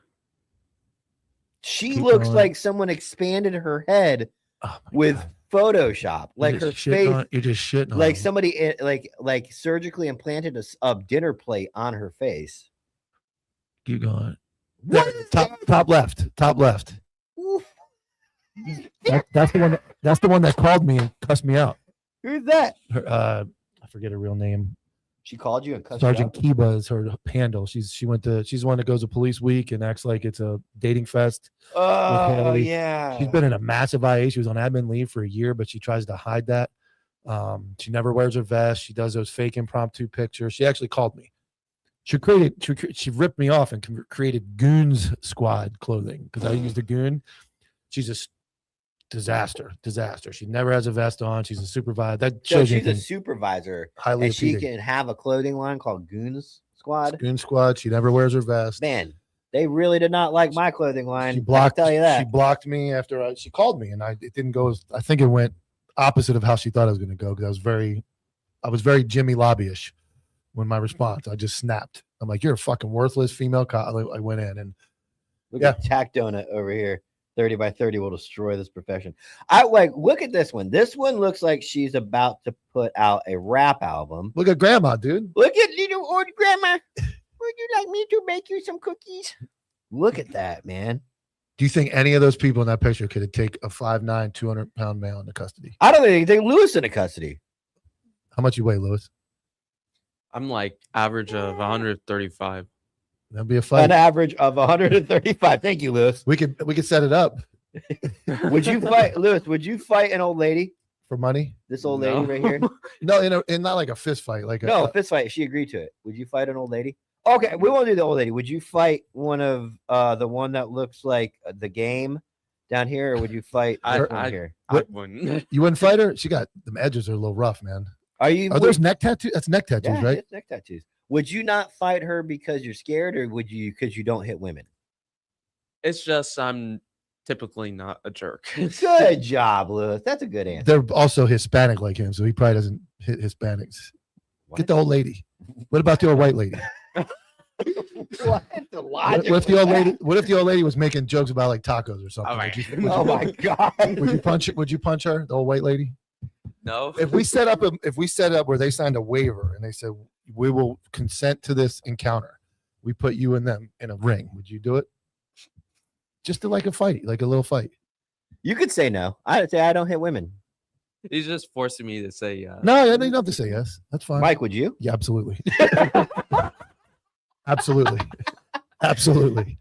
She Keep looks going. like someone expanded her head with Photoshop. Like You're her just shitting face. on- you're just shitting on like them. somebody like surgically implanted a dinner plate on her face. Keep going. Top left. Top left. That's the one. That's the one that called me and cussed me out. Who's that? I forget her real name. She called you and cussed you Sergeant out? Kiba is her handle. She's the one that goes to Police Week and acts like it's a dating fest. with Oh Hannity. yeah. She's been in a massive IA. She was on admin leave for a year, but she tries to hide that. She never wears her vest. She does those fake impromptu pictures. She actually called me. She ripped me off and created Goons Squad clothing because I used a goon. She's a disaster. She never has a vest on. She's a supervisor. That So shows you she's a anything. supervisor, Highly and she appealing. can have a clothing line called Goons Squad. Goon Squad. She never wears her vest. Man, they really did not like my clothing line. She blocked. I can tell you that. She blocked me after she called me, and it didn't go. I think it went opposite of how she thought it was going to go because I was very Jimmy Lobbyish when my response. I just snapped. I'm like, "You're a fucking worthless female cop." I went in and Look at Tack Donut over here. 30 by 30 will destroy this profession. Look at this one. This one looks like she's about to put out a rap album. look at grandma, dude. Look at little old grandma. Would you like me to make you some cookies? Look at that, man. Do you think any of those people in that picture could take a 5'9", 200-pound male into custody? I don't think they take Lewis into custody. How much you weigh, Lewis? I'm like average of 135. That'd be a fight. An average of 135. Thank you, Lewis. We could set it up Would you fight, Lewis? Would you fight an old lady? for money. This old lady right here? No, in not like a fist fight. Like No, fist fight. She agreed to it. Would you fight an old lady? Okay, we won't do the old lady. Would you fight one of the one that looks like the game down here, or would you fight this one here? I wouldn't. You wouldn't fight her. She got them edges are a little rough, man. Are those neck tattoos? That's neck tattoos, Yeah, right? it's neck tattoos. Would you not fight her because you're scared, or would you because you don't hit women? It's just I'm typically not a jerk. Good job, Lewis. That's a good answer. They're also Hispanic like him, so he probably doesn't hit Hispanics. Get the old lady. What about the old white lady? What the logic? What if the old lady? What if the old lady was making jokes about like tacos or something? Oh my god! Would you punch it? Would you punch her, the old white lady? No. If we set up where they signed a waiver and they said we will consent to this encounter, we put you and them in a ring. Would you do it? Just to like a fight, like a little fight. You could say no. I'd say I don't hit women. He's just forcing me to say yes. No, you don't have to say yes. That's fine. Mike, would you? Yeah, absolutely. Absolutely. Absolutely.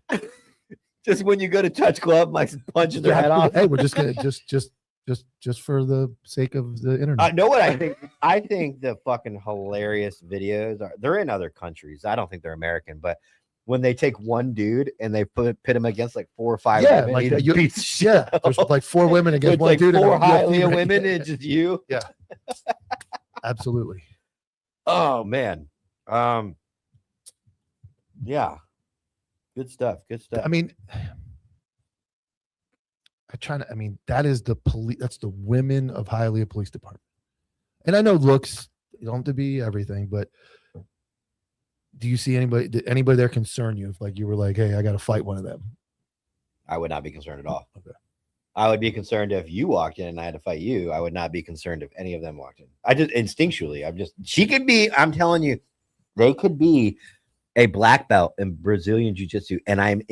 Just when you go to touch club, Mike's punching their head off. Hey, we're just gonna just for the sake of the internet. Know what I think? I think the fucking hilarious videos they're in other countries. I don't think they're American, but when they take one dude and they pit him against like 4 or 5 women, like he beats the shit yeah, out there's of like 4 women against It's one like dude. 4 and a Hialeah UFC women ring. and just you. Yeah, absolutely. Oh man. Yeah. Good stuff. Good stuff. I mean, that is the police. That's the women of Hialeah Police Department. And I know looks you don't have to be everything, but do you see anybody there concern you if like you were like, hey, I got to fight one of them? I would not be concerned at all. Okay. I would be concerned if you walked in and I had to fight you. I would not be concerned if any of them walked in. I just instinctually, she could be, I'm telling you, they could be a black belt in Brazilian Jiu-Jitsu. And I'm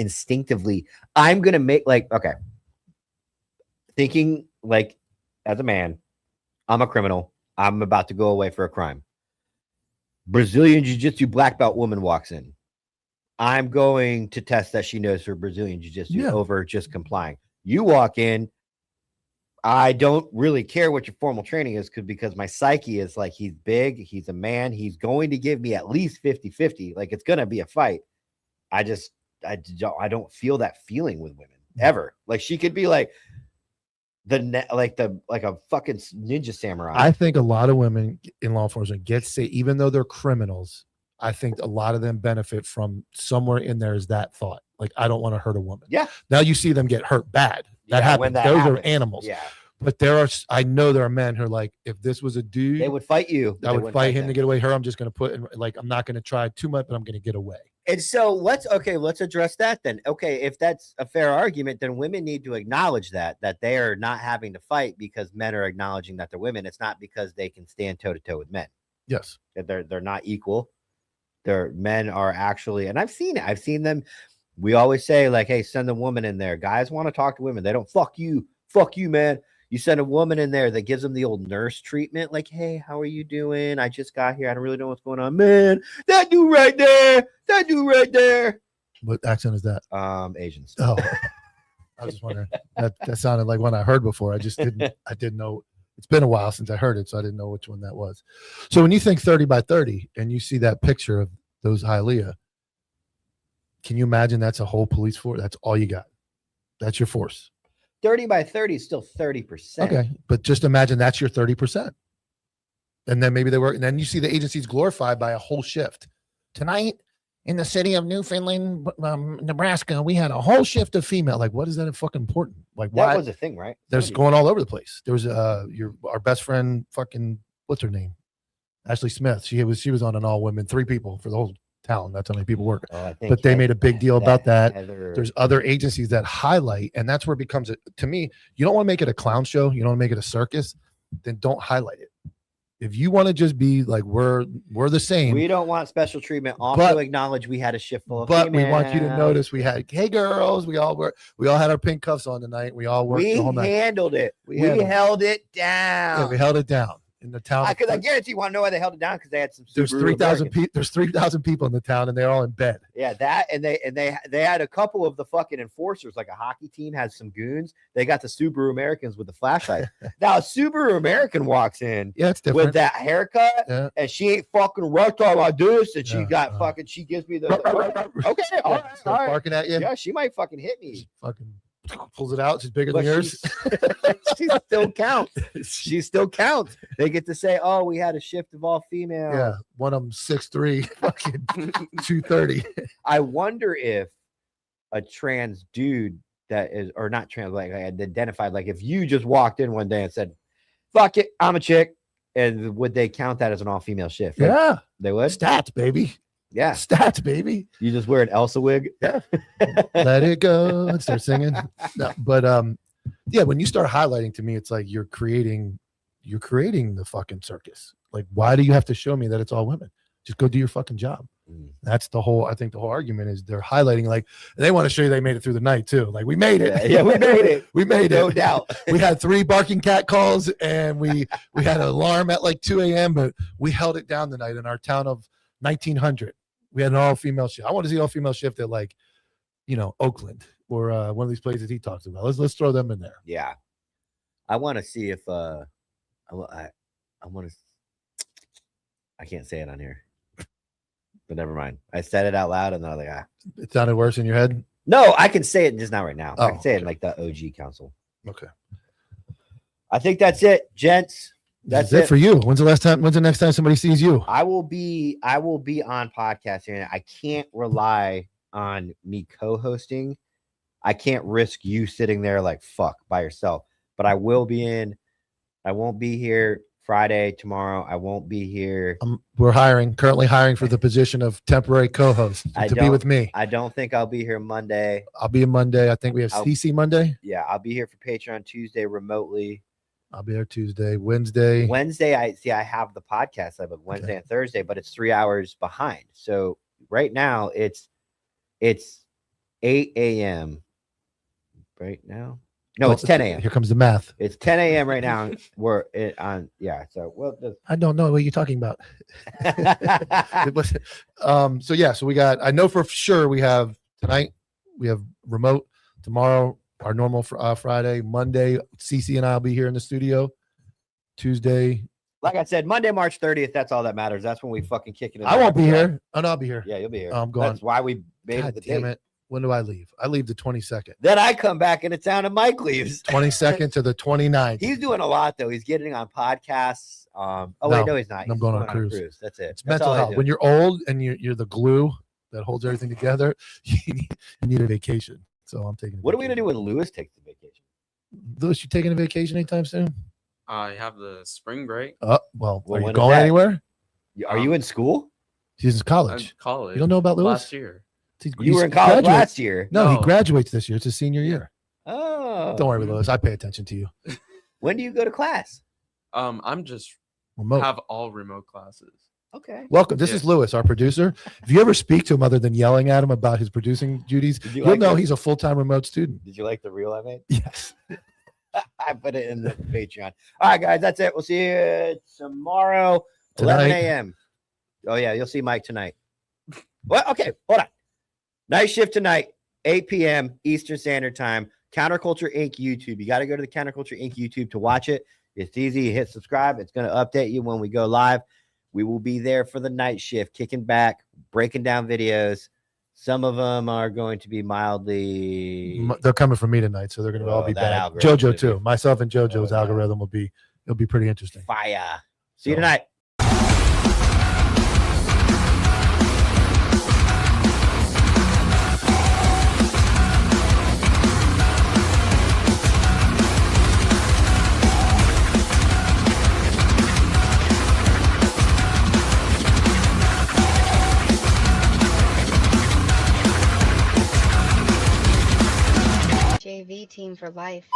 going to make thinking like as a man, I'm a criminal. I'm about to go away for a crime. Brazilian Jiu-Jitsu black belt woman walks in. I'm going to test that she knows her Brazilian Jiu-Jitsu over just complying. You walk in, I don't really care what your formal training is because my psyche is like, he's big, he's a man, he's going to give me at least 50-50. Like it's going to be a fight. I don't feel that feeling with women ever. Like she could be like like a fucking ninja samurai. I think a lot of women in law enforcement even though they're criminals, I think a lot of them benefit from somewhere in there is that thought. Like, I don't want to hurt a woman. Yeah. Now you see them get hurt bad. That happens. Those are animals. Yeah. But I know there are men who are like, if this was a dude, they would fight you. I would fight him to get away. I'm just going to put in, like, I'm not going to try too much, but I'm going to get away. And so let's address that then. Okay, if that's a fair argument, then women need to acknowledge that they are not having to fight because men are acknowledging that they're women. It's not because they can stand toe to toe with men. Yes, that they're not equal. Men are actually, and I've seen it. I've seen them. We always say like, hey, send a woman in there. Guys want to talk to women. They don't fuck you, man. You send a woman in there that gives them the old nurse treatment, like, hey, how are you doing? I just got here. I don't really know what's going on. Man, that dude right there. What accent is that? Asians. Oh, I was just wondering. That sounded like one I heard before. I didn't know. It's been a while since I heard it, so I didn't know which one that was. So when you think 30 by 30 and you see that picture of those Hialeah, can you imagine that's a whole police force? That's all you got. That's your force. 30 by 30 is still 30%. Okay, but just imagine that's your 30%. And then maybe they work, and then you see the agencies glorified by a whole shift. tonight in the city of Newfoundland, Nebraska, we had a whole shift of female. Like, what is that fucking important? Like, That why? was a thing, right? There's going all over the place. There was our best friend, fucking what's her name, Ashley Smith. She was on an all women, 3 people for the whole town. That's how many people work. Oh, I think But they made a big deal about that. Heather- There's other agencies that highlight, and that's where it becomes to me. You don't want to make it a clown show. You don't want to make it a circus. Then don't highlight it. If you want to just be like we're the same, We don't want special treatment. Also But- acknowledge we had a shift full of But we want you to females. notice we had, hey girls, we all had our pink cuffs on tonight. We all worked We the whole night. handled it. We handled it. held it down. Yeah, we held it down in the town. Because I guarantee you want to know why they held it down because they had some. There's Subaru 3,000 Americans. people. There's 3,000 people in the town, and they're all in bed. Yeah, that and they had a couple of the fucking enforcers, like a hockey team has some goons. They got the Subaru Americans with the flashlight. Now a Subaru American walks in Yeah, it's different. with that haircut, Yeah. and she ain't fucking rough like this, and she Yeah, got fucking. She gives me the okay, all Yeah, right, starts barking at you. Yeah, she might fucking hit me. Fucking pulls it out. She's bigger But than yours. she still counts. She still counts. They get to say, "Oh, we had a shift of all female." Yeah, one of them 6'3", fucking 230. I wonder if a trans dude that is, or not trans, like identified, like if you just walked in one day and said, "Fuck it, I'm a chick," and would they count that as an all-female shift? Like, Yeah, they would. stats, baby. Yeah, Stats, baby. you just wear an Elsa wig. Yeah. Let it go and start singing. No, but yeah, when you start highlighting to me, it's like you're creating the fucking circus. Like, why do you have to show me that it's all women? Just go do your fucking job. That's I think the whole argument is they're highlighting, like, they want to show you they made it through the night too. Like, we made it. Yeah, we made it. We made No it. doubt. We had 3 barking cat calls, and we had an alarm at like 2 a.m., but we held it down the night in our town of 1900. We had an all-female shift. I want to see an all-female shift at, like, Oakland or one of these places he talks about. Let's throw them in there. Yeah, I want to see if I want to. I can't say it on here, but never mind. I said it out loud, and then I was like, It sounded worse in your head. No, I can say it just not right now. I Oh, can say it in like the OG council. Okay. I think that's it, gents. That's it for you. When's the next time somebody sees you? I will be on podcast here. I can't rely on me co-hosting. I can't risk you sitting there like fuck by yourself. But I will be in. I won't be here Friday, tomorrow. I won't be here. We're currently hiring for the position of temporary co-host to be with me. I don't think I'll be here Monday. I'll be in Monday. I think we have CC Monday. Yeah, I'll be here for Patreon Tuesday remotely. I'll be there Tuesday, Wednesday. I have the podcast like Wednesday and Thursday, but it's 3 hours behind. So right now it's 8 a.m. right now. No, it's 10 a.m. Here comes the math. It's 10 a.m. right now. We're on. Yeah. So I don't know what you're talking about. It was, so we got. I know for sure we have tonight. We have remote tomorrow. Our normal Friday, Monday. CC and I'll be here in the studio. Tuesday. Like I said, Monday, March 30th. That's all that matters. That's when we fucking kick it. I won't be here. Oh no, I'll be here. Yeah, you'll be here. I'm going. That's why we made God it the damn date. it. When do I leave? I leave the 22nd. Then I come back into town and Mike leaves. 22nd to the 29th. He's doing a lot though. He's getting on podcasts. No, he's not. I'm He's going on a cruise. That's it. It's That's mental all I health. do. When you're old and you're the glue that holds everything together, you need a vacation. So I'm taking. What are we gonna do when Lewis takes the vacation? Lewis, you taking a vacation anytime soon? I have the spring break. Well, are when you is going that? anywhere? Are you in school? He's in college. College. You don't know about Lewis? Last year. You were in college last year. No, he No. graduates this year. It's his senior year. Oh. Don't worry, Lewis. I pay attention to you. When do you go to class? I'm just Remote. have all remote classes. Okay. Welcome. This is Lewis, our producer. If you ever speak to him other than yelling at him about his producing duties, you you'll like know it? he's a full-time remote student. Did you like the reel I made? Yes. I put it in the Patreon. All right, guys, that's it. We'll see you tomorrow, 11 Tonight. a.m. Oh, yeah, you'll see Mike tonight. Well, okay, hold on. Night shift tonight, 8 p.m. Eastern Standard Time. Counterculture Inc. YouTube. You got to go to the Counterculture Inc. YouTube to watch it. It's easy. You hit subscribe. It's going to update you when we go live. We will be there for the night shift, kicking back, breaking down videos. Some of them are going to be mildly. They're coming from me tonight, so they're going to all be that bad. algorithm JoJo is too. Myself and JoJo's algorithm it'll be pretty interesting. fire. See you tonight. TV team for life.